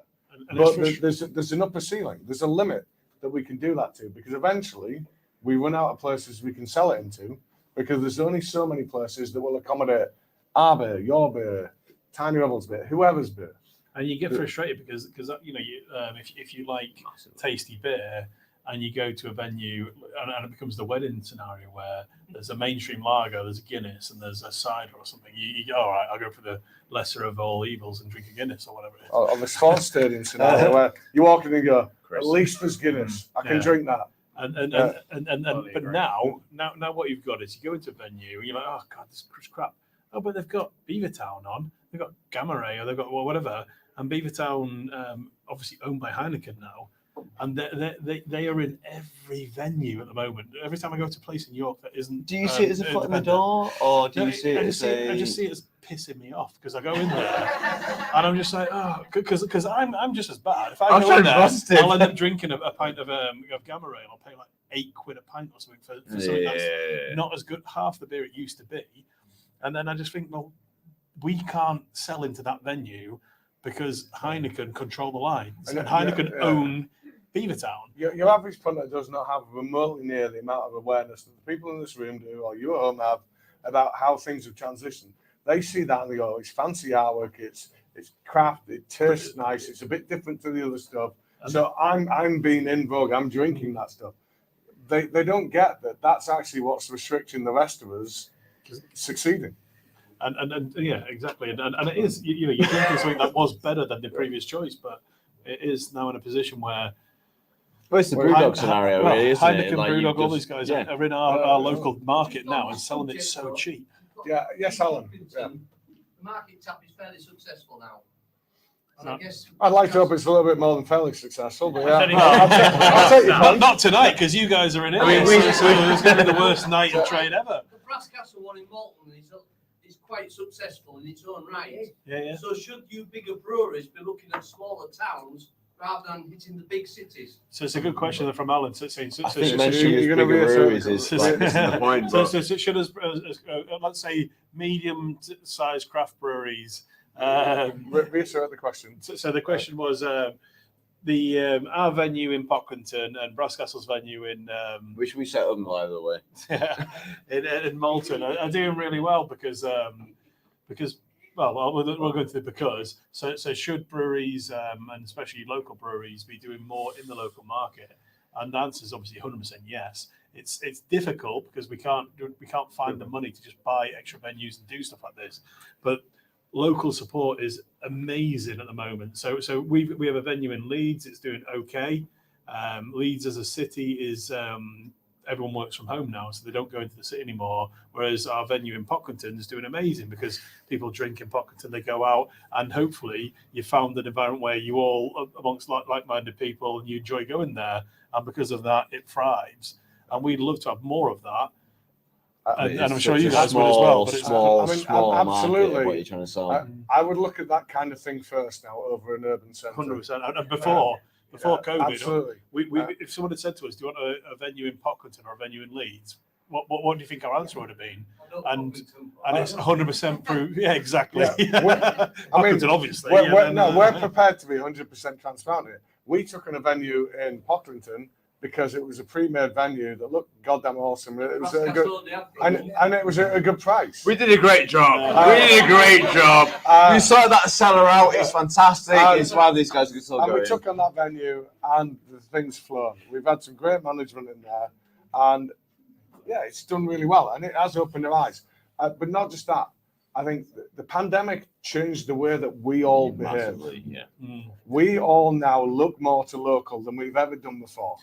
But there's an upper ceiling. There's a limit that we can do that to, because eventually we run out of places we can sell it into, because there's only so many places that will accommodate our beer, your beer, Tiny Rebels beer, whoever's beer. And you get frustrated because if you like tasty beer and you go to a venue and it becomes the wedding scenario where there's a mainstream lager, there's a Guinness, and there's a cider or something, you go, all right, I'll go for the lesser of all evils and drink a Guinness or whatever it is. Or the sports stadium scenario where you walk in and go, at least there's Guinness. I can drink that. But now what you've got is you go into a venue and you're like, oh god, this is crap. Oh, but they've got Beavertown on, they've got Gamma Ray, or they've got whatever, and Beavertown obviously owned by Heineken now, and they are in every venue at the moment. Every time I go to a place in York that isn't, Do you see it as a foot in the door, or do you see it as I just see it as pissing me off, because I go in there and I'm just like, oh, because I'm just as bad. If I go in there, I'll end up drinking a pint of Gamma Ray and I'll pay like £8 a pint or something for something that's not as good, half the beer it used to be. And then I just think, well, we can't sell into that venue because Heineken control the lines, and Heineken own Beavertown. Your average punter does not have remotely near the amount of awareness that the people in this room do, or you at home have, about how things have transitioned. They see that and they go, it's fancy artwork, it's craft, it tastes nice, it's a bit different to the other stuff. So I'm being in vogue, I'm drinking that stuff. They don't get that that's actually what's restricting the rest of us succeeding. And yeah, exactly. And it is, you're drinking something that was better than the previous choice, but it is now in a position where. Well, it's the Brewdog scenario, really, isn't Heineken, it? Like Brewdog, all these guys are in our local market now and selling it so cheap. Yeah, yes, Alan. The market tap is fairly successful now. And I guess I'd like to hope it's a little bit more than fairly successful, but yeah. I'll take your point. Not tonight, because you guys are in it. So it's going to be the worst night of trade ever. the Brass Castle one in Malton is quite successful in its own right. Yeah. So should you bigger breweries be looking at smaller towns rather than hitting the big cities? So it's a good question from Alan. I think mentioning as bigger breweries is like, this is the point. So should us, let's say, medium-sized craft breweries. Reiterate the question. So the question was our venue in Pocklington and Brass Castle's venue in which we set up, by the way, in Malton are doing really well because we'll go into the because. So should breweries and especially local breweries be doing more in the local market? And the answer is obviously 100% yes. It's difficult because we can't find the money to just buy extra venues and do stuff like this, but local support is amazing at the moment. So we have a venue in Leeds. It's doing okay. Leeds as a city is everyone works from home now, so they don't go into the city anymore. Whereas our venue in Pocklington is doing amazing because people drink in Pocklington, they go out, and hopefully you found an environment where you all amongst like-minded people and you enjoy going there, and because of that, it thrives. And we'd love to have more of that. And I'm sure you guys would as well. But Small absolutely. market, what you're trying to sell. I would look at that kind of thing first now over an urban centre. 100%. And before COVID, absolutely. If someone had said to us, "Do you want a venue in Pocklington or a venue in Leeds?" What do you think our answer would have been? And it's 100% proof. Yeah, exactly. Yeah. Pocklington, obviously. We're prepared to be 100% transparent here. We took on a venue in Pocklington because it was a pre-made venue that looked goddamn awesome. It was a good, and it was a good price. We did a great job. We sorted that seller out. It's fantastic. It's why these guys can still go we in. took on that venue, and the thing's flown. We've had some great management in there, and yeah, it's done really well, and it has opened their eyes. But not just that. I think the pandemic changed the way that we all behave. We all now look more to local than we've ever done before.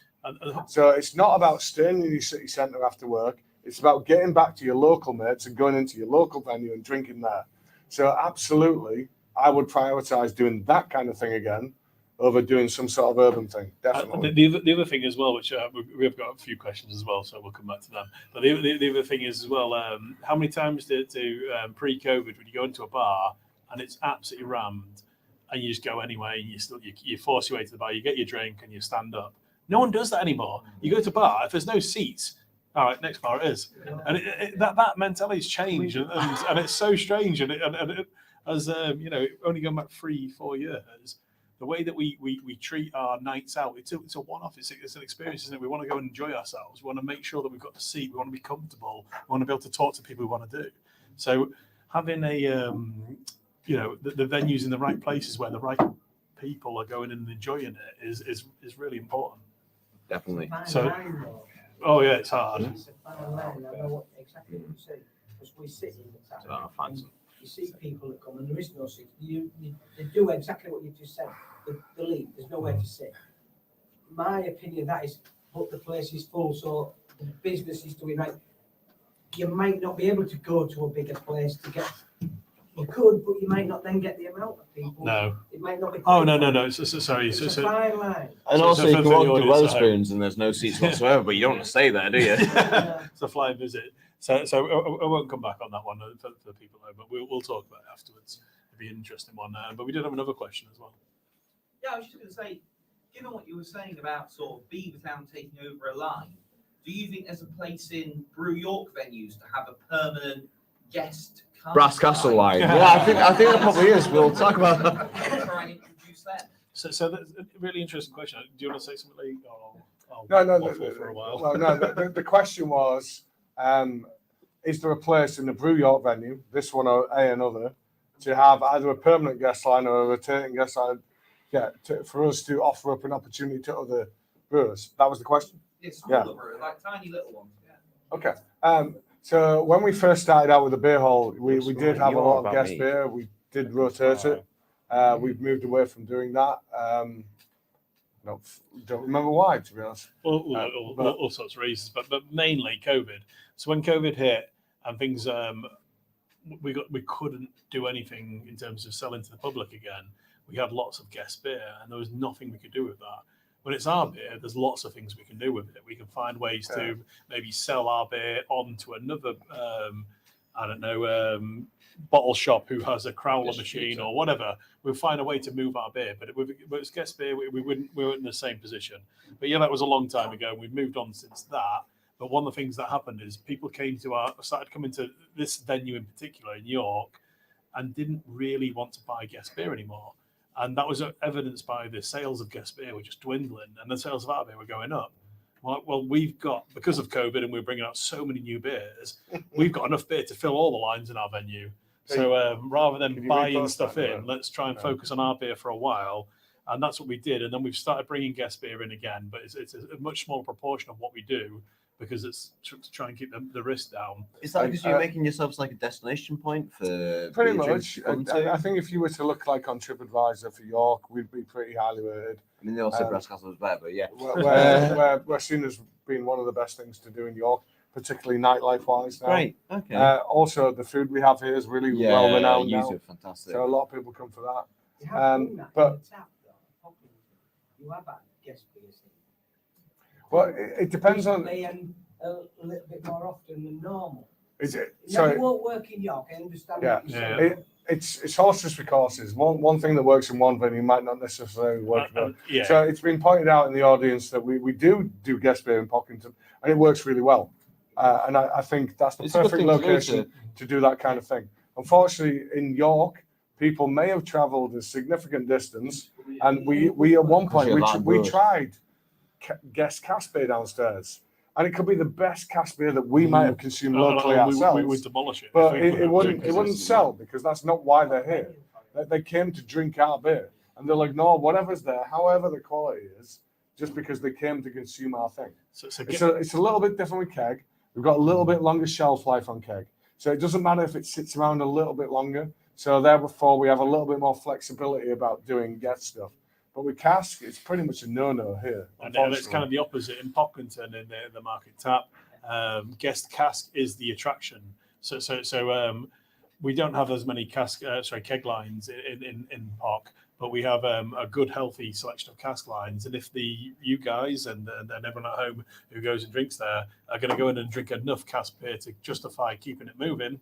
So it's not about staying in your city centre after work. It's about getting back to your local mates and going into your local venue and drinking there. So absolutely, I would prioritise doing that kind of thing again over doing some sort of urban thing. Definitely. The other thing as well, which we've got a few questions as well, so we'll come back to them. But the other thing is as well, how many times pre-COVID would you go into a bar and it's absolutely rammed, and you just go anyway, and you force your way to the bar, you get your drink, and you stand up. No one does that anymore. You go to a bar, if there's no seats, all right, next bar it is. And that mentality's changed, and it's so strange. And as only going back 3-4 years, the way that we treat our nights out, it's a one-off. It's an experience, isn't it? We want to go and enjoy ourselves. We want to make sure that we've got the seat. We want to be comfortable. We want to be able to talk to people we want to do. So having the venues in the right places where the right people are going and enjoying it is really important. Definitely. It's hard. It's a fine line. I know exactly what you say. Because we sit in the tap, and you see people that come, and there is no seat. They do exactly what you just said. The lead, there's nowhere to sit. My opinion, that is, but the place is full, so the business is doing right. You might not be able to go to a bigger place to get. You could, but you might not then get the amount of people. No. It might not be. Oh no. Sorry. It's a fine line. And also, you for can walk the to audience Wetherspoons and there's no seats whatsoever, but you don't want to stay there, do you? It's a flying visit. So I won't come back on that one for the people though, but we'll talk about it afterwards. It'd be an interesting one. But we did have another question as well. Yeah, I was just going to say, given what you were saying about sort of Beavertown taking over a line, do you think there's a place in Brew York venues to have a permanent guest Brass Castle line. Yeah, I think that probably is. We'll talk about that. Try and introduce them. So that's a really interesting question. Do you want to say something, Lee? No. For a while. Well, no. The question was, is there a place in the Brew York venue, this one or another, to have either a permanent guest line or a rotating guest line? Yeah, for us to offer up an opportunity to other brewers. That was the question. It's smaller brewers, like tiny little ones. Yeah. Okay. So when we first started out with the beer hall, we did have a lot of guest beer. We did rotate it. We've moved away from doing that. Don't remember why, to be honest. All sorts of reasons, but mainly COVID. So when COVID hit and things, we couldn't do anything in terms of selling to the public again. We had lots of guest beer, and there was nothing we could do with that. When it's our beer, there's lots of things we can do with it. We can find ways to maybe sell our beer on to another, bottle shop who has a crowler machine or whatever. We'll find a way to move our beer. But if it was guest beer, we weren't in the same position. But yeah, that was a long time ago. We've moved on since that. But one of the things that happened is people started coming to this venue in particular in York and didn't really want to buy guest beer anymore. And that was evidenced by the sales of guest beer were just dwindling and the sales of our beer were going up. Well, we've got, because of COVID and we're bringing out so many new beers, we've got enough beer to fill all the lines in our venue. So rather than buying stuff in, let's try and focus on our beer for a while. And that's what we did. And then we've started bringing guest beer in again, but it's a much smaller proportion of what we do because it's to try and keep the risk down. Is that because you're making yourselves like a destination point for Pretty beer drinks much. to come to? I think if you were to look like on TripAdvisor for York, we'd be pretty highly rated. I mean, they all said Brasscastle was better, but yeah. We're seen as being one of the best things to do in York, particularly nightlife wise now. Great. Okay. Also, the food we have here is really well renowned now. Fantastic. So a lot of people come for that. You have done that but- in the tap, though. You have had guest beers in. Well, it depends on. And a little bit more often than normal. Is it? It So won't work in York. I understand. Yeah. What you're saying. it's horses for courses. One thing that works in one venue might not necessarily work in another. Yeah. So it's been pointed out in the audience that we do guest beer in Pockington, and it works really well. And I think that's the It's a good perfect thing to do location to do that kind of thing. Unfortunately, in York, people may have travelled a significant distance, and we at one point we tried guest cask beer downstairs, and it could be the best cask beer that we might have consumed locally ourselves. We would demolish it. But it wouldn't sell because that's not why they're here. They came to drink our beer, and they'll ignore whatever's there, however the quality is, just because they came to consume our thing. It's a little bit different with keg. We've got a little bit longer shelf life on keg, so it doesn't matter if it sits around a little bit longer. So therefore, we have a little bit more flexibility about doing guest stuff. But with cask, it's pretty much a no-no here. And it's kind of the opposite in Pockington in the market tap. Guest cask is the attraction. So we don't have as many keg lines in Pock, but we have a good, healthy selection of cask lines. And if you guys and everyone at home who goes and drinks there are going to go in and drink enough cask beer to justify keeping it moving,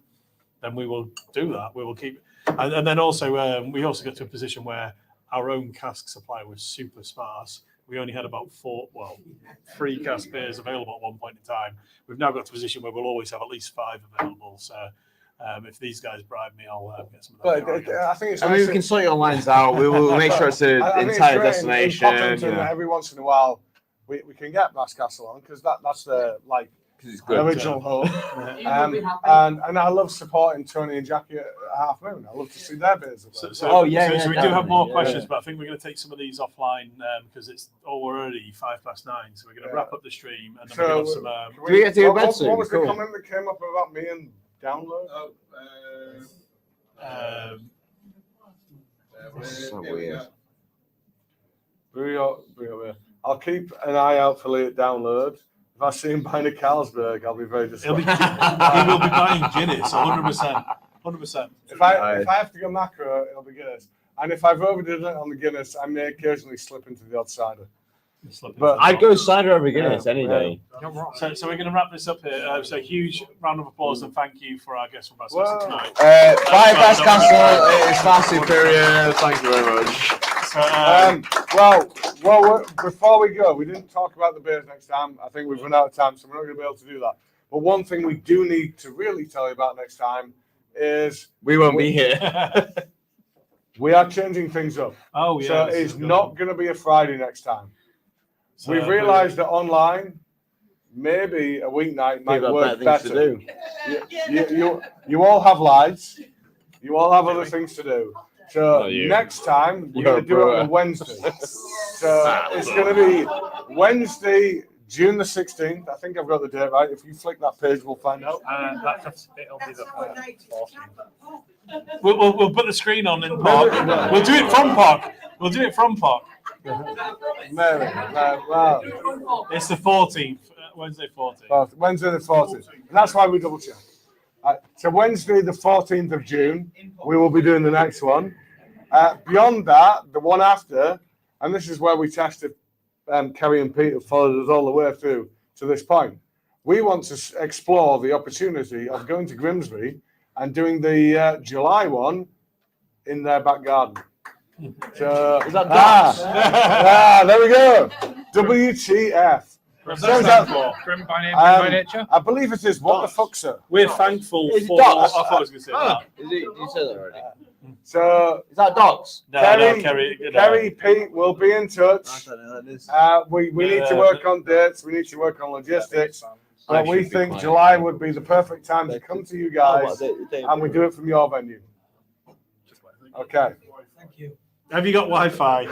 then we will do that. We will keep, and then also we also got to a position where our own cask supply was super sparse. We only had about 3 cask beers available at one point in time. We've now got to a position where we'll always have at least 5 available. So if these guys bribe me, I'll get some of that. But I think it's. I mean, we can sort your lines out. We will make sure it's an entire destination. In Pockington, every once in a while, we can get Brasscastle on because that's the it's good. original home. And I love supporting Tony and Jackie at Half Moon. I love to see their beers. So we do have more questions, but I think we're going to take some of these offline because we're already 9:05. So we're going to wrap up the stream and then we're going to have some. Do we get to your bed soon? What was the comment that came up about me and download? So weird. Brew. I'll keep an eye out for Lee at download. If I see him buying a Carlsberg, I'll be very disappointed. He will be buying Guinness, 100%. 100%. If I have to go macro, it'll be Guinness. And if I've overdone it on the Guinness, I may occasionally slip into the odd cider. But I'd go cider over Guinness any day. So we're going to wrap this up here. So huge round of applause and thank you for our guests from Brasscastle tonight. Bye, Brasscastle. It is far superior. Thank you very much. Well, before we go, we didn't talk about the beers next time. I think we've run out of time, so we're not going to be able to do that. But one thing we do need to really tell you about next time is we won't be here. We are changing things up. Oh, yeah. So it's not going to be a Friday next time. So we've realised that online, maybe a weeknight might work better. You all have lives. You all have other things to do. So next time, we're going to do it on Wednesday. So it's going to be Wednesday, June the 16th. I think I've got the date right. If you flick that page, we'll find out. It'll be the We'll put the screen on in Park. We'll do it from Park. We'll do it from Park. Wow. It's the 14th, Wednesday 14th. Wednesday the 14th. And that's why we double check. So Wednesday the 14th of June, we will be doing the next one. Beyond that, the one after, and this is where we tested Kerry and Pete have followed us all the way through to this point. We want to explore the opportunity of going to Grimsby and doing the July one in their back garden. So, is that there we go. WTF. Grim by name, by nature? I believe it is. What the fuck, sir? We're thankful for. I thought I was going to say that. You said that already. So is that Docs? Kerry, Pete will be in touch. We need to work on dates. We need to work on logistics. But we think July would be the perfect time to come to you guys, and we do it from your venue. Okay. Thank you. Have you got Wi-Fi?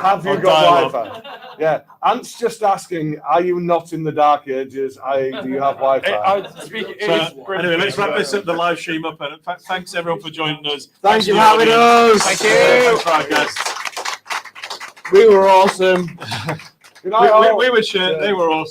Have you On got dial-up. Wi-Fi? Yeah. Ant's just asking, are you not in the dark ages? Do you have Wi-Fi? So, anyway, let's wrap this up, the live stream up. And thanks everyone for joining us. Thank you to for the having audience. us. Thank you. Thanks for our guests. We were awesome. Good night, all. We were sure they were awesome.